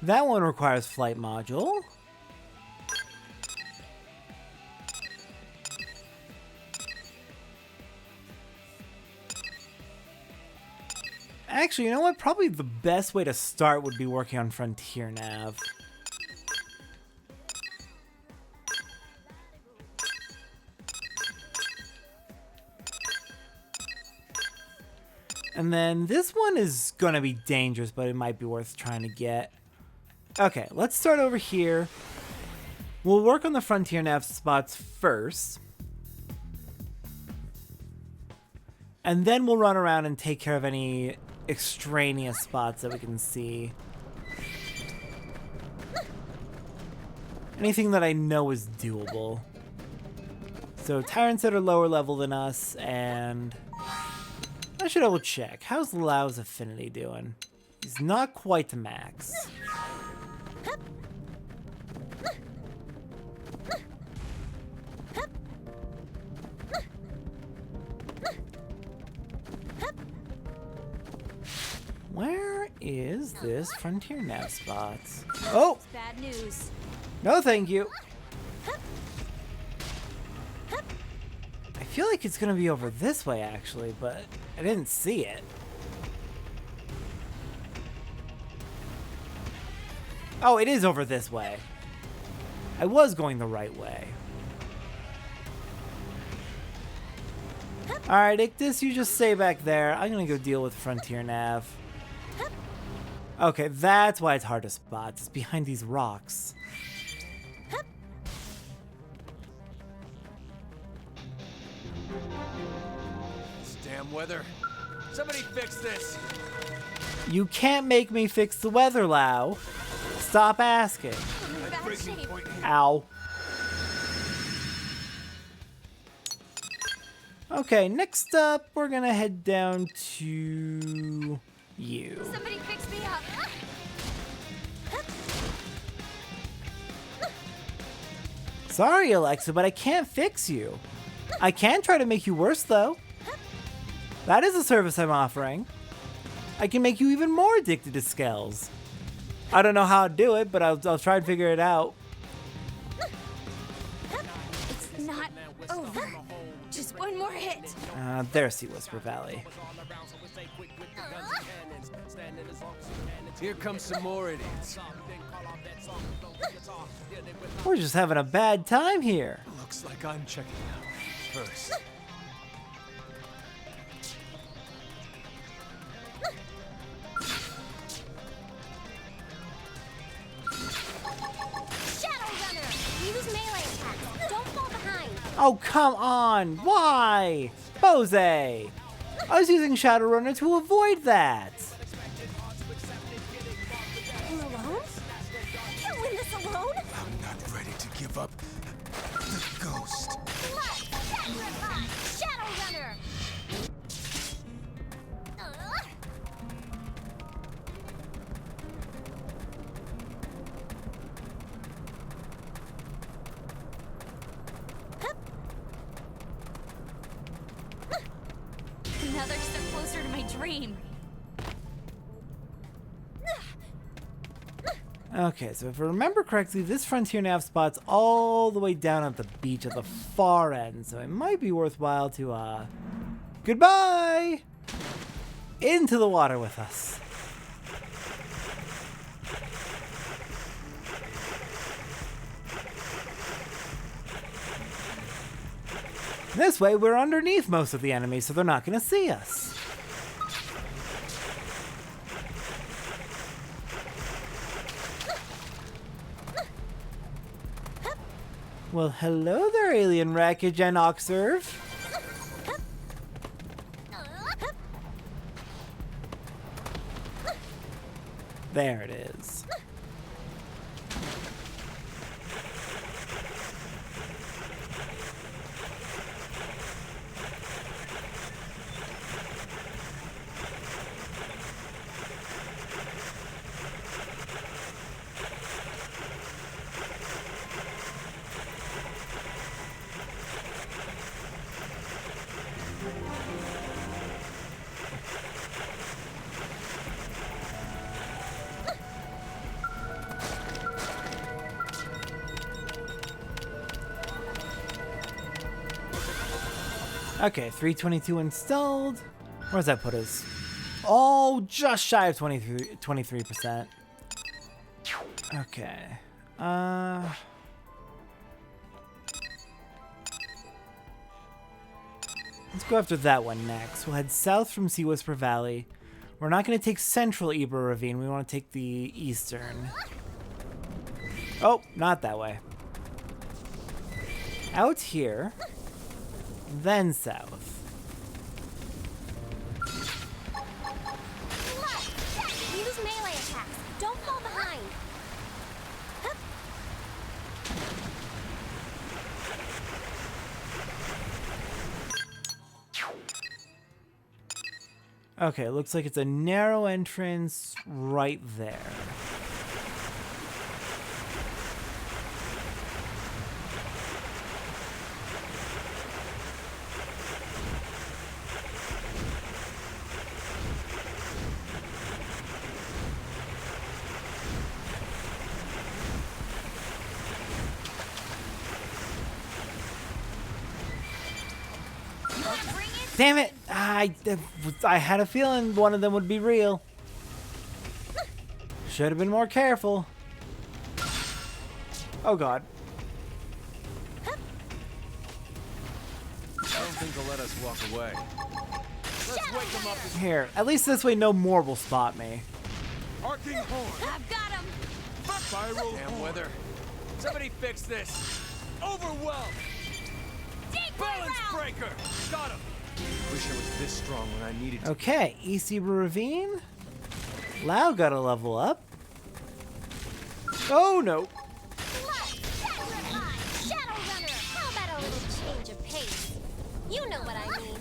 That one requires flight module. Actually, you know what? Probably the best way to start would be working on Frontier Nav. And then this one is going to be dangerous, but it might be worth trying to get. Okay, let's start over here. We'll work on the Frontier Nav spots first. And then we'll run around and take care of any extraneous spots that we can see. Anything that I know is doable. So tyrants that are lower level than us, and I should double check. How's Lau's affinity doing? He's not quite to max. Where is this Frontier Nav spot? Oh! Bad news. No, thank you. I feel like it's gonna be over this way, actually, but I didn't see it. Oh, it is over this way. I was going the right way. Alright, Ictus, you just stay back there. I'm gonna go deal with Frontier Nav. Okay, that's why it's hard to spot. It's behind these rocks. This damn weather. Somebody fix this. You can't make me fix the weather, Lau. Stop asking. I'm in bad shape. Ow. Okay, next up, we're gonna head down to you. Somebody fix me up. Sorry, Alexa, but I can't fix you. I can try to make you worse, though. That is a service I'm offering. I can make you even more addicted to Skells. I don't know how to do it, but I'll try and figure it out. It's not over. Just one more hit. There's Sea Whisper Valley. Here comes some more idiots. We're just having a bad time here. Looks like I'm checking out first. Shadow Runner. Use melee attacks. Don't fall behind. Oh, come on! Why? Bose! I was using Shadowrunner to avoid that! I'm alone? I can't win this alone. I'm not ready to give up the ghost. Let's sacrifice Shadow Runner. Another step closer to my dream. Okay, so if I remember correctly, this frontier nav spot's all the way down at the beach at the far end, so it might be worthwhile to, goodbye! Into the water with us. This way, we're underneath most of the enemies, so they're not going to see us. Well, hello there, alien wreckage and Oxerve. There it is. Okay, 322 installed. Where does that put us? Oh, just shy of 23%. Okay. Let's go after that one next. We'll head south from Sea Whisper Valley. We're not going to take Central Ebra Ravine. We want to take the eastern. Oh, not that way. Out here. Then south. Use melee attacks. Don't fall behind. Okay, looks like it's a narrow entrance right there. Damn it! I had a feeling one of them would be real. Should have been more careful. Oh god. I don't think they'll let us walk away. Let's wake them up. Here, at least this way no more will spot me. Arcing horn. I've got him. Spiral damn weather. Somebody fix this. Overwhelmed. Balance breaker. Got him. Wish I was this strong when I needed to. Okay, East Ebra Ravine. Lao got a level up. Oh no. Shadow Runner. How about a little change of pace? You know what I mean.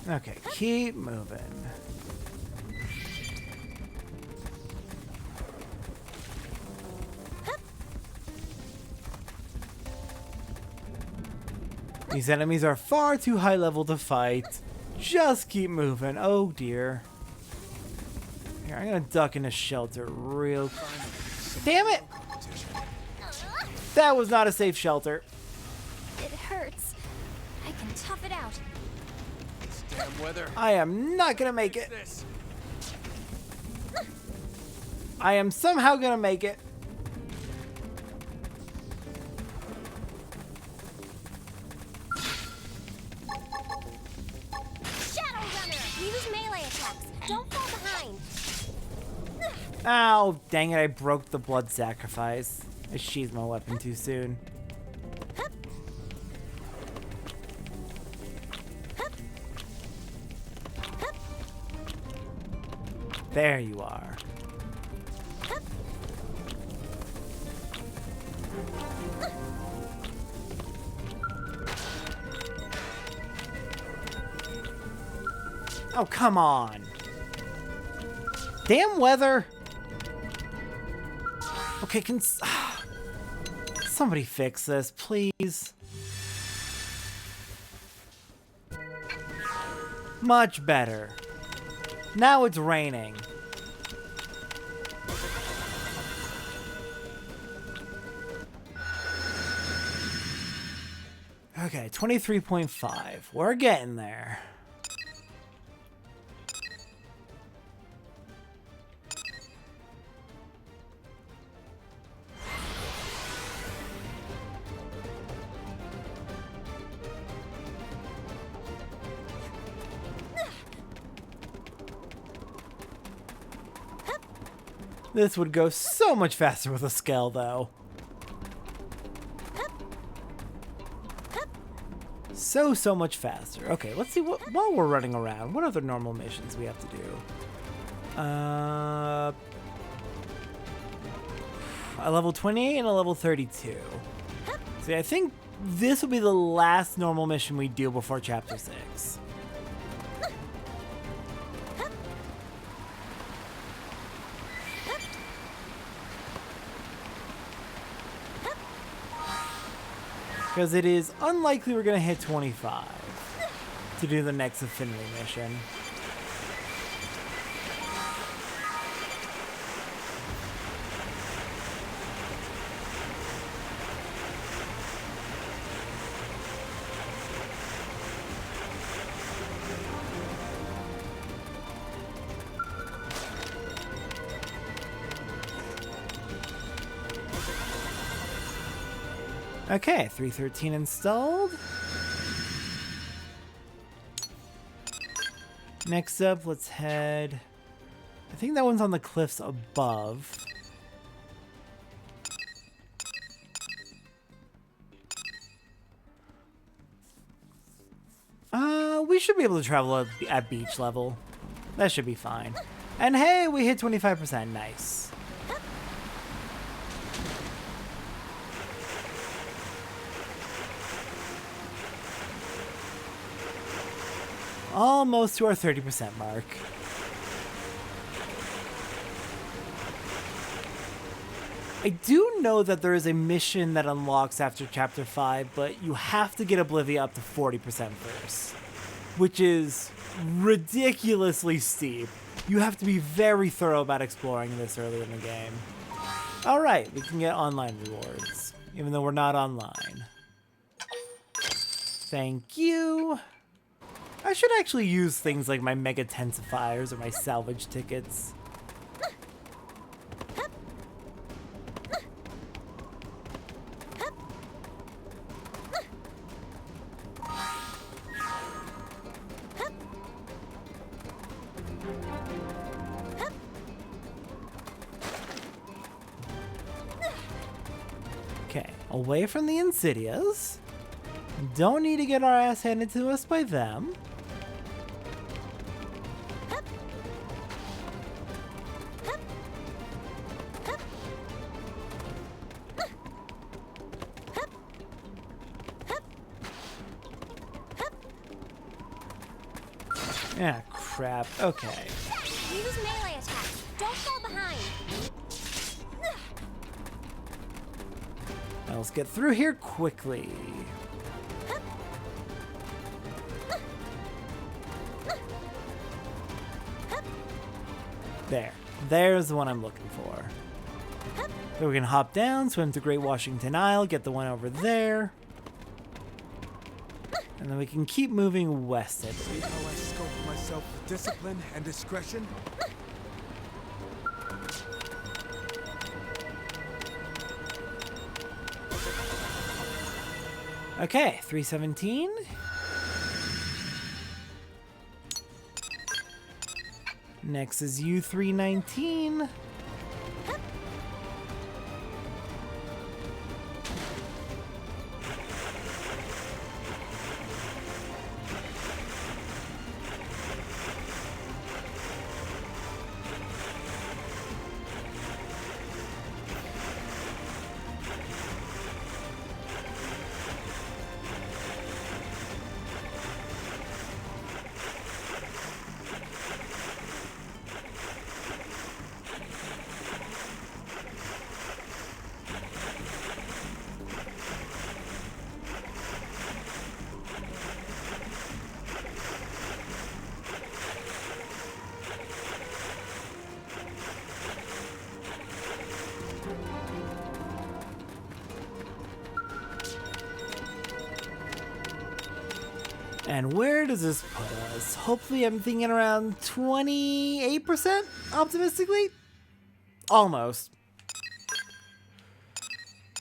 Okay, keep moving. These enemies are far too high level to fight. Just keep moving. Oh dear. Here, I'm gonna duck in a shelter real quick. Damn it! That was not a safe shelter. It hurts. I can tough it out. This damn weather. I am not gonna make it. This. I am somehow gonna make it. Shadow Runner! Use melee attacks. Don't fall behind. Ow, dang it, I broke the blood sacrifice. I sheathed my weapon too soon. There you are. Oh, come on. Damn weather. Okay, can somebody fix this, please? Much better. Now it's raining. Okay, 23.5. We're getting there. This would go so much faster with a scale, though. So much faster. Okay, let's see what while we're running around, what other normal missions we have to do. A level 28 and a level 32. See, I think this will be the last normal mission we do before Chapter 6. Because it is unlikely we're going to hit 25 to do the next Affinity mission. Okay, 313 installed. Next up, let's head... I think that one's on the cliffs above. We should be able to travel at beach level. That should be fine. And hey, we hit 25%. Nice. Almost to our 30% mark. I do know that there is a mission that unlocks after Chapter 5, but you have to get Oblivia up to 40% first, which is ridiculously steep. You have to be very thorough about exploring this early in the game. Alright, we can get online rewards, even though we're not online. Thank you. I should actually use things like my mega tensifiers or my salvage tickets. Okay, away from the Insidious. Don't need to get our ass handed to us by them. Ah, crap. Okay. Use melee attacks. Don't fall behind. Now let's get through here quickly. There. There's the one I'm looking for. So we can hop down, swim to Great Washington Isle, get the one over there. And then we can keep moving west, I believe. How I scope myself with discipline and discretion? Okay, 317. Next is U319. And where does this put us? Hopefully I'm thinking around 28% optimistically? Almost.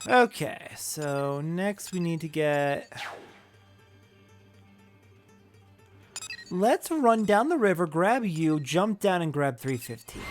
Okay, so next we need to get... Let's run down the river, grab you, jump down and grab 315.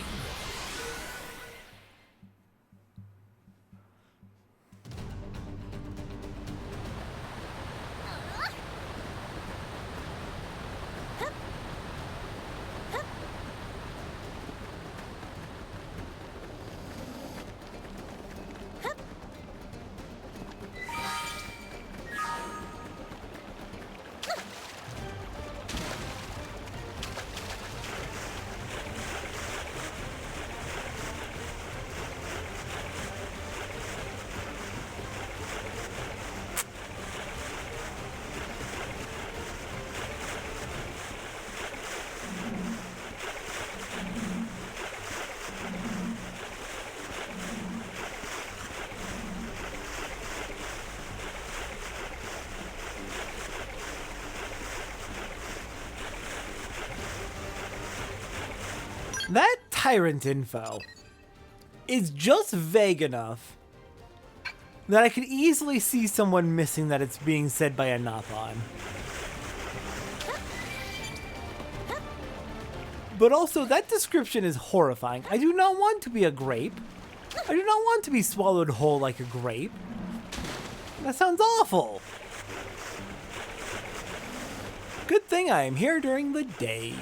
That tyrant info is just vague enough that I could easily see someone missing that it's being said by a Nathon. But also, that description is horrifying. I do not want to be a grape. I do not want to be swallowed whole like a grape. That sounds awful. Good thing I am here during the day.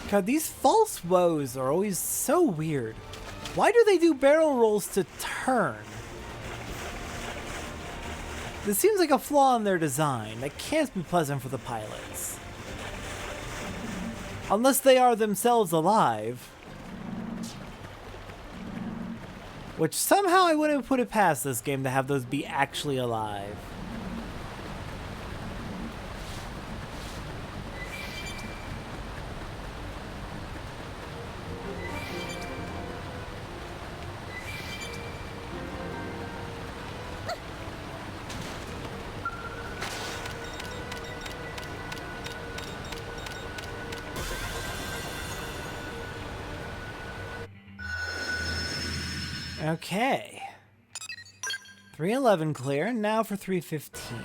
God, these false woes are always so weird. Why do they do barrel rolls to turn? This seems like a flaw in their design that can't be pleasant for the pilots. Unless they are themselves alive. Which somehow I wouldn't put it past this game to have those be actually alive. Okay. 311 clear, now for 315.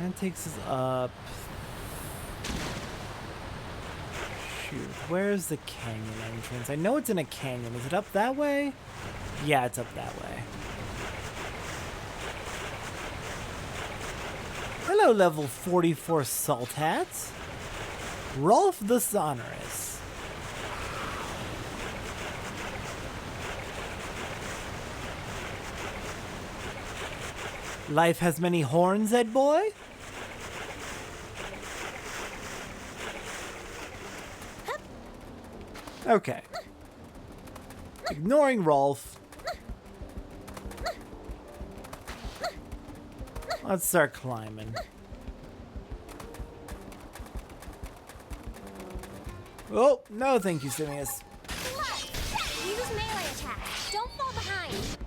That takes us up. shoot. Where's the canyon entrance? I know it's in a canyon. Is it up that way? Yeah, it's up that way. Hello, level 44 Salt Hats. Rolf the Sonorous. Life has many horns, Ed boy. Okay. Ignoring Rolf. Let's start climbing. Oh, no thank you, Simius. Use melee attack. Don't fall behind.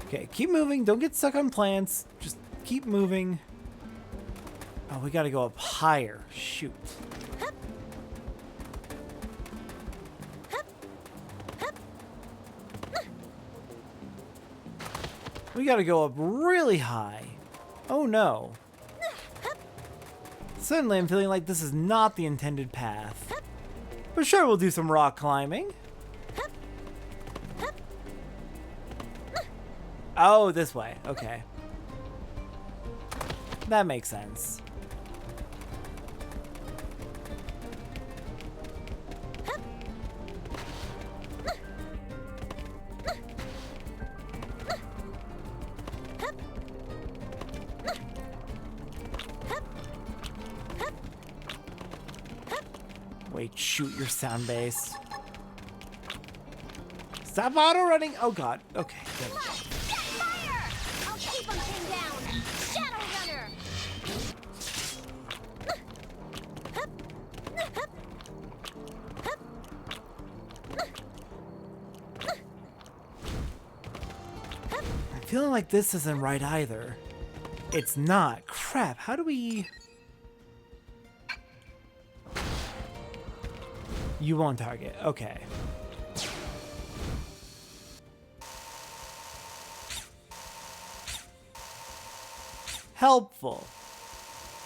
Okay, keep moving. Don't get stuck on plants. Just keep moving. Oh, we gotta go up higher. Shoot. We gotta go up really high. Oh no. Suddenly I'm feeling like this is not the intended path. But sure, we'll do some rock climbing. Oh, this way. Okay. That makes sense. Wait, shoot your sound base. Stop auto running. Oh god. Okay, good. Fire! I'll keep him pinned down. Shadow Runner. I'm feeling like this isn't right either. It's not. Crap, how do we... You won't target. Okay. Helpful.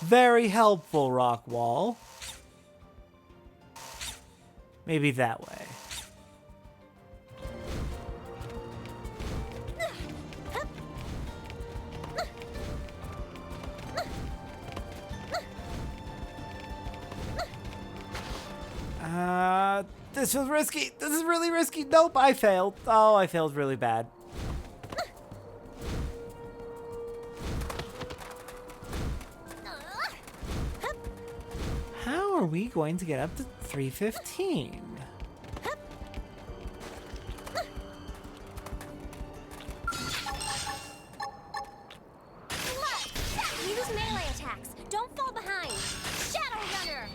Very helpful, rock wall. Maybe that way. This feels risky. This is really risky. Nope, I failed. Oh, I failed really bad. How are we going to get up to 315? Use melee attacks. Don't fall behind. Shadow Runner.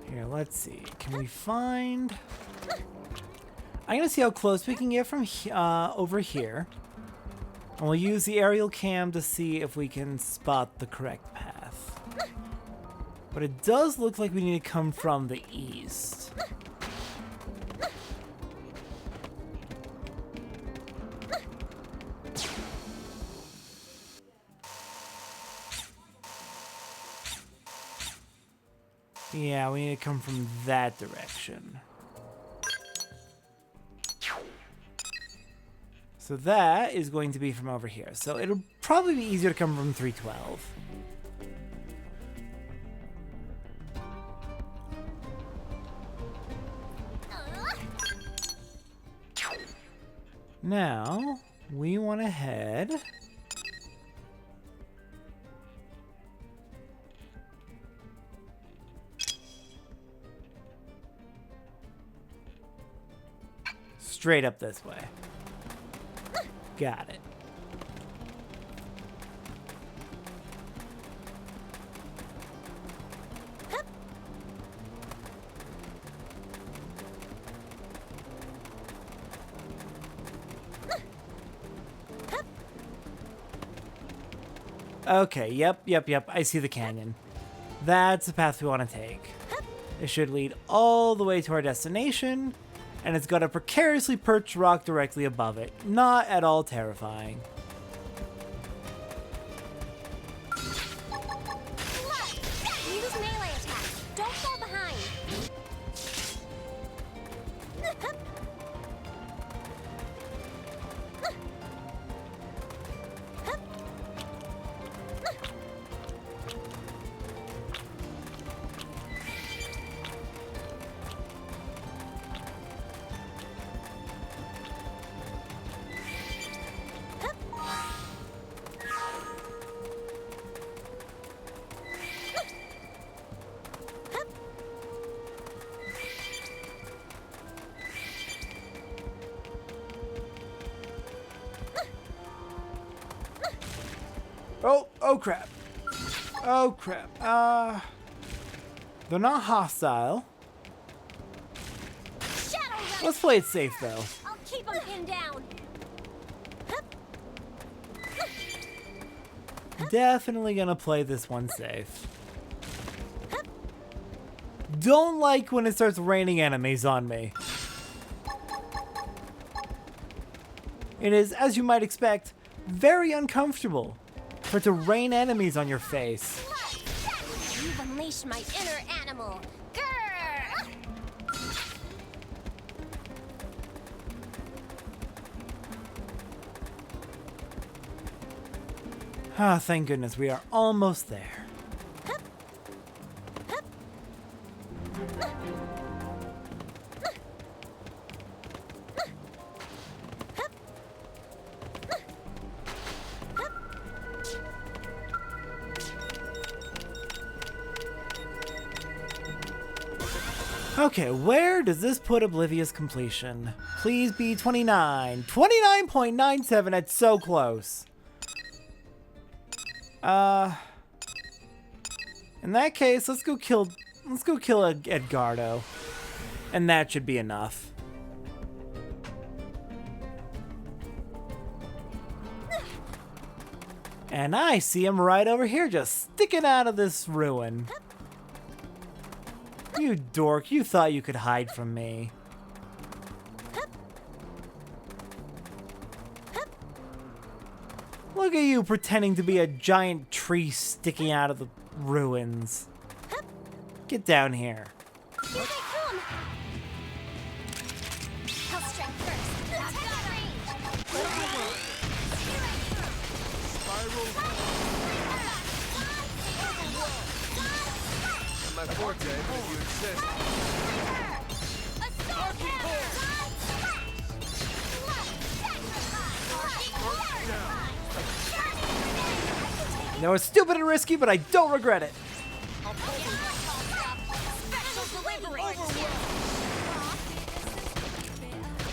Here, let's see. Can we find... I'm gonna see how close we can get from over here. And we'll use the aerial cam to see if we can spot the correct path. But it does look like we need to come from the east. Yeah, we need to come from that direction. So that is going to be from over here. So it'll probably be easier to come from 312. Now, we want to head... straight up this way. Got it. Okay, yep. I see the canyon. That's the path we want to take. It should lead all the way to our destination, and it's got a precariously perched rock directly above it. Not at all terrifying. Use melee attacks. Don't fall behind. Oh crap. Oh crap. They're not hostile. Let's play it safe though. I'll keep them pinned down. Definitely gonna play this one safe. Don't like when it starts raining enemies on me. It is, as you might expect, very uncomfortable for it to rain enemies on your face. You've unleashed my inner animal. Grr! Ah, thank goodness, we are almost there. Okay, where does this put Oblivious completion? Please be 29. 29.97, that's so close. In that case, let's go kill Edgardo. And that should be enough. And I see him right over here just sticking out of this ruin. You dork, you thought you could hide from me. Look at you pretending to be a giant tree sticking out of the ruins. Get down here. Here they come! I'll strike first. Attack range! My forte, if you insist. Assault hammer! No, it's stupid and risky, but I don't regret it. Special delivery!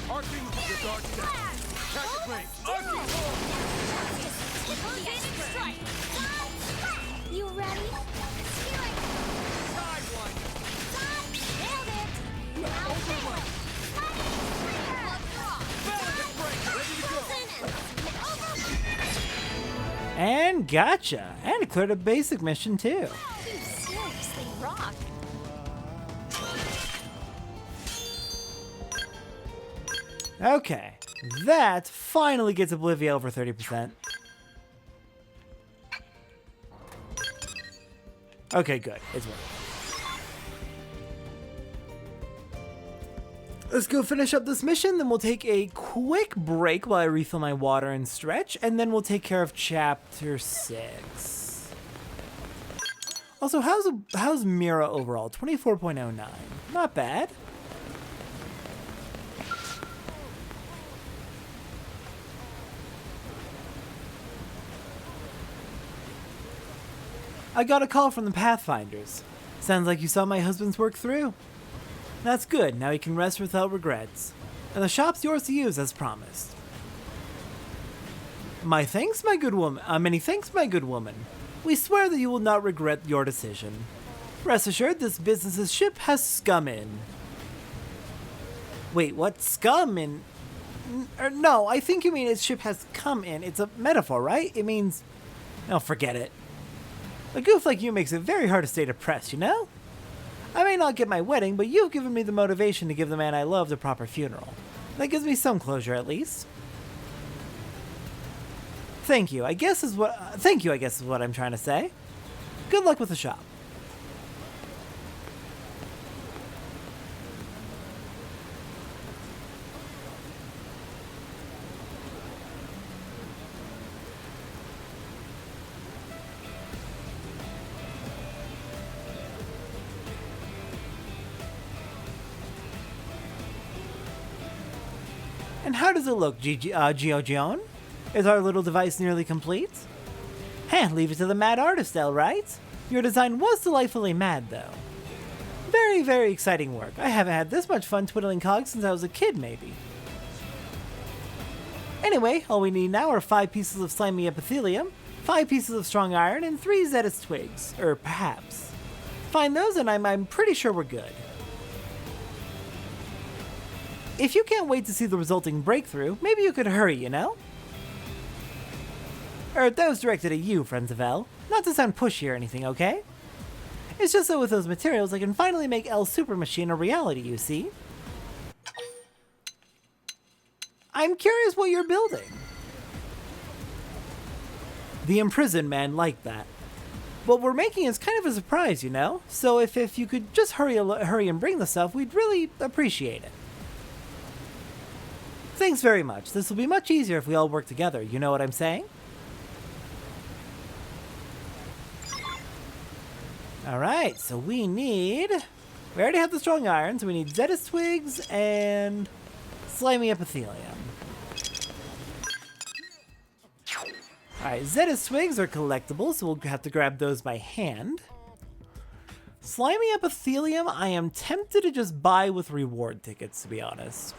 Arcing the dark step. Attack range. Arcing Strike! You ready? Nailed it! Now fail! And gotcha. And cleared a basic mission too. You seriously rock! Okay, that finally gets Oblivia over 30%. Okay, good. It's working. Let's go finish up this mission, then we'll take a quick break while I refill my water and stretch, and then we'll take care of Chapter 6. Also, how's Mira overall? 24.09. Not bad. I got a call from the Pathfinders. Sounds like you saw my husband's work through. That's good, now he can rest without regrets. And the shop's yours to use as promised. Many thanks, my good woman. We swear that you will not regret your decision. Rest assured, this business's ship has scum in. Wait, what? Scum in? No, I think you mean its ship has come in. It's a metaphor, right? It means... Oh, forget it. A goof like you makes it very hard to stay depressed, you know? I may not get my wedding, but you've given me the motivation to give the man I love the proper funeral. That gives me some closure, at least. Thank you, I guess is what I'm trying to say. Good luck with the shop. And how does it look, Gio? Is our little device nearly complete? Heh, leave it to the mad artist, Elle, right? Your design was delightfully mad, though. Very, very exciting work. I haven't had this much fun twiddling cogs since I was a kid, maybe. Anyway, all we need now are 5 pieces of slimy epithelium, 5 pieces of strong iron, and 3 Zetus twigs. Or perhaps. Find those and I'm pretty sure we're good. If you can't wait to see the resulting breakthrough, maybe you could hurry, you know? That was directed at you, friends of Elle. Not to sound pushy or anything, okay? It's just that with those materials, I can finally make Elle's super machine a reality, you see? I'm curious what you're building. The imprisoned man liked that. What we're making is kind of a surprise, you know? So if you could just hurry and bring the stuff, we'd really appreciate it. Thanks very much. This will be much easier if we all work together, you know what I'm saying? Alright, so we already have the strong iron, so we need Zetus twigs and slimy epithelium. Alright, Zetus twigs are collectible, so we'll have to grab those by hand. Slimy epithelium, I am tempted to just buy with reward tickets, to be honest.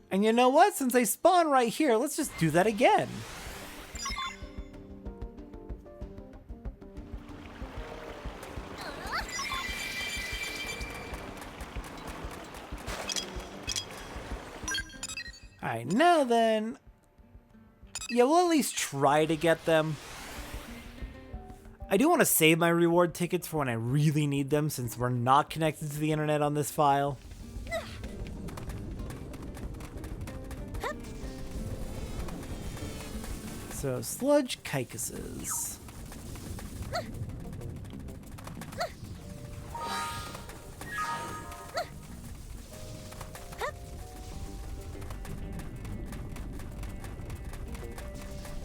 And you know what? Since they spawn right here, let's just do that again. Alright, now then... Yeah, we'll at least try to get them. I do want to save my reward tickets for when I really need them, since we're not connected to the internet on this file. So, sludge kikuses.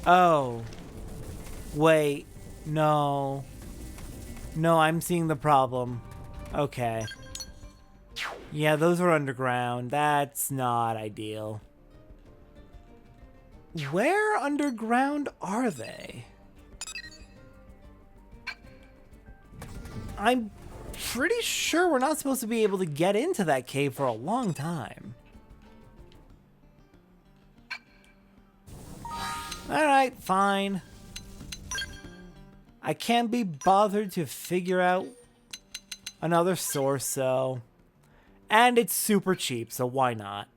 Oh. Wait. No. No, I'm seeing the problem. Okay. Yeah, those are underground. That's not ideal. Where underground are they? I'm pretty sure we're not supposed to be able to get into that cave for a long time. Alright, fine. I can't be bothered to figure out another source, so... And it's super cheap, so why not?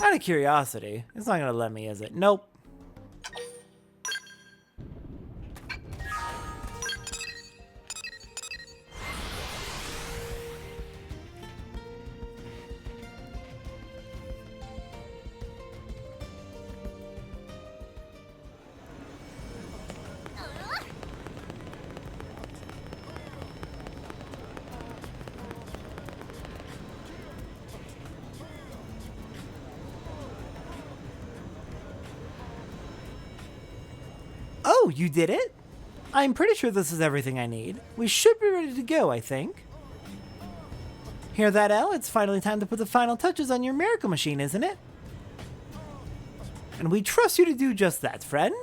Out of curiosity. It's not gonna let me, is it? Nope. Oh, you did it? I'm pretty sure this is everything I need. We should be ready to go, I think. Hear that, Elle? It's finally time to put the final touches on your miracle machine, isn't it? And we trust you to do just that, friend.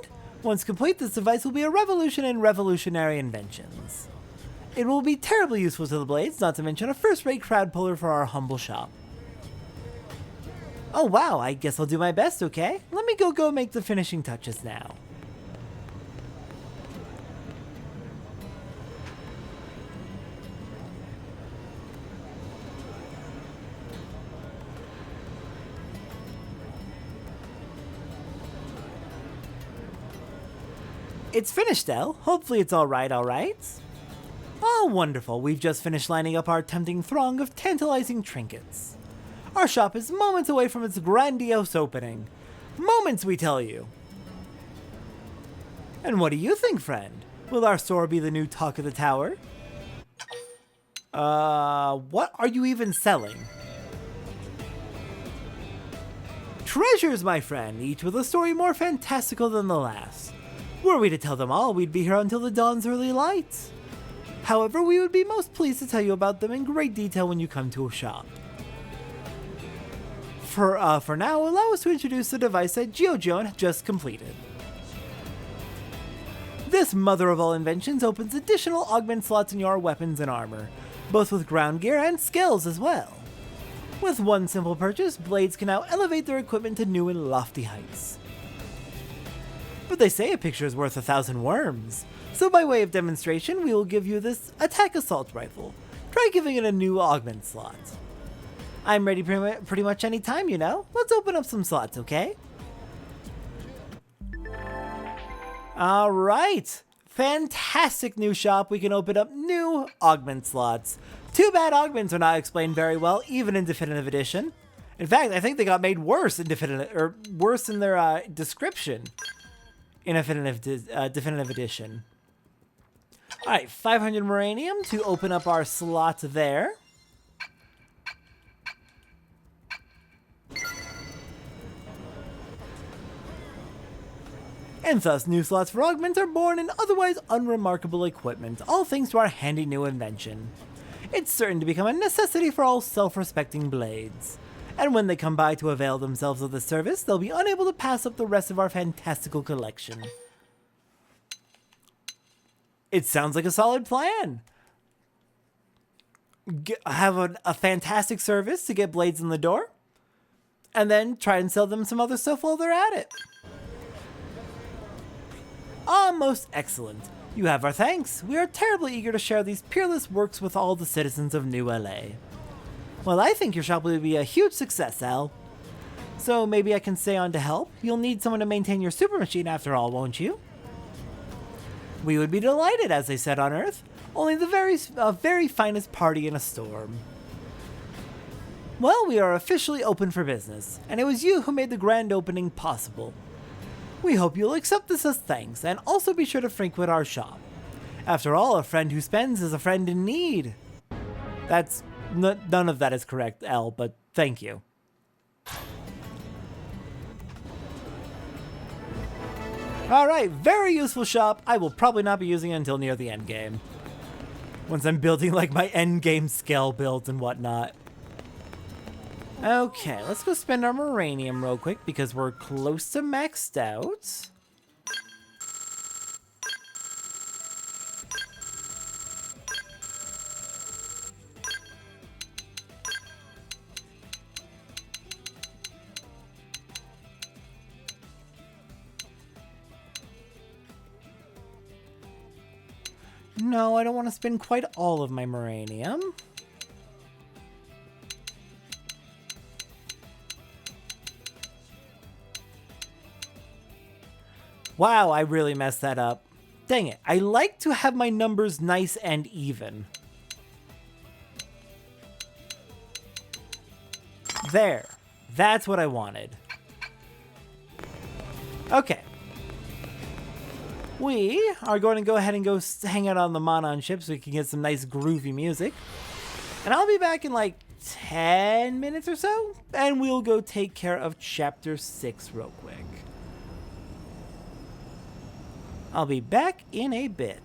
Once complete, this device will be a revolution in revolutionary inventions. It will be terribly useful to the Blades, not to mention a first-rate crowd puller for our humble shop. Oh wow, I guess I'll do my best, okay? Let me go make the finishing touches now. It's finished, Elle. Hopefully it's alright, alright? Oh, wonderful. We've just finished lining up our tempting throng of tantalizing trinkets. Our shop is moments away from its grandiose opening. Moments, we tell you. And what do you think, friend? Will our store be the new talk of the tower? What are you even selling? Treasures, my friend, each with a story more fantastical than the last. Were we to tell them all, we'd be here until the dawn's early light. However, we would be most pleased to tell you about them in great detail when you come to a shop. For now, allow us to introduce the device that GeoJoan just completed. This mother of all inventions opens additional augment slots in your weapons and armor, both with ground gear and skills as well. With one simple purchase, blades can now elevate their equipment to new and lofty heights. But they say a picture is worth 1,000 worms, so by way of demonstration, we will give you this attack assault rifle. Try giving it a new augment slot. I'm ready pretty much any time, you know? Let's open up some slots, okay? Alright! Fantastic new shop. We can open up new augment slots. Too bad augments are not explained very well, even in Definitive Edition. In fact, I think they got made worse in worse in their description in Definitive Edition. Alright, 500 Moranium to open up our slot there. And thus, new slots for augments are born in otherwise unremarkable equipment, all thanks to our handy new invention. It's certain to become a necessity for all self-respecting blades. And when they come by to avail themselves of the service, they'll be unable to pass up the rest of our fantastical collection. It sounds like a solid plan. Have a fantastic service to get blades in the door, and then try and sell them some other stuff while they're at it. Ah, most excellent. You have our thanks. We are terribly eager to share these peerless works with all the citizens of New LA. Well, I think your shop will be a huge success, Al. So maybe I can stay on to help? You'll need someone to maintain your super machine after all, won't you? We would be delighted, as they said on Earth. Only the very finest party in a storm. Well, we are officially open for business, and it was you who made the grand opening possible. We hope you'll accept this as thanks, and also be sure to frequent our shop. After all, a friend who spends is a friend in need. None of that is correct, Elle, but thank you. Alright, very useful shop. I will probably not be using it until near the end game. Once I'm building like my end game scale builds and whatnot. Okay, let's go spend our Moranium real quick because we're close to maxed out. No, I don't want to spend quite all of my Moranium. Wow, I really messed that up. Dang it, I like to have my numbers nice and even. There, that's what I wanted. Okay. We are going to go ahead and go hang out on the Monon ship so we can get some nice groovy music. And I'll be back in like 10 minutes or so, and we'll go take care of Chapter 6 real quick. I'll be back in a bit.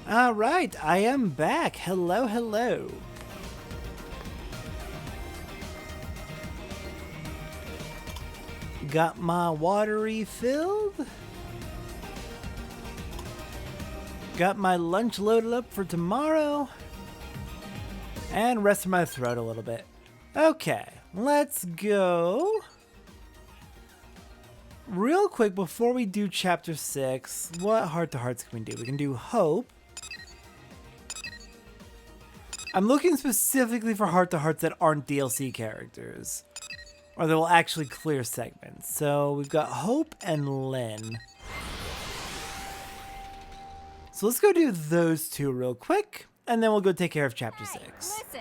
All right, I am back. Hello, hello. Got my water refilled. Got my lunch loaded up for tomorrow. And rested my throat a little bit. Okay, let's go. Real quick, before we do Chapter 6, what heart-to-hearts can we do? We can do Hope. I'm looking specifically for heart-to-hearts that aren't DLC characters. Or that will actually clear segments. So we've got Hope and Lynn. So let's go do those two real quick. And then we'll go take care of Chapter 6. Listen.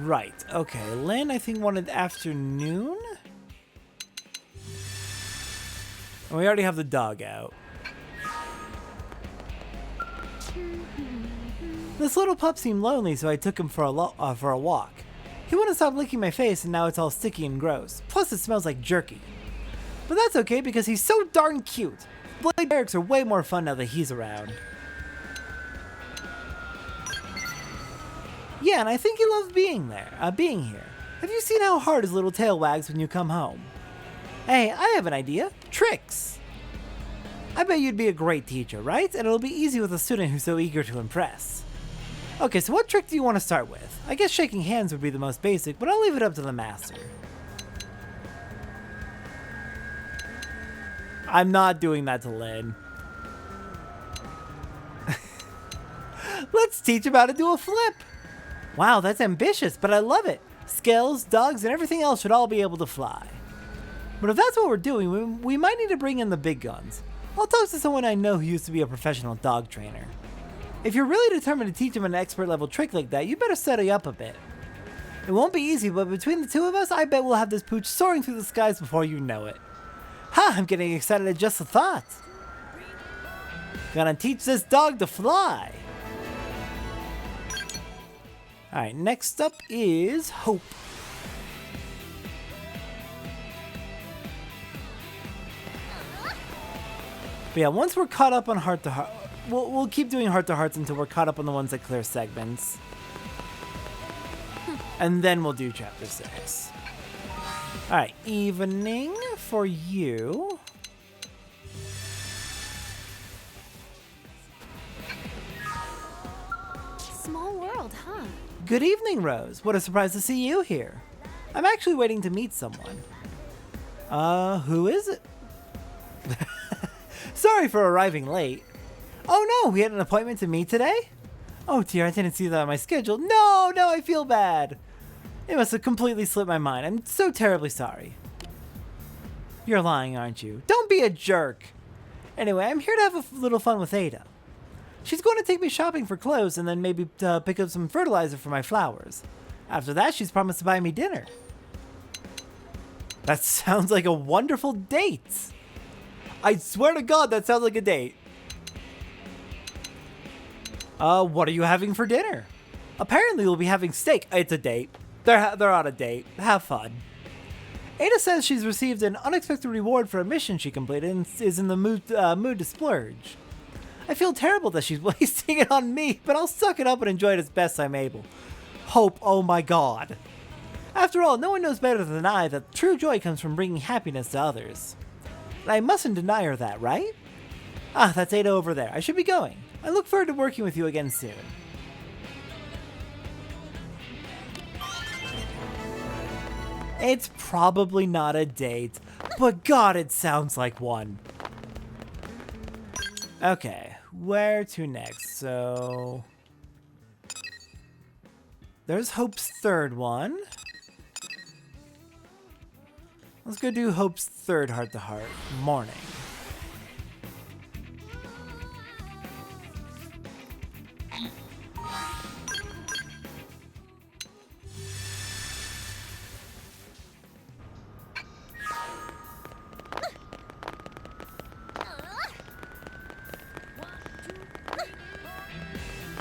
Right, okay. Lynn, I think, wanted afternoon? And we already have the dog out. This little pup seemed lonely, so I took him for a walk. He wouldn't stop licking my face, and now it's all sticky and gross. Plus, it smells like jerky. But that's okay, because he's so darn cute. Blade barracks are way more fun now that he's around. Yeah, and I think he loves being here. Have you seen how hard his little tail wags when you come home? Hey, I have an idea. Tricks! I bet you'd be a great teacher, right? And it'll be easy with a student who's so eager to impress. Okay, so what trick do you want to start with? I guess shaking hands would be the most basic, but I'll leave it up to the master. I'm not doing that to Lynn. Let's teach him how to do a flip. Wow, that's ambitious, but I love it. Scales, dogs, and everything else should all be able to fly. But if that's what we're doing, we might need to bring in the big guns. I'll talk to someone I know who used to be a professional dog trainer. If you're really determined to teach him an expert level trick like that, you better study up a bit. It won't be easy, but between the two of us, I bet we'll have this pooch soaring through the skies before you know it. Ha, I'm getting excited at just the thought. Gonna teach this dog to fly. Alright, next up is Hope. But yeah, once we're caught up on heart-to-heart, we'll keep doing heart-to-hearts until we're caught up on the ones that clear segments. And then we'll do Chapter 6. Alright, evening for you. Small world, huh? Good evening, Rose. What a surprise to see you here. I'm actually waiting to meet someone. Who is it? Sorry for arriving late. Oh no, we had an appointment to meet today? Oh dear, I didn't see that on my schedule. No, I feel bad. It must have completely slipped my mind. I'm so terribly sorry. You're lying, aren't you? Don't be a jerk. Anyway, I'm here to have a little fun with Ada. She's going to take me shopping for clothes and then maybe pick up some fertilizer for my flowers. After that, she's promised to buy me dinner. That sounds like a wonderful date. I swear to God, that sounds like a date. What are you having for dinner? Apparently we'll be having steak. It's a date. They're on a date. Have fun. Ada says she's received an unexpected reward for a mission she completed and is in the mood to splurge. I feel terrible that she's wasting it on me, but I'll suck it up and enjoy it as best I'm able. Hope, oh my God. After all, no one knows better than I that true joy comes from bringing happiness to others. And I mustn't deny her that, right? Ah, that's Ada over there. I should be going. I look forward to working with you again soon. It's probably not a date, but God, it sounds like one. Okay, where to next? So there's Hope's third one. Let's go do Hope's third heart-to-heart. Morning.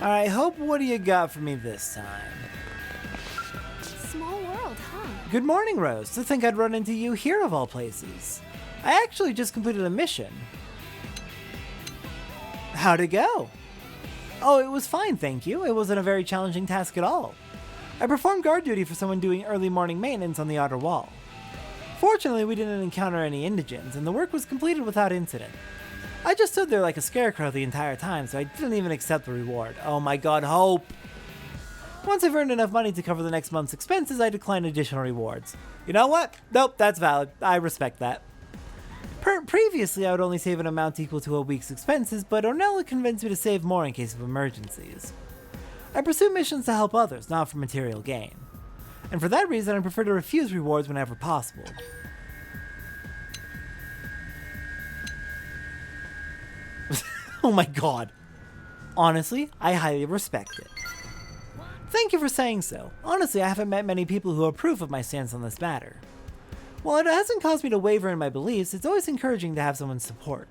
Alright, Hope, what do you got for me this time? Small world, huh? Good morning, Rose. To think I'd run into you here of all places. I actually just completed a mission. How'd it go? Oh, it was fine, thank you. It wasn't a very challenging task at all. I performed guard duty for someone doing early morning maintenance on the outer wall. Fortunately, we didn't encounter any indigents, and the work was completed without incident. I just stood there like a scarecrow the entire time, so I didn't even accept the reward. Oh my god, Hope! Once I've earned enough money to cover the next month's expenses, I decline additional rewards. You know what? Nope, that's valid. I respect that. Previously, I would only save an amount equal to a week's expenses, but Ornella convinced me to save more in case of emergencies. I pursue missions to help others, not for material gain. And for that reason, I prefer to refuse rewards whenever possible. Oh my god. Honestly, I highly respect it. Thank you for saying so. Honestly, I haven't met many people who approve of my stance on this matter. While it hasn't caused me to waver in my beliefs, it's always encouraging to have someone's support.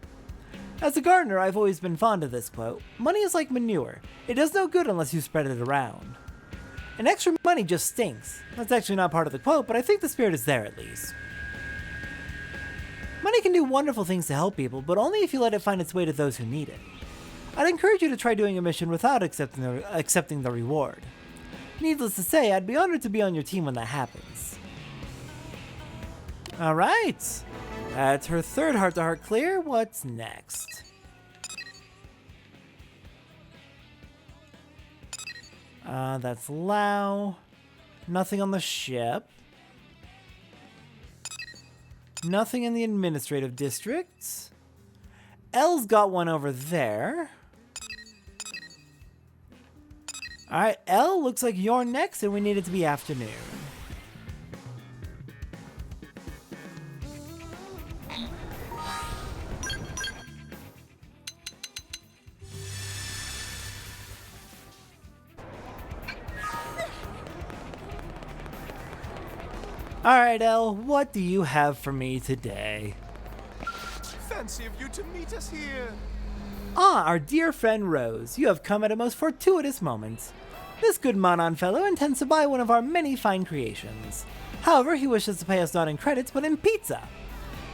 As a gardener, I've always been fond of this quote: money is like manure. It does no good unless you spread it around. And extra money just stinks. That's actually not part of the quote, but I think the spirit is there at least. Money can do wonderful things to help people, but only if you let it find its way to those who need it. I'd encourage you to try doing a mission without accepting the reward. Needless to say, I'd be honored to be on your team when that happens. Alright, that's her third heart-to-heart clear. What's next? That's Lao. Nothing on the ship. Nothing in the administrative district. L's got one over there. Alright, L, looks like you're next, and we need it to be afternoon. Alright, L, what do you have for me today? Fancy of you to meet us here. Ah, our dear friend Rose, you have come at a most fortuitous moment. This good Manon fellow intends to buy one of our many fine creations. However, he wishes to pay us not in credits, but in pizza.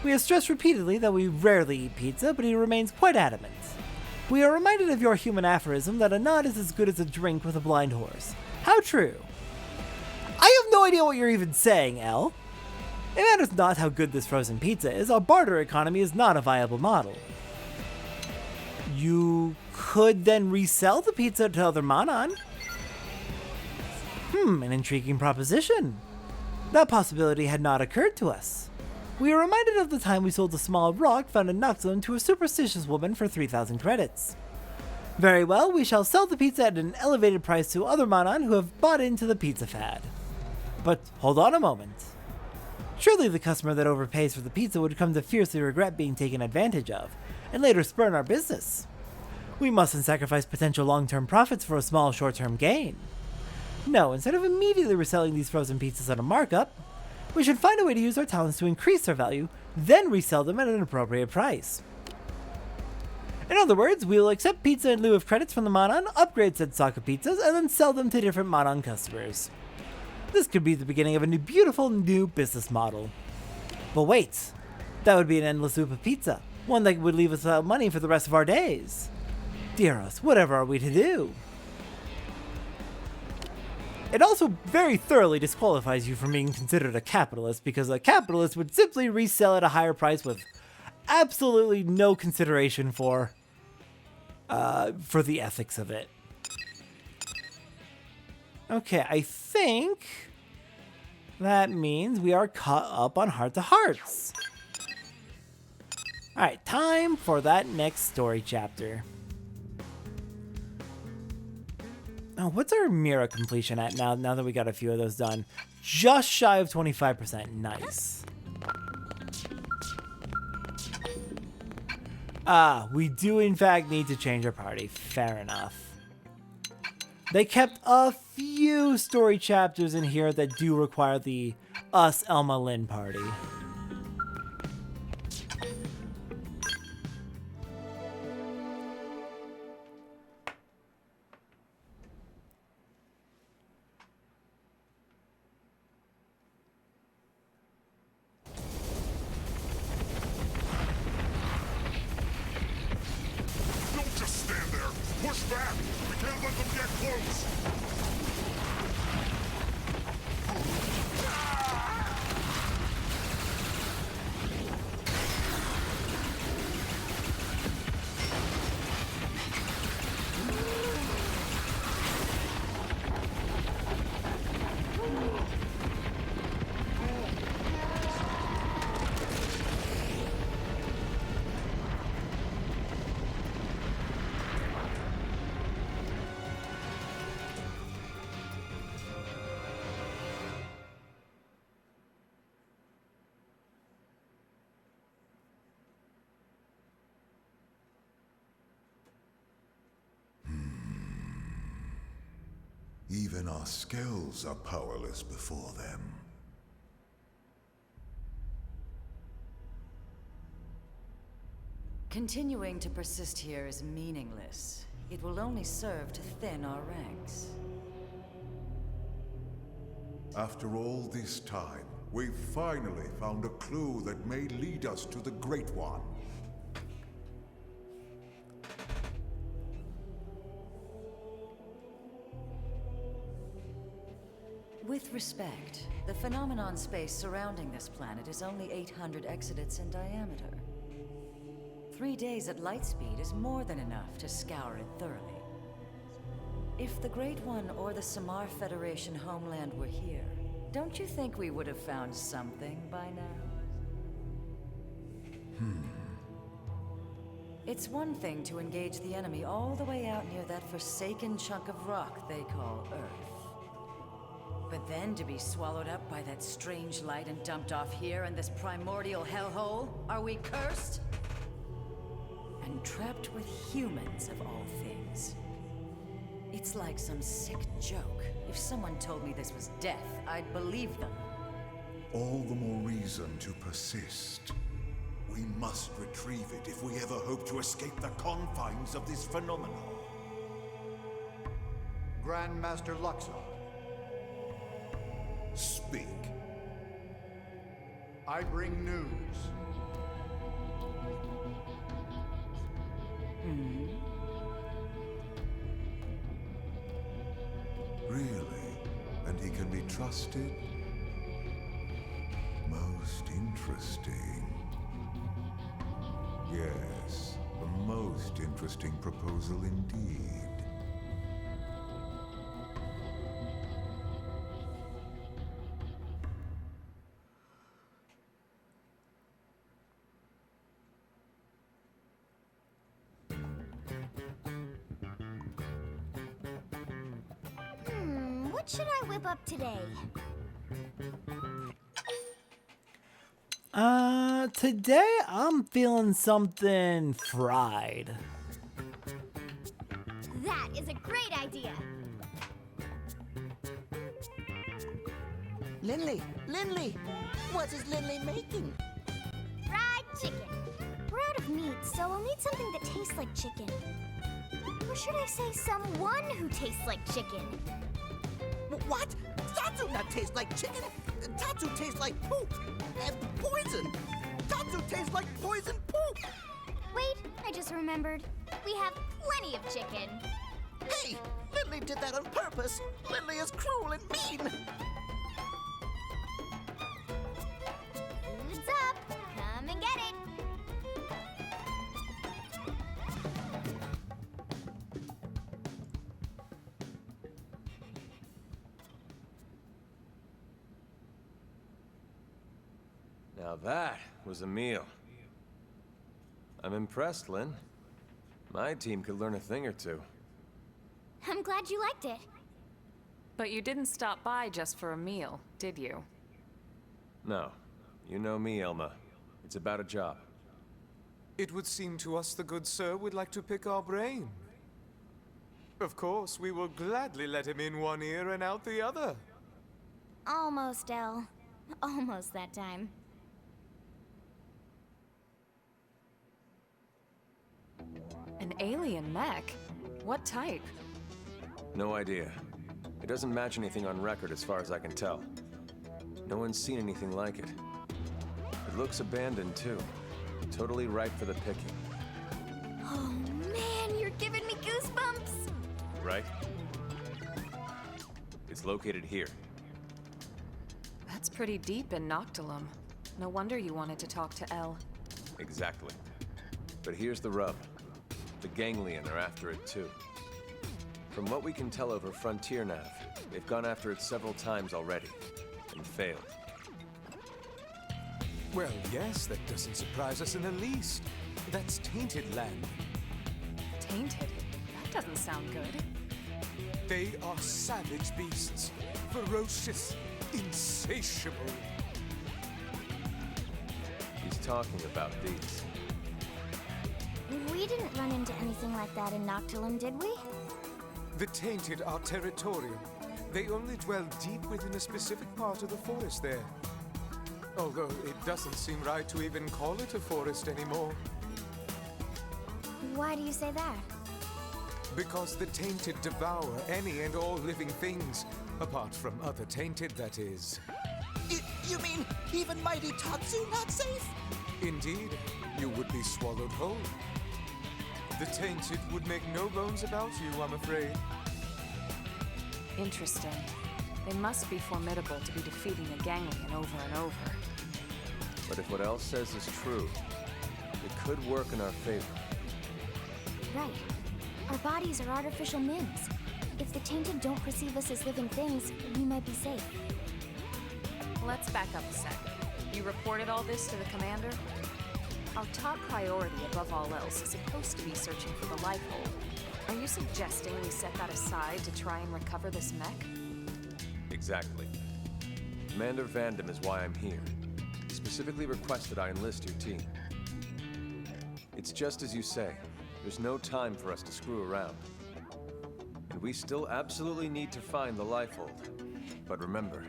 We have stressed repeatedly that we rarely eat pizza, but he remains quite adamant. We are reminded of your human aphorism that a nod is as good as a drink with a blind horse. How true. I have no idea what you're even saying, L. It matters not how good this frozen pizza is, our barter economy is not a viable model. You could then resell the pizza to other Manon. An intriguing proposition. That possibility had not occurred to us. We are reminded of the time we sold a small rock found in Noxzone to a superstitious woman for 3,000 credits. Very well, we shall sell the pizza at an elevated price to other Manon who have bought into the pizza fad. But hold on a moment. Surely the customer that overpays for the pizza would come to fiercely regret being taken advantage of, and later spurn our business. We mustn't sacrifice potential long-term profits for a small short-term gain. No, instead of immediately reselling these frozen pizzas at a markup, we should find a way to use our talents to increase their value, then resell them at an appropriate price. In other words, we will accept pizza in lieu of credits from the Manon, upgrade said stock of pizzas, and then sell them to different Manon customers. This could be the beginning of a beautiful new business model. But wait, that would be an endless loop of pizza, one that would leave us without money for the rest of our days. Dear us, whatever are we to do? It also very thoroughly disqualifies you from being considered a capitalist, because a capitalist would simply resell at a higher price with absolutely no consideration for the ethics of it. Okay, I think that means we are caught up on heart-to-hearts. Alright, time for that next story chapter. Oh, what's our Mira completion at now that we got a few of those done? Just shy of 25%. Nice. Ah, we do in fact need to change our party. Fair enough. They kept a few story chapters in here that do require the us Elma Lynn party. Don't just Even our skills are powerless before them. Continuing to persist here is meaningless. It will only serve to thin our ranks. After all this time, we've finally found a clue that may lead us to the Great One. With respect, the phenomenon space surrounding this planet is only 800 exodents in diameter. 3 days at light speed is more than enough to scour it thoroughly. If the Great One or the Samar Federation homeland were here, don't you think we would have found something by now? It's one thing to engage the enemy all the way out near that forsaken chunk of rock they call Earth. But then to be swallowed up by that strange light and dumped off here in this primordial hellhole? Are we cursed? And trapped with humans of all things. It's like some sick joke. If someone told me this was death, I'd believe them. All the more reason to persist. We must retrieve it if we ever hope to escape the confines of this phenomenon. Grandmaster Luxor. Speak. I bring news. Really? And he can be trusted? Most interesting. Yes, a most interesting proposal indeed. What should I whip up today? Today I'm feeling something fried. That is a great idea. Lindley, what is Lindley making? Fried chicken. We're out of meat, so we'll need something that tastes like chicken. Or should I say someone who tastes like chicken? What? Tatsu not taste like chicken. Tatsu tastes like poop and poison. Tatsu tastes like poison poop. Wait, I just remembered. We have plenty of chicken. Hey, Lindley did that on purpose. Lindley is cruel and mean. Food's up. Come and get it. Now that was a meal. I'm impressed, Lynn. My team could learn a thing or two. I'm glad you liked it. But you didn't stop by just for a meal, did you? No. You know me, Elma. It's about a job. It would seem to us the good sir would like to pick our brain. Of course, we will gladly let him in one ear and out the other. Almost, Elle. Almost that time. An alien mech? What type? No idea. It doesn't match anything on record as far as I can tell. No one's seen anything like it. It looks abandoned, too. Totally ripe for the picking. Oh man, you're giving me goosebumps! Right? It's located here. That's pretty deep in Noctilum. No wonder you wanted to talk to Elle. Exactly. But here's the rub. The Ganglion are after it too. From what we can tell over Frontier Nav, they've gone after it several times already, and failed. Well, yes, that doesn't surprise us in the least. That's tainted land. Tainted? That doesn't sound good. They are savage beasts, ferocious, insatiable. He's talking about these. We didn't run into anything like that in Noctilum, did we? The tainted are territorial, They only dwell deep within a specific part of the forest there. Although it doesn't seem right to even call it a forest anymore. Why do you say that? Because the Tainted devour any and all living things, apart from other Tainted, that is. You mean even mighty Tatsu not safe? Indeed, you would be swallowed whole. The Tainted would make no bones about you, I'm afraid. Interesting. They must be formidable to be defeating a ganglion over and over. But if what Elle says is true, it could work in our favor. Right. Our bodies are artificial MIMs. If the Tainted don't perceive us as living things, we might be safe. Let's back up a sec. You reported all this to the commander? Our top priority above all else is supposed to be searching for the life hold. Are you suggesting we set that aside to try and recover this mech? Exactly. Commander Vandam is why I'm here. He specifically requested I enlist your team. It's just as you say. There's no time for us to screw around. And we still absolutely need to find the life hold. But remember,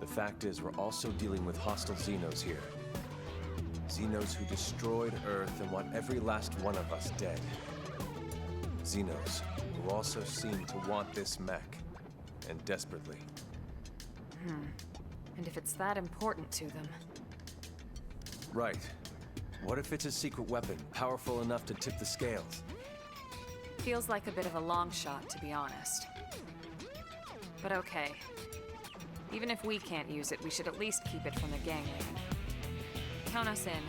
the fact is we're also dealing with hostile Xenos here. Xenos who destroyed Earth and want every last one of us dead. Xenos who also seem to want this mech, and desperately. And if it's that important to them? Right. What if it's a secret weapon, powerful enough to tip the scales? Feels like a bit of a long shot, to be honest. But okay. Even if we can't use it, we should at least keep it from the ganglion. Count us in.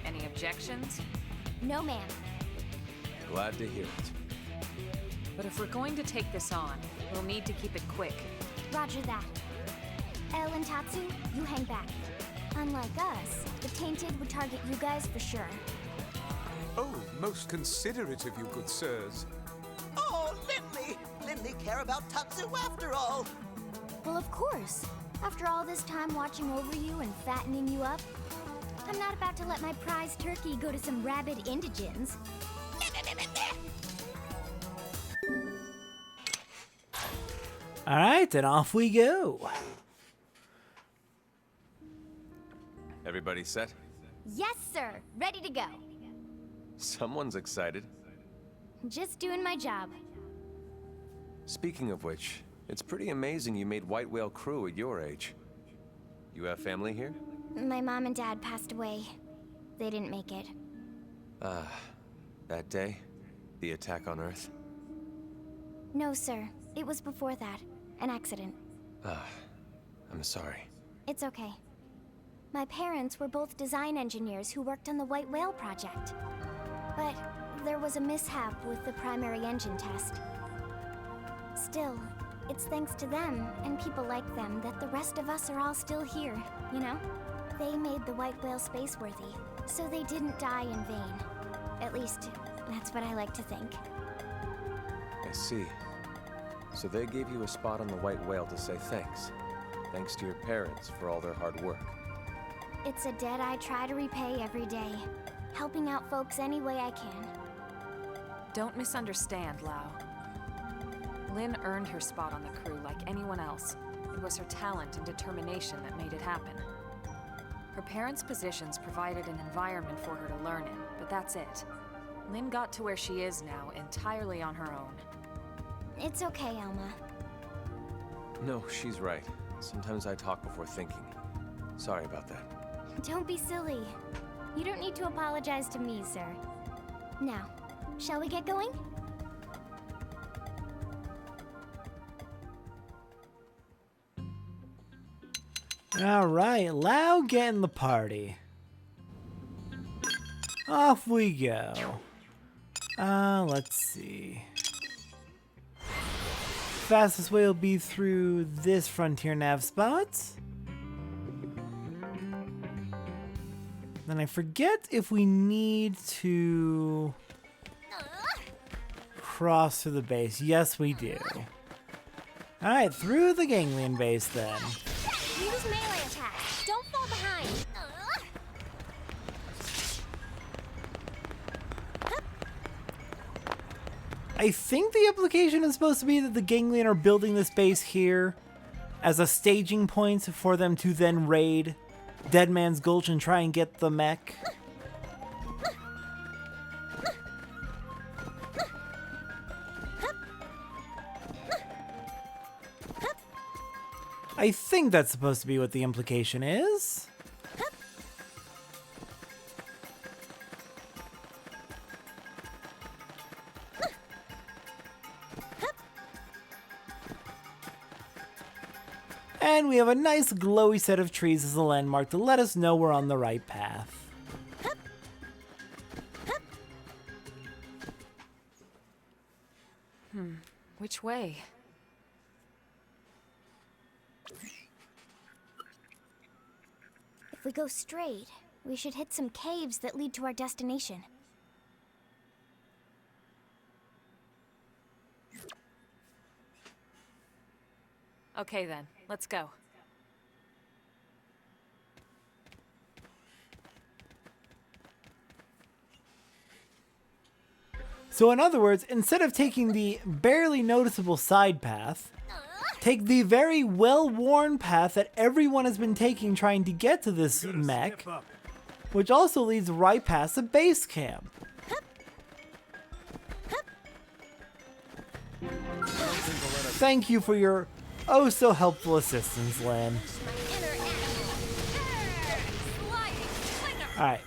Any objections? No, ma'am. Glad to hear it. But if we're going to take this on, we'll need to keep it quick. Roger that. Elle and Tatsu, you hang back. Unlike us, the Tainted would target you guys for sure. Oh, most considerate of you, good sirs. Oh, Lindley! Lindley care about Tatsu after all! Well, of course. After all this time watching over you and fattening you up, I'm not about to let my prize turkey go to some rabid indigents. All right, and off we go. Everybody set? Yes, sir. Ready to go. Someone's excited. Just doing my job. Speaking of which, it's pretty amazing you made White Whale crew at your age. You have family here? My mom and dad passed away. They didn't make it. That day? The attack on Earth? No, sir. It was before that. An accident. I'm sorry. It's okay. My parents were both design engineers who worked on the White Whale project. But there was a mishap with the primary engine test. Still, it's thanks to them and people like them that the rest of us are all still here, you know? They made the White Whale spaceworthy, so they didn't die in vain. At least, that's what I like to think. I see. So they gave you a spot on the White Whale to say thanks. Thanks to your parents for all their hard work. It's a debt I try to repay every day, helping out folks any way I can. Don't misunderstand, Lau. Lynn earned her spot on the crew like anyone else. It was her talent and determination that made it happen. Her parents' positions provided an environment for her to learn in, but that's it. Lynn got to where she is now entirely on her own. It's okay, Alma. No, she's right. Sometimes I talk before thinking. Sorry about that. Don't be silly. You don't need to apologize to me, sir. Now, shall we get going? All right, Lau getting the party. Off we go. Let's see. Fastest way will be through this frontier nav spot. Then I forget if we need to cross through the base. Yes, we do. All right, through the ganglion base then. Use melee attack. Don't fall behind. I think the implication is supposed to be that the Ganglion are building this base here as a staging point for them to then raid Dead Man's Gulch and try and get the mech. I think that's supposed to be what the implication is. And we have a nice glowy set of trees as a landmark to let us know we're on the right path. Which way? If we go straight, we should hit some caves that lead to our destination. Okay then, let's go. So in other words, instead of taking the barely noticeable side path, take the very well-worn path that everyone has been taking trying to get to this mech, which also leads right past the base camp. Thank you for your oh so helpful assistance, Lynn. Alright,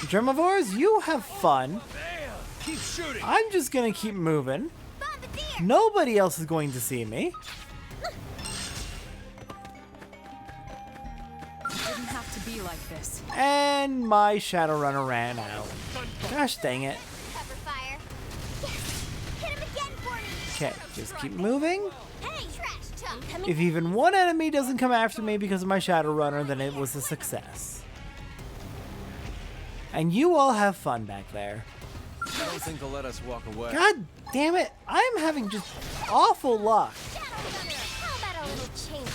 Germivores, you have fun. Keep shooting. I'm just gonna keep moving. Nobody else is going to see me. Didn't have to be like this. And my Shadowrunner ran out. Gosh dang it. Cover fire. Yes! Hit him again for me! Okay, just keep moving. Hey, trash chump! Coming. If even one enemy doesn't come after me because of my Shadowrunner, then it was a success. And you all have fun back there. I don't think they'll let us walk away. God damn it, I'm having just awful luck. How about a little change?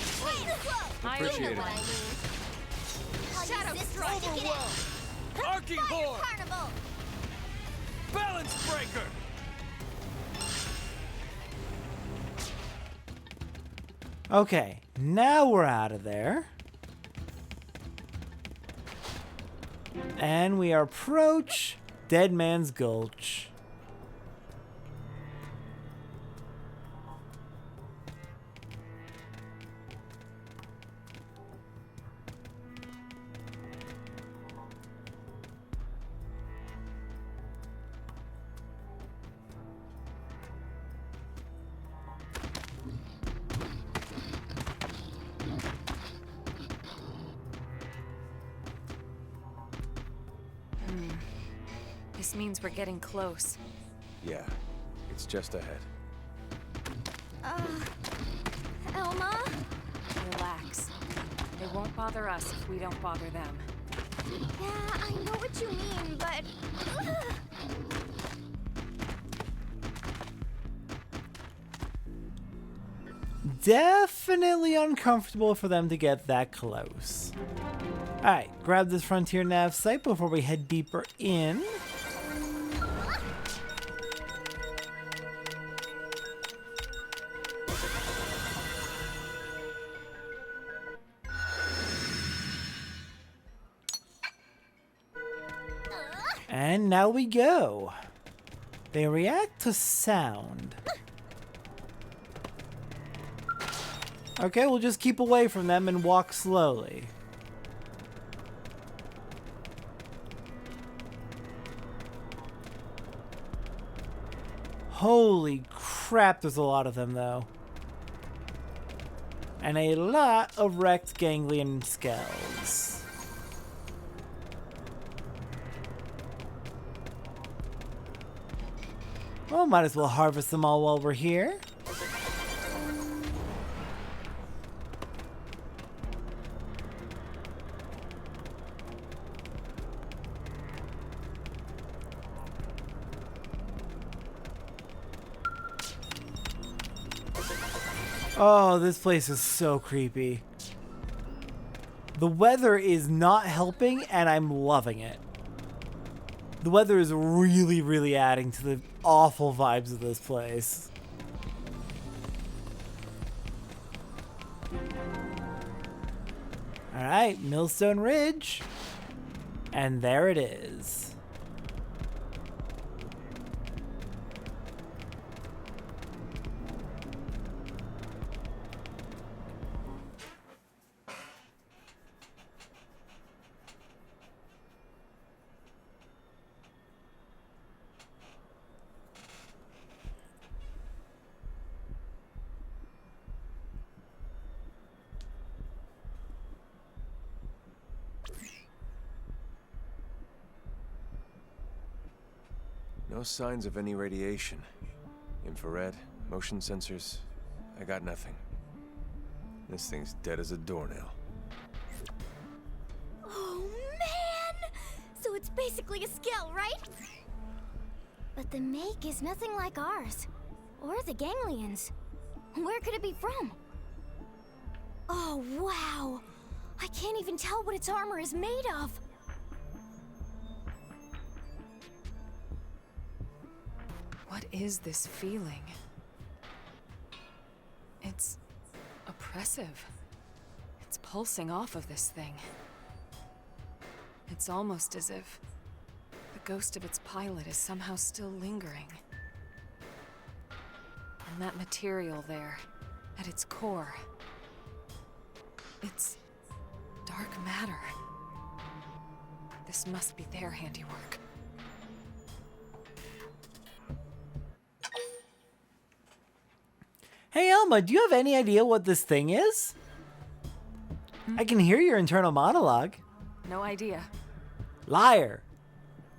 Appreciate it. Shadow Overwhelm! Arcing Horde! Carnival! Balance Breaker! Okay, now we're out of there. And we approach Dead Man's Gulch. This means we're getting close. Yeah, it's just ahead. Elma? Relax. They won't bother us if we don't bother them. Yeah, I know what you mean, but... Definitely uncomfortable for them to get that close. Alright, grab this Frontier Nav site before we head deeper in. And now we go. They react to sound. Okay, we'll just keep away from them and walk slowly. Holy crap, there's a lot of them though. And a lot of wrecked ganglion skulls. Well, might as well harvest them all while we're here. Oh, this place is so creepy. The weather is not helping, and I'm loving it. The weather is really, really adding to the awful vibes of this place. Alright, Millstone Ridge. And there it is. No signs of any radiation. Infrared, motion sensors, I got nothing. This thing's dead as a doornail. Oh, man! So it's basically a skill, right? But the make is nothing like ours. Or the ganglions. Where could it be from? Oh, wow! I can't even tell what its armor is made of. What is this feeling? It's oppressive. It's pulsing off of this thing. It's almost as if the ghost of its pilot is somehow still lingering. And that material there, at its core, it's dark matter. This must be their handiwork. Hey Elma, do you have any idea what this thing is? I can hear your internal monologue. No idea. Liar.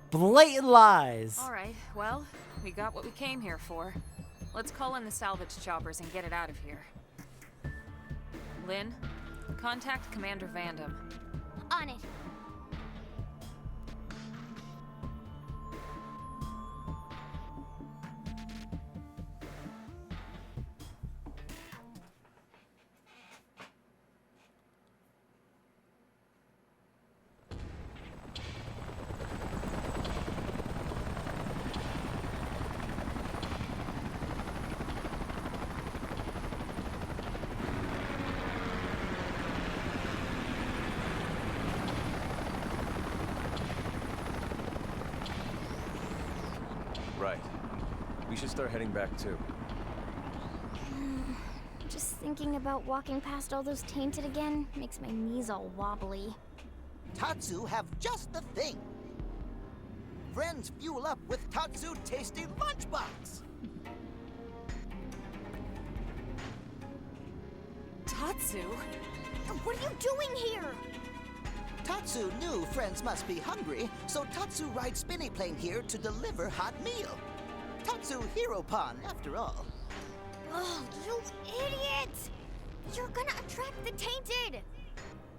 Blatant lies. Alright, well, we got what we came here for. Let's call in the salvage choppers and get it out of here. Lynn, contact Commander Vandam. On it. Right. We should start heading back too. Just thinking about walking past all those tainted again makes my knees all wobbly. Tatsu have just the thing. Friends fuel up with Tatsu Tasty Lunchbox. Tatsu? What are you doing here? Tatsu knew friends must be hungry, so Tatsu rides Spinny Plane here to deliver hot meal. Tatsu Hero Pon, after all. Oh, you idiot! You're gonna attract the tainted!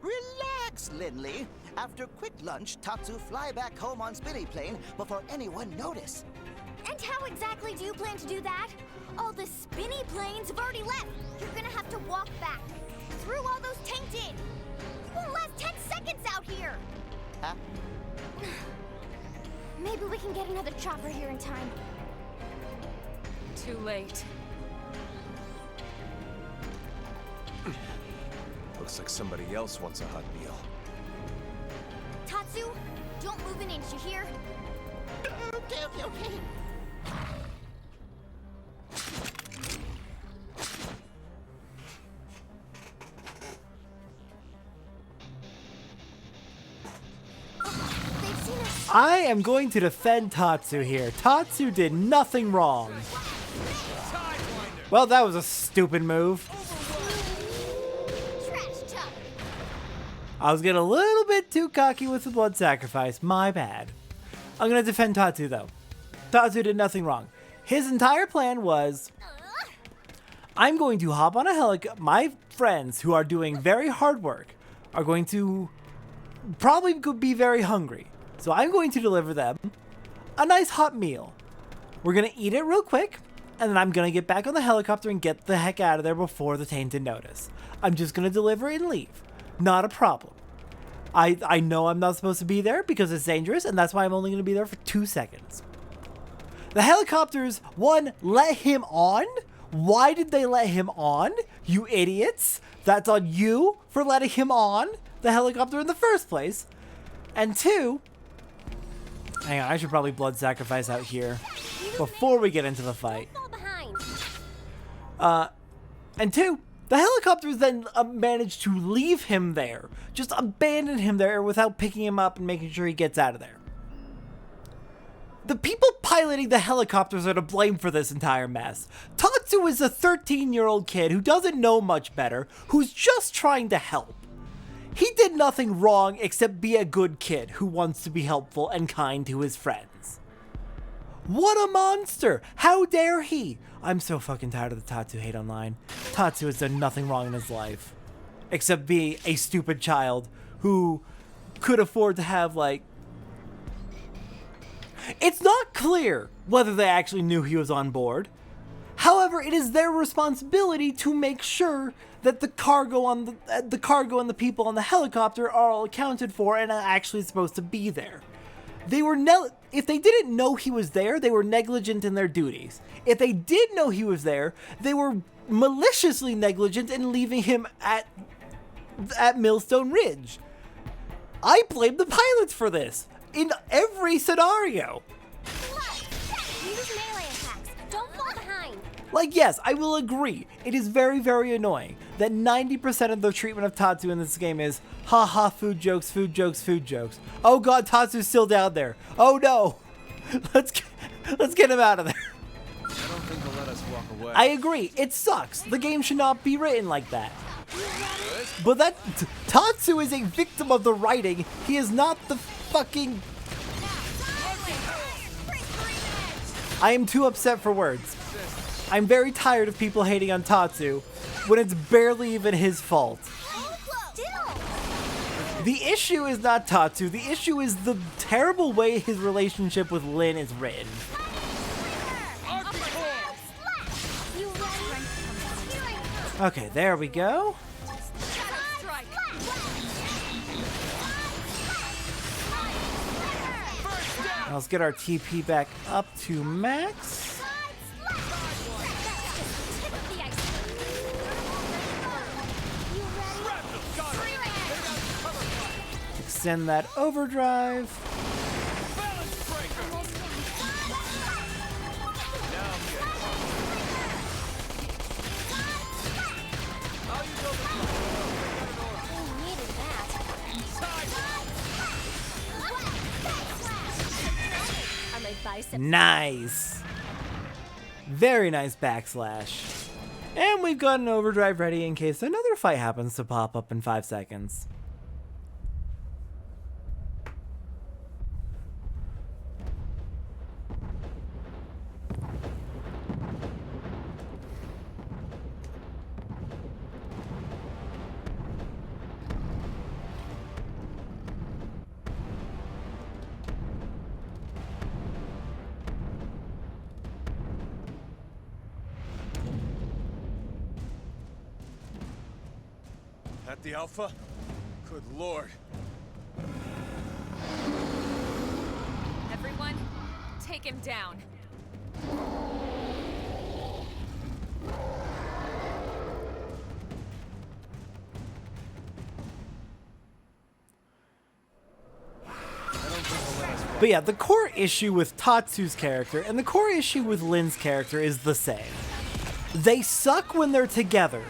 Relax, Linley. After quick lunch, Tatsu fly back home on Spinny Plane before anyone notice. And how exactly do you plan to do that? All the spinny planes have already left. You're gonna have to walk back. Through all those tainted. You won't last 10 seconds out here. Huh? Maybe we can get another chopper here in time. Too late. Looks like somebody else wants a hot meal. Tatsu, don't move an inch, you hear? Okay. They've seen us. I am going to defend Tatsu here. Tatsu did nothing wrong. Well, that was a stupid move. Trash talk. I was getting a little bit too cocky with the blood sacrifice. My bad. I'm going to defend Tatsu, though. Tatsu did nothing wrong. His entire plan was, I'm going to hop on a helicopter. My friends, who are doing very hard work, are going to probably be very hungry. So I'm going to deliver them a nice hot meal. We're going to eat it real quick, and then I'm going to get back on the helicopter and get the heck out of there before the tainted notice. I'm just going to deliver it and leave. Not a problem. I know I'm not supposed to be there because it's dangerous, and that's why I'm only going to be there for 2 seconds. The helicopters, one, let him on. Why did they let him on? You idiots. That's on you for letting him on the helicopter in the first place. And two, hang on, I should probably blood sacrifice out here before we get into the fight. And two, the helicopters then managed to leave him there. Just abandon him there without picking him up and making sure he gets out of there. The people piloting the helicopters are to blame for this entire mess. Tatsu is a 13-year-old kid who doesn't know much better, who's just trying to help. He did nothing wrong except be a good kid who wants to be helpful and kind to his friends. What a monster! How dare he! I'm so fucking tired of the Tatsu hate online. Tatsu has done nothing wrong in his life. Except be a stupid child who could afford to have, like... It's not clear whether they actually knew he was on board. However, it is their responsibility to make sure that the cargo and the people on the helicopter are all accounted for and are actually supposed to be there. They were if they didn't know he was there, they were negligent in their duties. If they did know he was there, they were maliciously negligent in leaving him at Millstone Ridge. I blame the pilots for this in every scenario. Use melee attacks. Don't fall behind. Like, yes, I will agree. It is very, very annoying that 90% of the treatment of Tatsu in this game is, haha, food jokes, food jokes, food jokes. Oh god, Tatsu's still down there. Oh no. Let's get him out of there. I don't think they'll let us walk away. I agree. It sucks. The game should not be written like that. But Tatsu is a victim of the writing. He is not the fucking... I am too upset for words. I'm very tired of people hating on Tatsu when it's barely even his fault. The issue is not Tatsu. The issue is the terrible way his relationship with Lin is written. Okay, there we go. Let's get our TP back up to max. Extend that overdrive. Nice. Very nice backslash. And we've got an overdrive ready in case another fight happens to pop up in 5 seconds. At the Alpha? Good lord. Everyone, take him down. But yeah, the core issue with Tatsu's character and the core issue with Lin's character is the same. They suck when they're together,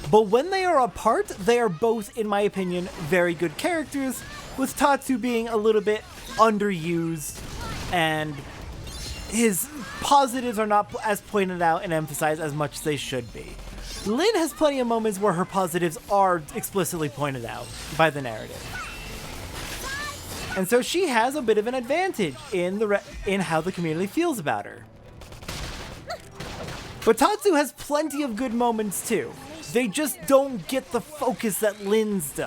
but when they are apart, they are both, in my opinion, very good characters, with Tatsu being a little bit underused, and his positives are not as pointed out and emphasized as much as they should be. Lin has plenty of moments where her positives are explicitly pointed out by the narrative. And so she has a bit of an advantage in how the community feels about her. But Tatsu has plenty of good moments too. They just don't get the focus that Lin's do.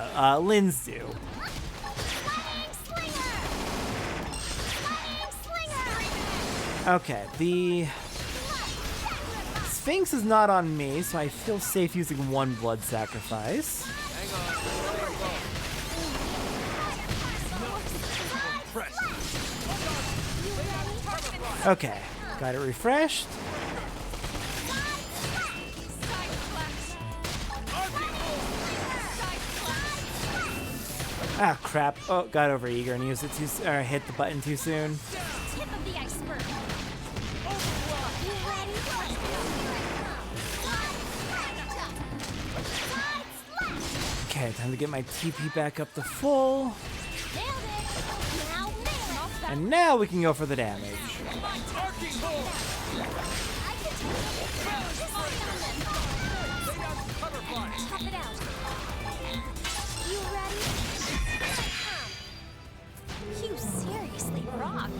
Okay, the Sphinx is not on me, so I feel safe using one blood sacrifice. Okay, got it refreshed. Ah, crap. Oh, got over eager and used it too, or hit the button too soon. Tip of the iceberg. You ready? Okay, time to get my TP back up to full. And now we can go for the damage. Tough it out. You ready? You seriously rock.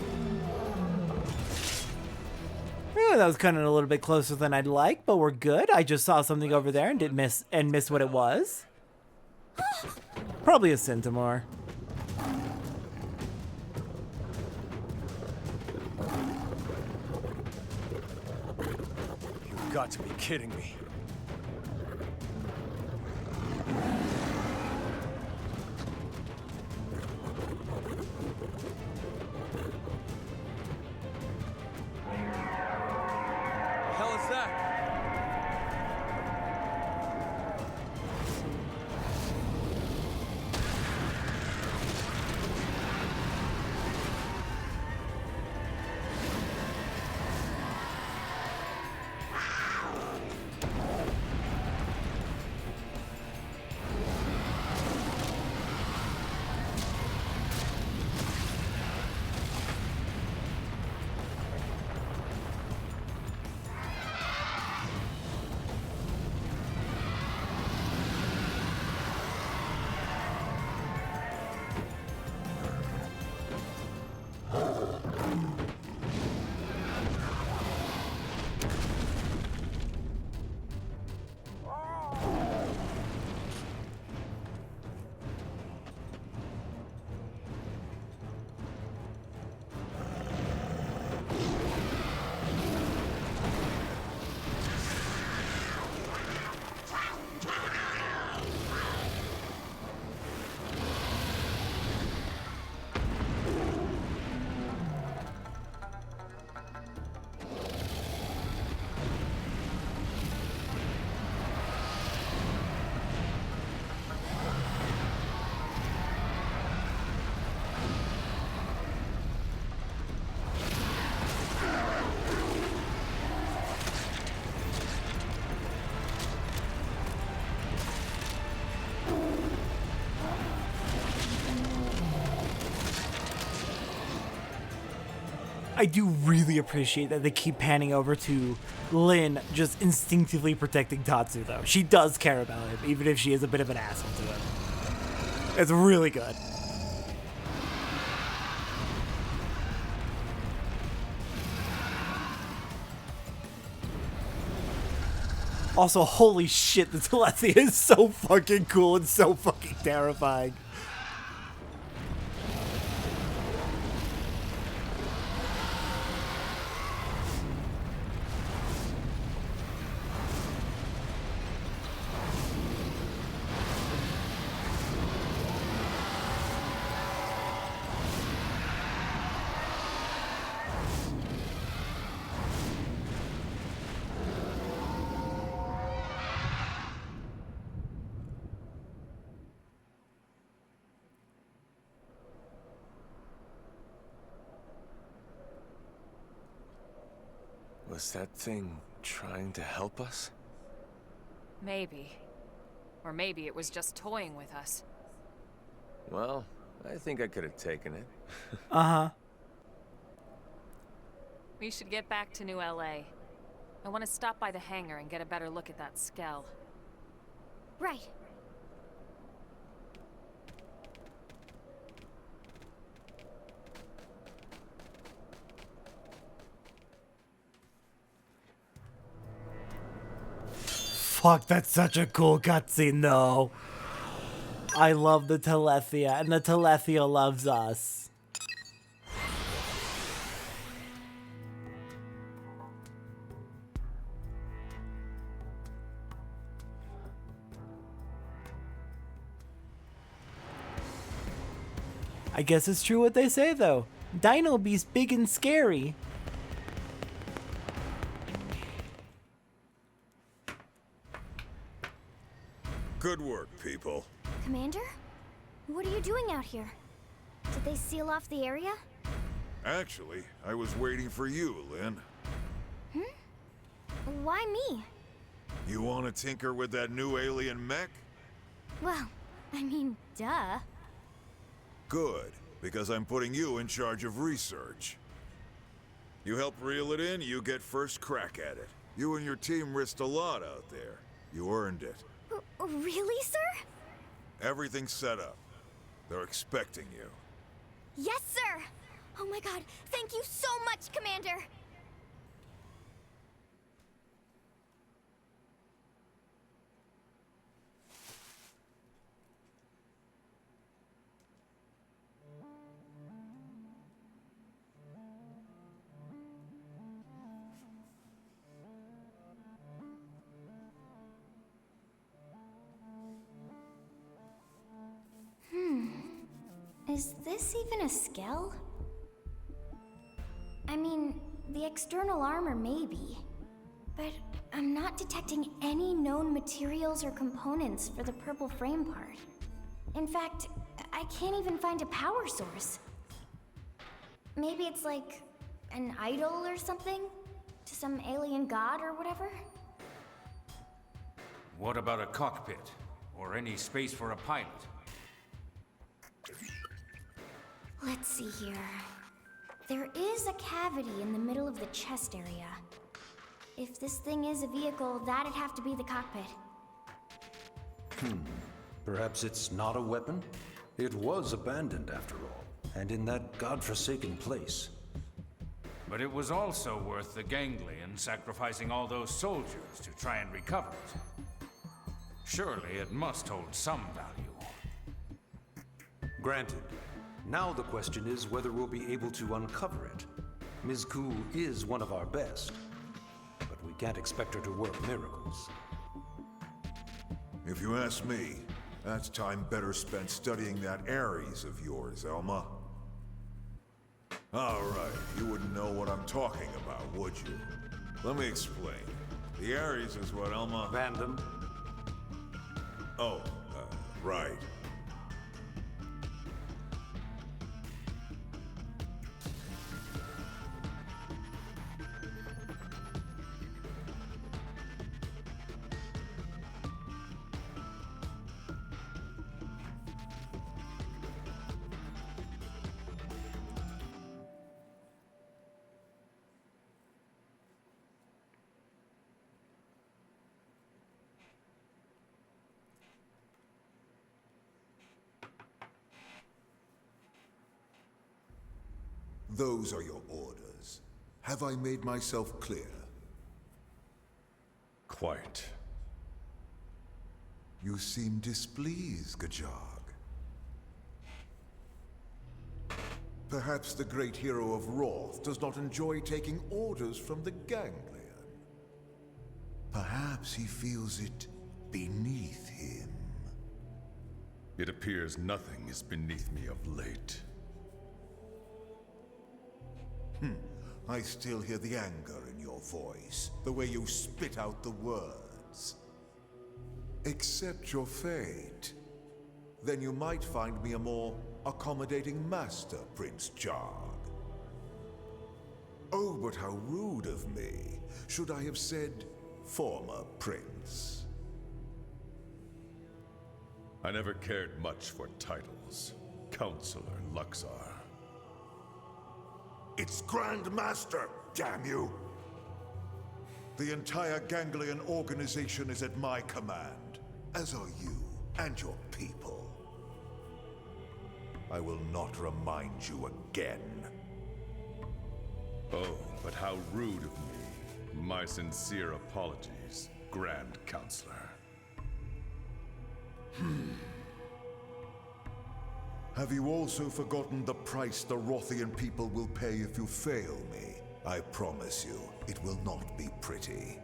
Ooh, that was kind of a little bit closer than I'd like, but we're good. I just saw something over there and didn't miss what it was. Probably a Centaur. You've got to be kidding me. The hell is that? I do really appreciate that they keep panning over to Lynn just instinctively protecting Tatsu, though. She does care about him, even if she is a bit of an asshole to him. It's really good. Also, holy shit, the Telesia is so fucking cool and so fucking terrifying. Was that thing trying to help us? Maybe. Or maybe it was just toying with us. Well, I think I could have taken it. Uh-huh. We should get back to New LA. I want to stop by the hangar and get a better look at that Skell. Right. Fuck, that's such a cool cutscene, though. I love the Telesia, and the Telesia loves us. I guess it's true what they say, though. Dinobeast big and scary. work, people. Commander? What are you doing out here? Did they seal off the area? Actually, I was waiting for you, Lynn. Why me? You want to tinker with that new alien mech? Well, I mean, duh. Good, because I'm putting you in charge of research. You help reel it in, you get first crack at it. You and your team risked a lot out there. You earned it. Really, sir? Everything's set up. They're expecting you. Yes, sir! Oh my god, thank you so much, Commander! Is this even a Skell? I mean, the external armor maybe, but I'm not detecting any known materials or components for the purple frame part. In fact, I can't even find a power source. Maybe it's like an idol or something? To some alien god or whatever? What about a cockpit? Or any space for a pilot? Let's see here. There is a cavity in the middle of the chest area. If this thing is a vehicle, that'd have to be the cockpit. Perhaps it's not a weapon? It was abandoned after all, and in that godforsaken place. But it was also worth the ganglion sacrificing all those soldiers to try and recover it. Surely it must hold some value. Granted. Now the question is whether we'll be able to uncover it. Ms. Ku is one of our best, but we can't expect her to work miracles. If you ask me, that's time better spent studying that Ares of yours, Elma. All right, you wouldn't know what I'm talking about, would you? Let me explain. The Ares is what, Elma? Vandom. Oh, right. Those are your orders. Have I made myself clear? Quite. You seem displeased, Gajag. Perhaps the great hero of Roth does not enjoy taking orders from the ganglion. Perhaps he feels it beneath him. It appears nothing is beneath me of late. I still hear the anger in your voice, the way you spit out the words. Accept your fate. Then you might find me a more accommodating master, Prince Jarg. Oh, but how rude of me. Should I have said former prince? I never cared much for titles. Counselor Luxar. It's Grand Master, damn you! The entire ganglion organization is at my command, as are you and your people. I will not remind you again. Oh, but how rude of me. My sincere apologies, Grand Counselor. Have you also forgotten the price the Rothian people will pay if you fail me? I promise you, it will not be pretty.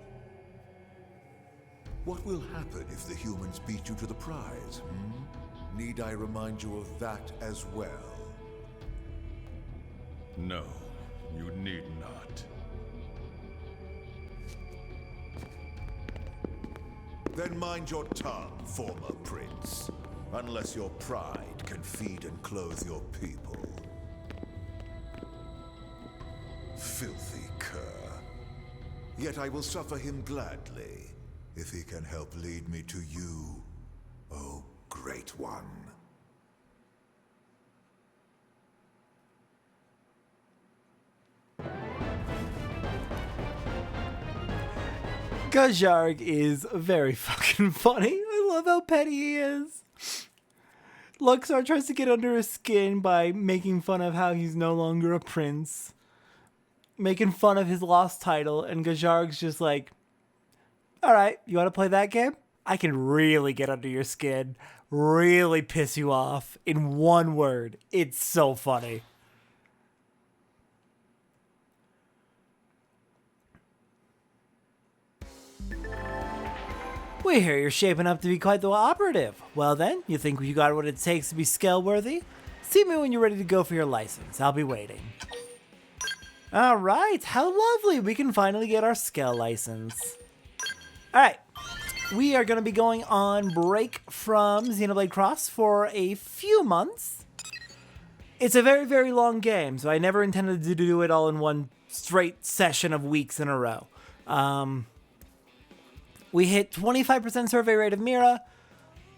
What will happen if the humans beat you to the prize, Need I remind you of that as well? No, you need not. Then mind your tongue, former prince. Unless your pride can feed and clothe your people. Filthy cur. Yet I will suffer him gladly, if he can help lead me to you, O Great One. Gajarg is very fucking funny. I love how petty he is. Luxor tries to get under his skin by making fun of how he's no longer a prince. Making fun of his lost title, and Gajarg's just like, alright, you want to play that game? I can really get under your skin. Really piss you off in one word. It's so funny. We hear you're shaping up to be quite the operative. Well then, you think you got what it takes to be scale-worthy? See me when you're ready to go for your license. I'll be waiting. Alright, how lovely. We can finally get our scale license. Alright, we are going to be going on break from Xenoblade Cross for a few months. It's a very, very long game, so I never intended to do it all in one straight session of weeks in a row. We hit 25% survey rate of Mira,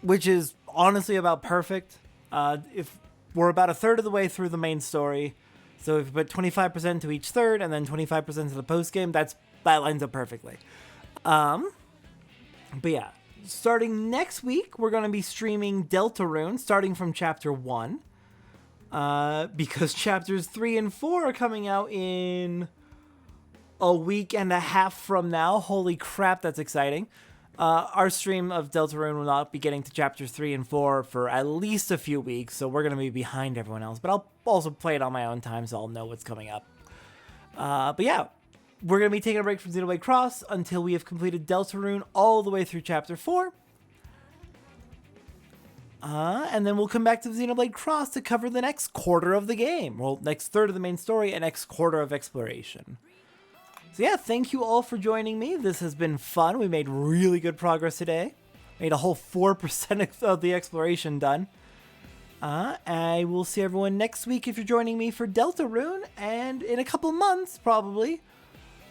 which is honestly about perfect. If we're about a third of the way through the main story, so if you put 25% to each third and then 25% to the post game, that lines up perfectly. But yeah, starting next week, we're going to be streaming Deltarune, starting from Chapter 1. Because Chapters 3 and 4 are coming out in a week and a half from now. Holy crap, that's exciting. Our stream of Deltarune will not be getting to Chapters 3 and 4 for at least a few weeks, so we're going to be behind everyone else. But I'll also play it on my own time, so I'll know what's coming up. But yeah, we're going to be taking a break from Xenoblade Cross until we have completed Deltarune all the way through Chapter 4. And then we'll come back to Xenoblade Cross to cover the next quarter of the game. Well, next third of the main story and next quarter of exploration. So yeah, thank you all for joining me. This has been fun. We made really good progress today. Made a whole 4% of the exploration done. I will see everyone next week if you're joining me for Deltarune, and in a couple months, probably,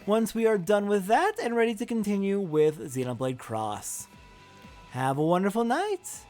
once we are done with that and ready to continue with Xenoblade Cross. Have a wonderful night!